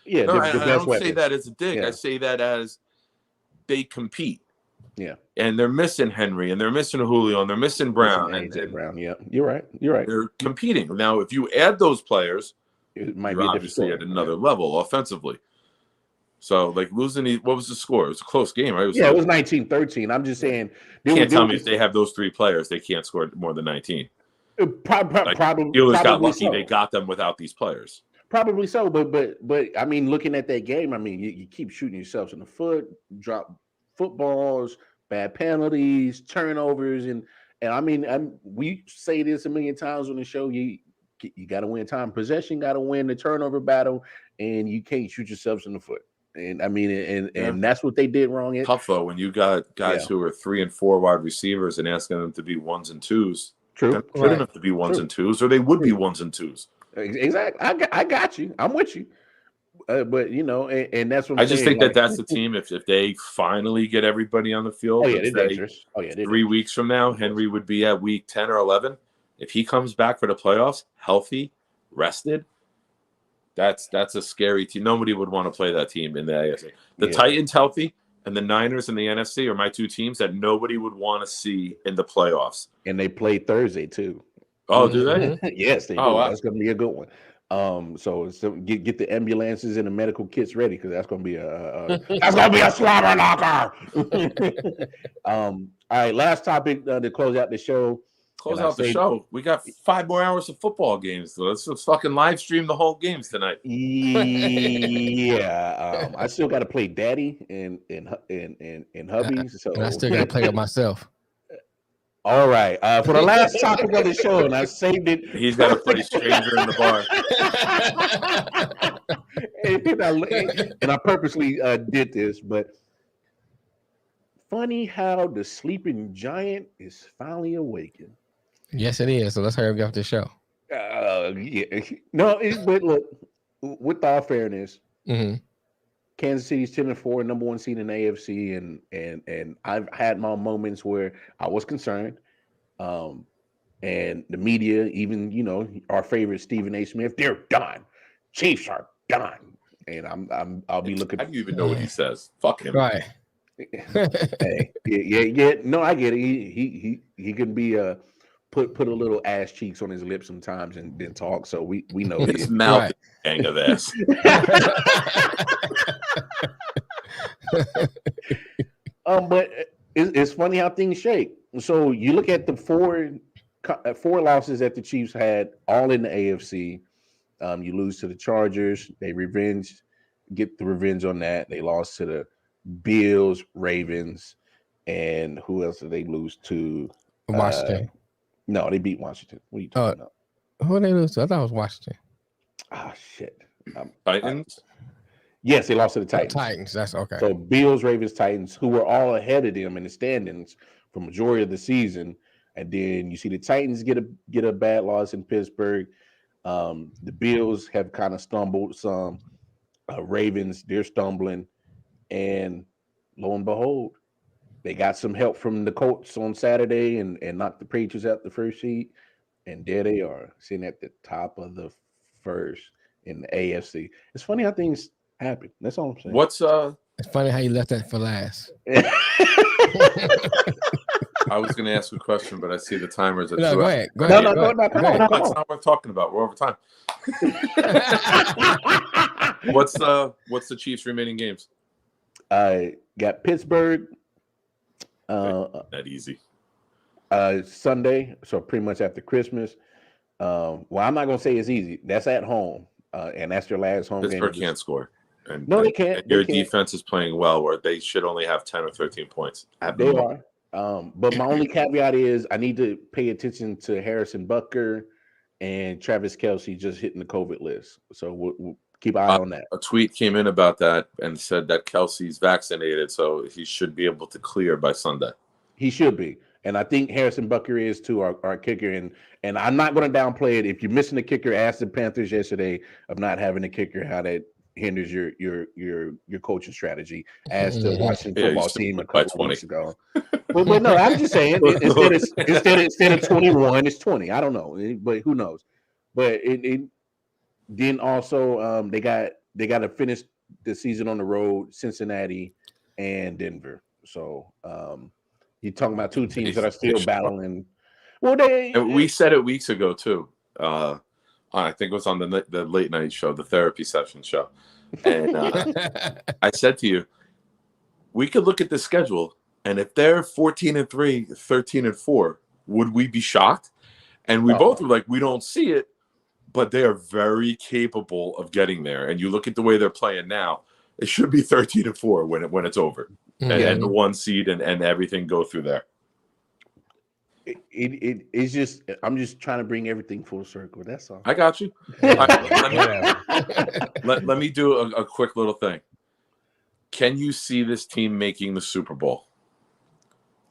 Yeah, no, I don't say that as a dig. Yeah. I say that as they compete. Yeah, and they're missing Henry, and they're missing Julio, and they're missing Brown. And Brown, yeah, you're right. They're competing now. If you add those players, it might be obviously at another level offensively. So, like losing what was the score? It was a close game, right? It was 19-13. I'm just saying. You can't tell me if they have those 3 players, they can't score more than 19. Probably. Steelers got lucky; they got them without these players. Probably so, but I mean, looking at that game, I mean, you keep shooting yourselves in the foot, drop footballs, bad penalties, turnovers, and I mean, we say this a million times on the show. You got to win time possession, got to win the turnover battle, and you can't shoot yourselves in the foot. And I mean, and that's what they did wrong. Tough though when you got guys who are 3 and 4 wide receivers and asking them to be 1s and 2s. True, they're good enough to be 1s and 2s, or they would be 1s and 2s. Exactly. I got you. I'm with you. But you know, and that's what I just think that's the team. If they finally get everybody on the field, they're dangerous. 3 weeks from now, Henry would be at week 10 or 11. If he comes back for the playoffs, healthy, rested, that's a scary team. Nobody would want to play that team in the AFC. The Titans healthy and the Niners in the NFC are my 2 teams that nobody would want to see in the playoffs. And they play Thursday too. Oh, do they? Yes, they do. Wow. That's going to be a good one. So get the ambulances and the medical kits ready because that's going to be a slobber knocker. All right, last topic to close out the show. We got 5 more hours of football games. So let's fucking live stream the whole games tonight. Yeah, I still got to play Daddy and hubby. So and I still got to play it myself. All right. For the last topic of the show, and I saved it. He's got to play Stranger in the Bar. and I purposely did this, but funny how the sleeping giant is finally awakened. Yes, it is. So let's hurry up and get off the show. Yeah. No, but look, with all fairness, Kansas City's 10-4, number 1 seed in the AFC, and I've had my moments where I was concerned. And the media, even our favorite Stephen A. Smith, they're done. Chiefs are done. And I'll be looking. I don't even know what he says. Fuck him. Right. Hey, yeah. No, I get it. He can be put a little ass cheeks on his lips sometimes and then talk. So we know his mouth is a gang of ass. But it's funny how things shake. So you look at the 4 losses that the Chiefs had, all in the AFC. You lose to the Chargers. They get the revenge on that. They lost to the Bills, Ravens, and who else did they lose to? Washington. No, they beat Washington. What are you talking about? Who did they lose to? I thought it was Washington. Oh, shit. Titans? Yes, they lost to the Titans. Titans, that's okay. So Bills, Ravens, Titans, who were all ahead of them in the standings for majority of the season. And then you see the Titans get a bad loss in Pittsburgh. The Bills have kind of stumbled some. Ravens, they're stumbling. And lo and behold, they got some help from the Colts on Saturday and knocked the Patriots out the first seed. And there they are, sitting at the top of the first in the AFC. It's funny how things happen. That's all I'm saying. It's funny how you left that for last. I was going to ask a question, but I see the timers. No, go ahead. Go No, ahead. no, no, come on. It's not worth talking about. We're over time. What's the Chiefs' remaining games? Got Pittsburgh. That easy. Sunday, so pretty much after Christmas. Well, I'm not gonna say it's easy. That's at home, and that's their last home game. Pittsburgh can't score. And, no, they can't. And your defense is playing well, where they should only have 10 or 13 points. They are. But my only caveat is I need to pay attention to Harrison Butker and Travis Kelce just hitting the COVID list. So we'll keep an eye on that. A tweet came in about that and said that Kelce's vaccinated, so he should be able to clear by Sunday. He should be. And I think Harrison Butker is too, our kicker. And I'm not going to downplay it. If you're missing the kicker, ask the Panthers yesterday of not having a kicker, how that hinders your coaching strategy as to Washington football team a couple of weeks ago. but no, I'm just saying instead of 21, it's 20. I don't know, but who knows? But it then also they got to finish the season on the road, Cincinnati and Denver. So you're talking about two teams that are still battling. Well, we said it weeks ago too. I think it was on the late night show, the therapy session show. And I said to you, we could look at the schedule, and if they're 14-3, 13-4, would we be shocked? And we both were like, we don't see it, but they are very capable of getting there. And you look at the way they're playing now, it should be 13-4 when it's over, and the one seed and everything go through there. It's just I'm just trying to bring everything full circle. That's all. I got you. Let me do a quick little thing. Can you see this team making the Super Bowl?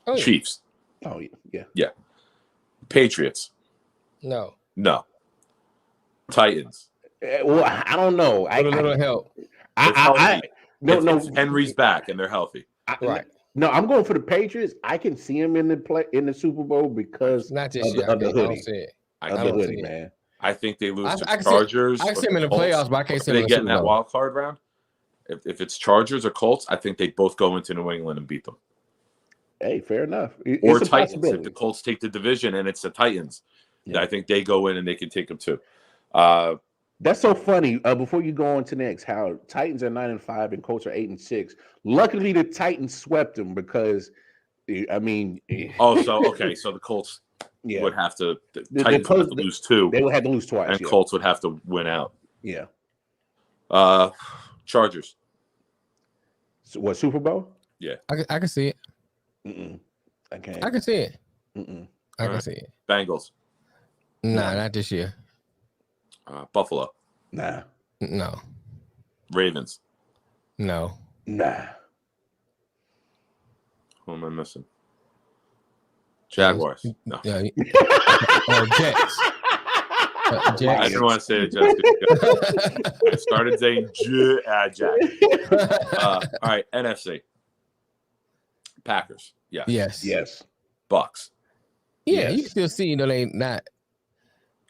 Oh, yeah. Chiefs. Oh yeah. Yeah. Patriots. No. Titans. Well, I don't know. A little help. No. Henry's back and they're healthy. Right. No, I'm going for the Patriots. I can see them in the Super Bowl because not just of the hoodie. I don't see it, man. I think they lose to Chargers. I can see them in the playoffs, but I can't see them they in the get Super in that Bowl. wild card round. If it's Chargers or Colts, I think they both go into New England and beat them. Hey, fair enough. Or Titans. If the Colts take the division and it's the Titans, I think they go in and they can take them too. That's so funny. Before you go on to next, how Titans are 9-5 and Colts are 8-6. Luckily, the Titans swept them because, I mean. So the Colts would have to. The Titans would have to lose 2. They would have to lose twice, and Colts would have to win out. Yeah. Chargers. So what, Super Bowl? Yeah, I can see it. I can't. I can see it. I can Right. see it. Bengals. Nah, not this year. Buffalo. Nah. No. Ravens. No. Nah. Who am I missing? Jaguars. No. Yeah. Jets. Jets. I didn't want to say the Jets. I started saying Jack. All right, NFC. Packers. Yes. Bucks. Yeah, you can still see, they not.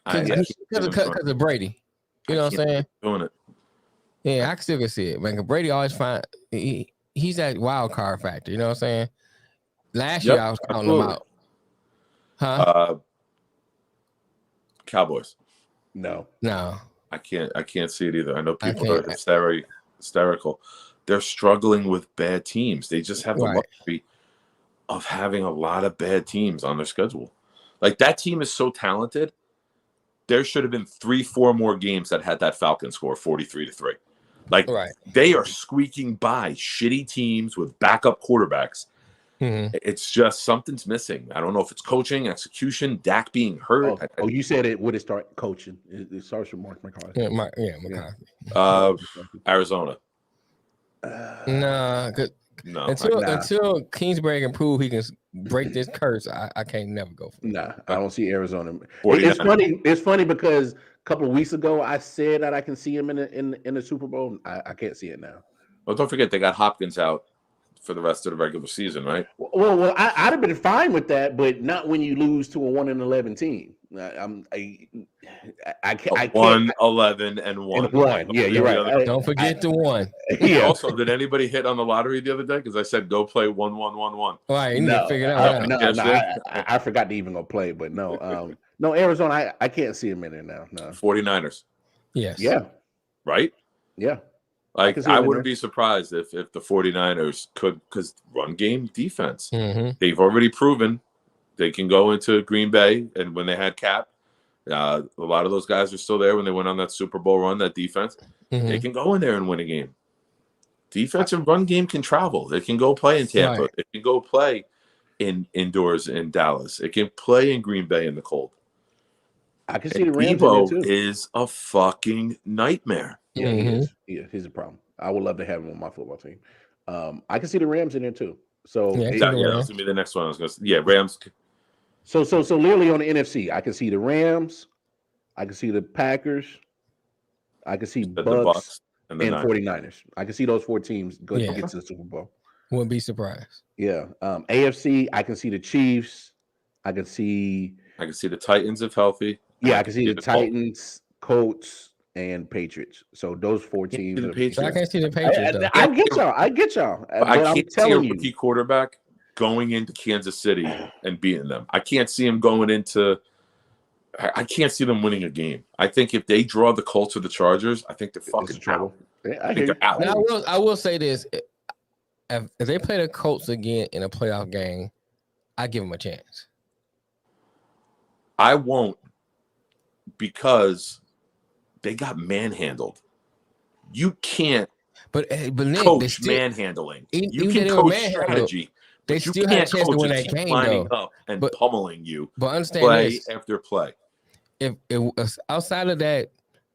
Because of Brady. You know what I'm saying? Doing it. Yeah, I still can see it. Man, Brady always find he's that wild card factor. You know what I'm saying? Last year I was counting him out. Huh? Cowboys. No. I can't see it either. I know people are hysterical. They're struggling with bad teams. They just have the luxury of having a lot of bad teams on their schedule. Like, that team is so talented. There should have been 3-4 more games that had that Falcon score 43-3. Like, they are squeaking by shitty teams with backup quarterbacks. It's just something's missing. I don't know if it's coaching, execution, Dak being hurt. You said it would it start coaching? It starts with Mark McCarthy. McCarthy. Arizona. No. Until Kingsbury can prove he can break this curse, I can't never go for it. Nah, I don't see Arizona. It's funny because a couple of weeks ago I said that I can see him in the Super Bowl. I can't see it now. Well, don't forget they got Hopkins out for the rest of the regular season, right? Well, I'd have been fine with that, but not when you lose to a 1-11 team. I can't. 1-11 and 1. And 1. Yeah, you're right. Don't forget the 1. Yeah. Also, did anybody hit on the lottery the other day? Because I said go play 1-1-1-1. All right, you need to figure that out. I forgot to even go play, but no, no Arizona. I can't see them in there now. No 49ers. Yes. Yeah. Right. Yeah. Like I wouldn't be surprised if the 49ers could, because run game defense. They've already proven they can go into Green Bay, and when they had Cap, a lot of those guys are still there when they went on that Super Bowl run. That defense, they can go in there and win a game. Defense and run game can travel. They can go play in Tampa. It can go play indoors in Dallas. It can play in Green Bay in the cold. I can see the Rams in there too. Is a fucking nightmare. Yeah, he is. Yeah, he's a problem. I would love to have him on my football team. I can see the Rams in there too. So that's gonna be the next one. I was gonna say, Rams. So literally on the NFC, I can see the Rams, I can see the Packers, I can see Bucks and 49ers. I can see those 4 teams go to get to the Super Bowl. Wouldn't be surprised. Yeah. AFC, I can see the Chiefs. I can see the Titans if healthy. Yeah, I can see the Titans, Colts, and Patriots. So those 4 teams. I can't see the Patriots. I get y'all. But I can't see a rookie quarterback going into Kansas City and beating them. I can't see him going into. I can't see them winning a game. I think if they draw the Colts or the Chargers, I think they're fucking trouble. I think they're out. Now, I will say this: if they play the Colts again in a playoff game, I give them a chance. I won't, because they got manhandled. You can't but Nick, coach manhandling. You can coach strategy. They still had a chance to win that game, lining up and pummeling you. But understand play this, after play. If it was outside of that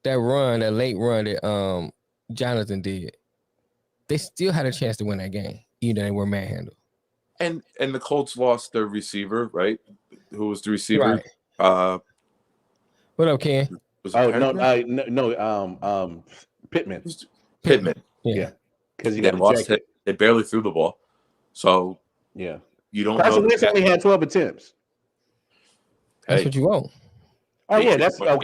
run, that late run that Jonathan did, they still had a chance to win that game, even though they were manhandled. And the Colts lost their receiver, right? Who was the receiver? Right. What up, Ken? Pittman. Pittman. Yeah. Because he got lost it. They barely threw the ball. So yeah, you don't Carson know. Wentz only had 12 attempts. That's what you want. Oh yeah, that's come on.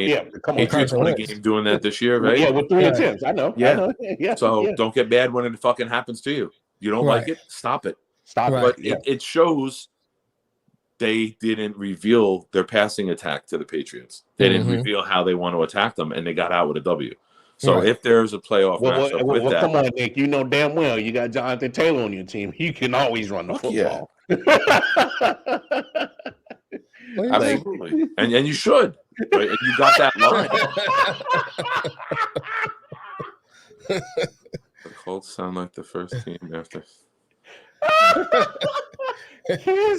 Patriots won a game doing that this year, right? Yeah, with 3 attempts. I know. Yeah. Yeah. So don't get mad when it fucking happens to you. You don't like it? Stop it. But it shows they didn't reveal their passing attack to the Patriots. They didn't reveal how they want to attack them, and they got out with a W. So if there's a playoff matchup with that, come on, Nick. You know damn well you got Jonathan Taylor on your team. You can always run the football. Yeah. Absolutely, and you should. Right? And you got that line. The Colts sound like the first team after.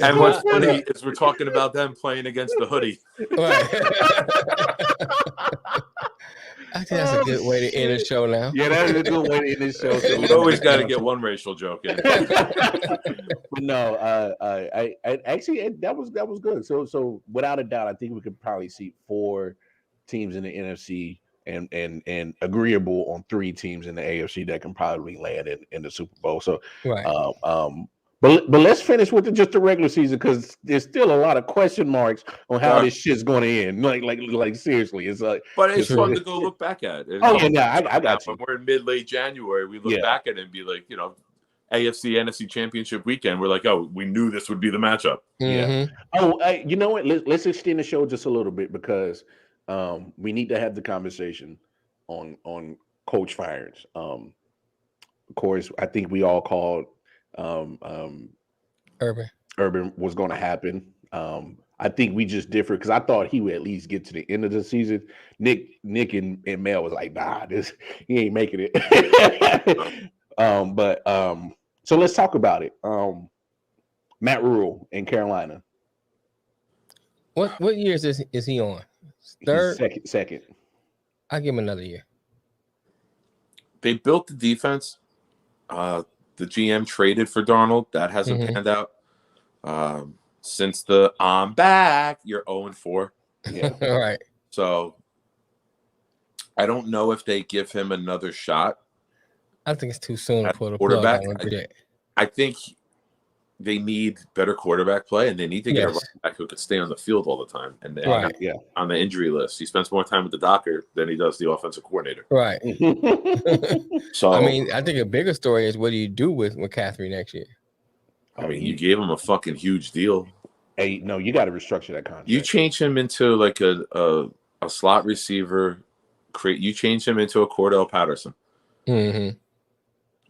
And what's funny is we're talking about them playing against the hoodie. I think that's a good way to end the show now. Yeah, that is a good way to end the show. So we always got to get one racial joke in. But no, I actually that was good. So without a doubt, I think we could probably see 4 teams in the NFC and agreeable on 3 teams in the AFC that can probably land in the Super Bowl. So But let's finish with just the regular season, because there's still a lot of question marks on how this shit's going to end. Like seriously, it's like. But it's fun to go look back at. I got you. When we're in late January, we look back at it and be like, AFC NFC Championship weekend. We're like, oh, we knew this would be the matchup. Yeah. Oh, you know what? Let's extend the show just a little bit, because we need to have the conversation on coach firings. Of course, I think we all called. Urban was going to happen. I think we just differed, because I thought he would at least get to the end of the season. Nick and Mel was like, nah, he ain't making it. So let's talk about it. Matt Rule in Carolina. What year is he on? Third? Second. I'll give him another year. They built the defense. The GM traded for Darnold. That hasn't panned out. Since the I'm back, you're 0-4. Yeah. All right. So I don't know if they give him another shot. I think it's too soon to pull the quarterback. plug on I think they need better quarterback play, and they need to get a running back who could stay on the field all the time. And on the injury list, he spends more time with the doctor than he does the offensive coordinator. Right. So I mean, I think a bigger story is what do you do with McCaffrey next year? I mean, you gave him a fucking huge deal. Hey, no, you got to restructure that contract. You change him into like a slot receiver. You change him into a Cordell Patterson. Mm-hmm.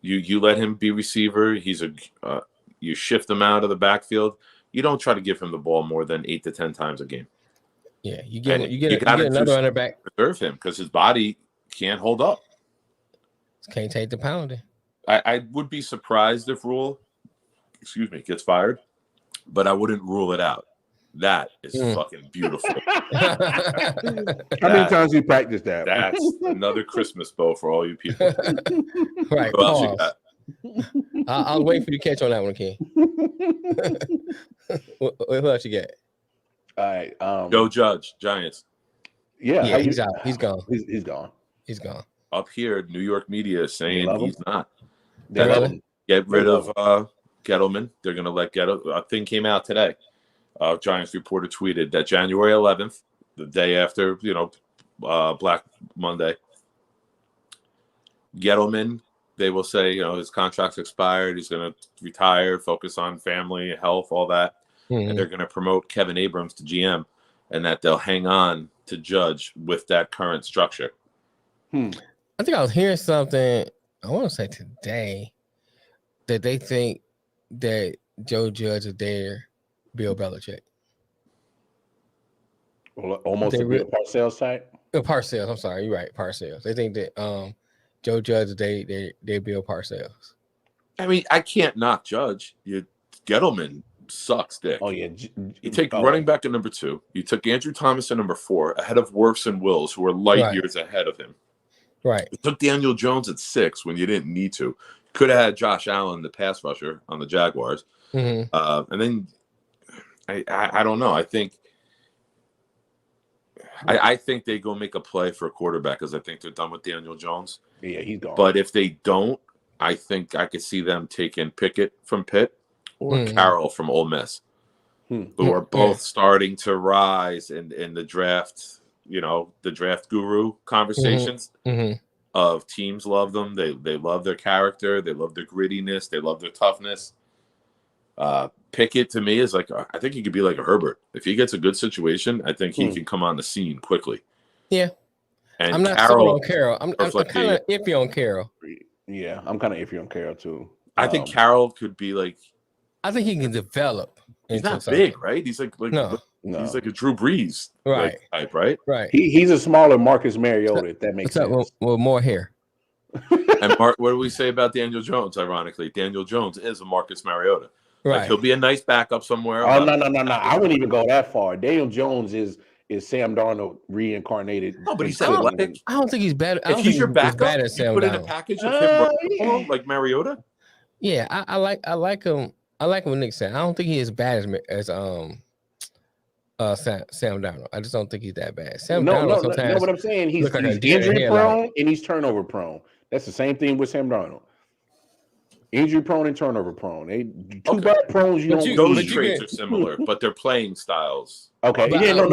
You let him be receiver. You shift him out of the backfield. You don't try to give him the ball more than 8 to 10 times a game. Yeah, you get another running back. Preserve him because his body can't hold up. Can't take the pounding. I would be surprised if Rule, gets fired, but I wouldn't rule it out. That is fucking beautiful. How many times you practiced that? That's another Christmas bow for all you people. Right. What else you got? I'll wait for you to catch on that one, Ken. What else you got? All right. Joe Judge, Giants. Yeah, he's out. He's gone. He's gone. He's gone. Up here, New York media is saying he's not. Get rid of Gettleman. They're going to let A thing came out today. Giants reporter tweeted that January 11th, the day after, Black Monday, Gettleman, they will say, his contract's expired. He's going to retire, focus on family, health, all that. Mm-hmm. And they're going to promote Kevin Abrams to GM, and that they'll hang on to Judge with that current structure. I think I was hearing something, I want to say today, that they think that Joe Judge is their Bill Belichick. Well, almost a Parcells type? Parcells, I'm sorry. You're right, Parcells. They think that Joe Judge is they Bill Parcells. I mean, I can't knock Judge. Gettleman sucks dick. Oh, yeah. You take running back at number 2. You took Andrew Thomas at number 4, ahead of Wirfs and Wills, who are light years ahead of him. Right. You took Daniel Jones at 6 when you didn't need to. Could have had Josh Allen, the pass rusher, on the Jaguars. Mm-hmm. And then I don't know. I think they go make a play for a quarterback because I think they're done with Daniel Jones. Yeah, he's gone. But if they don't, I think I could see them taking Pickett from Pitt or Carroll from Ole Miss, who are both starting to rise in the draft. The draft guru conversations of teams love them. They love their character. They love their grittiness. They love their toughness. Pickett to me is like, I think he could be like a Herbert. If he gets a good situation, I think he can come on the scene quickly. Yeah. And I'm not sold on Carroll. I'm kind of iffy on Carroll. Yeah, I'm kind of iffy on Carroll too. I think Carroll could be like. I think he can develop. He's not big, right? He's like no. He's like a Drew Brees type, right? Right. He's a smaller Marcus Mariota, if that makes sense. With more hair. And what do we say about Daniel Jones? Ironically, Daniel Jones is a Marcus Mariota. Right. Like he'll be a nice backup somewhere. Oh no! I wouldn't even go that far. Daniel Jones is Sam Darnold reincarnated. No, but he's athletic. I don't think he's bad. If he's your backup, bad as Sam put Darnold. in a package of him like Mariota. Yeah, I like him. I like what Nick said. I don't think he is bad as Sam Darnold. I just don't think he's that bad. Darnold sometimes. No, what I'm saying, he's injury prone and he's turnover prone. That's the same thing with Sam Darnold. Injury prone and turnover prone. Two bad prones. Those traits are similar, but their playing styles. Okay. You're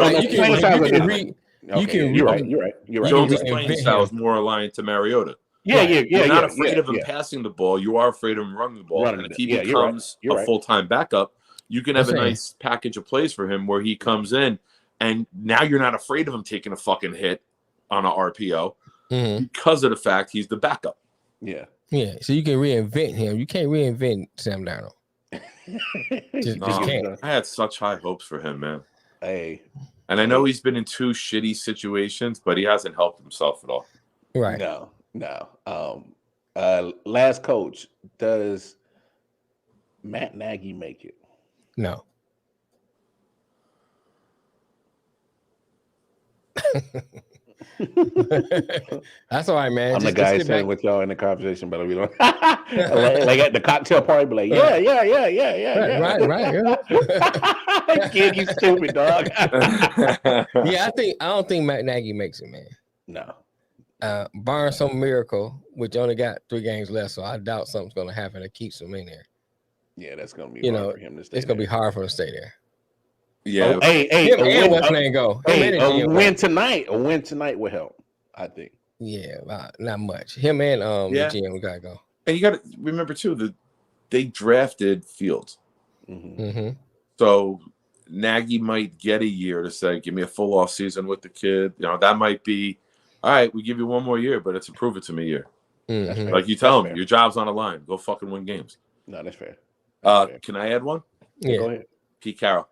right. Jones' playing style is more aligned to Mariota. You're not afraid of him passing the ball. You are afraid of him running the ball. And if he becomes a full-time backup, you can have a nice package of plays for him where he comes in, and now you're not afraid of him taking a fucking hit on an RPO because of the fact he's the backup. Yeah. Yeah. So you can reinvent him. You can't reinvent Sam Darnold. just can't. I had such high hopes for him, man. Hey. And I know he's been in 2 shitty situations, but he hasn't helped himself at all. Right. No. Last coach, does Matt Nagy make it? No. That's all right, man. I'm the guy sitting with y'all in the conversation, but we don't like at the cocktail party, be like, yeah. Right. Kid, you stupid dog. Yeah, I don't think Matt Nagy makes it, man. No. Barring some miracle, which only got 3 games left, so I doubt something's gonna happen that keeps him in there. Yeah, that's gonna be hard for him to stay. It's gonna be hard for him to stay there. Yeah. Him and what's name go? A win tonight will help. I think. Yeah, not much. Him and the GM gotta go. And you got to remember too that they drafted Fields. Mm-hmm. So Nagy might get a year to say, give me a full off season with the kid. That might be, all right, we give you one more year, but it's a prove it to me year. Mm-hmm. Like you tell him, your job's on the line. Go fucking win games. No, that's fair. Can I add one? Yeah. Go ahead. Pete Carroll.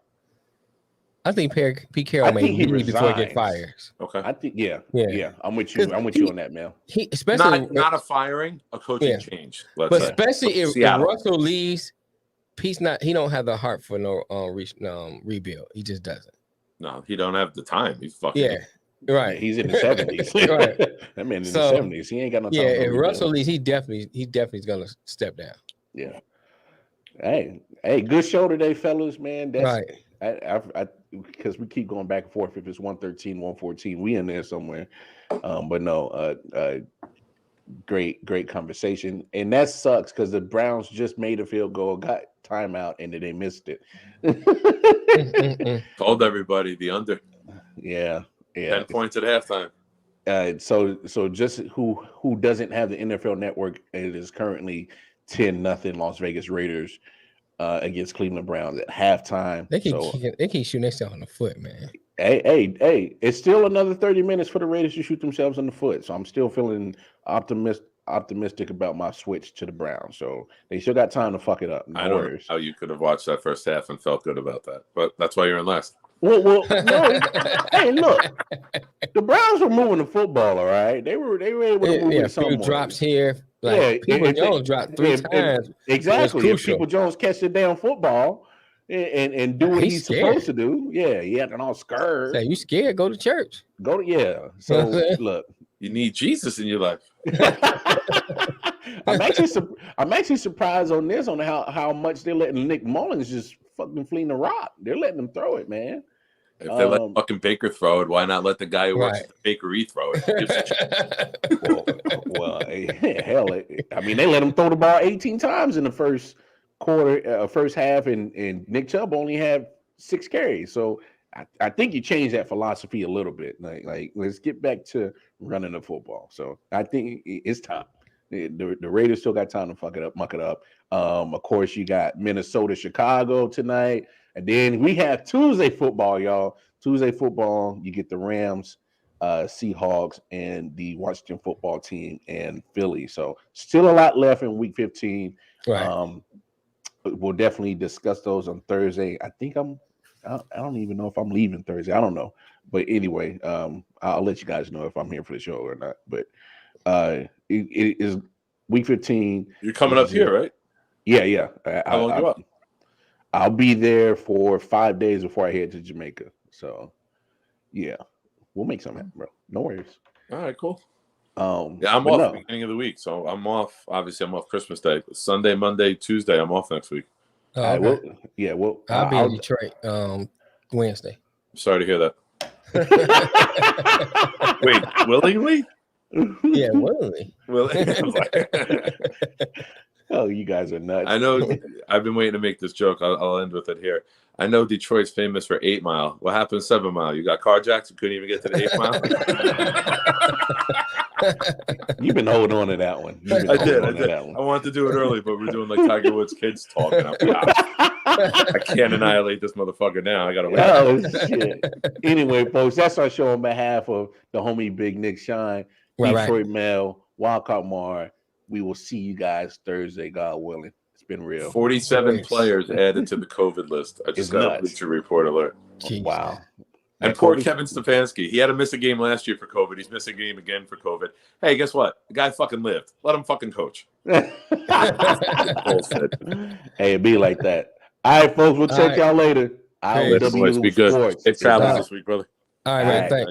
I think Pete Carroll may leave before he gets fired. Okay. I think I'm with you. I'm with you on that, man. He especially not a firing, a coaching change. But especially if Russell leaves, Pete's not. He don't have the heart for no rebuild. He just doesn't. No, he don't have the time. He's fucking right. He's in the 70s. Right. That man in the 70s. He ain't got no time. Yeah, if Russell leaves, he definitely is gonna step down. Yeah. Hey, good show today, fellas, man. That's right. I because we keep going back and forth. If it's 113, 114, we in there somewhere. But no, great conversation. And that sucks because the Browns just made a field goal, got timeout, and then they missed it. Told everybody the under. Yeah. 10 points at halftime. So just who doesn't have the NFL Network, it is currently 10-0 Las Vegas Raiders against Cleveland Browns at halftime. They keep shooting themselves on the foot, man. Hey, it's still another 30 minutes for the Raiders to shoot themselves in the foot. So I'm still feeling optimistic about my switch to the Browns. So they still got time to fuck it up. I don't know how you could have watched that first half and felt good about that, but that's why you're in last. Well, no. Hey, look, the Browns were moving the football, all right. They were able to move it somewhere. Few drops here. Like People Jones dropped 3 times. Exactly. If People Jones catch the damn football and do what he's supposed to do. Yeah, he had an all scared. Say, you scared? Go to church. So look. You need Jesus in your life. I'm actually surprised on this, on how much they're letting Nick Mullins just fucking fling the rock. They're letting him throw it, man. If they let fucking Baker throw it, why not let the guy who works at the bakery throw it? Hell, I mean, they let him throw the ball 18 times in the first quarter, first half, and Nick Chubb only had 6 carries. So I think you changed that philosophy a little bit. Like let's get back to running the football. So I think it's time. The Raiders still got time to muck it up. Of course, you got Minnesota, Chicago tonight. And then we have Tuesday football, y'all. Tuesday football, you get the Rams, Seahawks, and the Washington football team and Philly. So still a lot left in week 15. Right. We'll definitely discuss those on Thursday. I think I don't even know if I'm leaving Thursday. I don't know. But anyway, I'll let you guys know if I'm here for the show or not. But it is week 15. You're coming up here, right? Yeah. How long you up? I'll be there for 5 days before I head to Jamaica. So, yeah, we'll make something happen, bro. No worries. All right, cool. I'm off at the beginning of the week, so I'm off. Obviously, I'm off Christmas Day. Sunday, Monday, Tuesday, I'm off next week. Okay. I'll be in Detroit Wednesday. Sorry to hear that. Wait, willingly? Yeah, willingly. Oh, you guys are nuts. I know. I've been waiting to make this joke. I'll end with it here. I know Detroit's famous for 8 Mile. What happened 7 Mile? You got carjacked. You couldn't even get to the 8 Mile. You've been holding on to that one. I did. I wanted to do it early, but we're doing like Tiger Woods kids talk. And I can't annihilate this motherfucker now. I got to wait. Oh, shit. Anyway, folks, that's our show on behalf of the homie Big Nick Shine, Detroit Mel, Wildcard Mar. We will see you guys Thursday, God willing. It's been real. 47 players added to the COVID list. I just got a Bleacher Report alert. Jeez. Wow. And poor Kevin Stefanski. He had to miss a game last year for COVID. He's missing a game again for COVID. Hey, guess what? The guy fucking lived. Let him fucking coach. Hey, it be like that. All right, folks. We'll check y'all later. I.O.W. Be good. It travels this week, brother. All right, man. Thanks.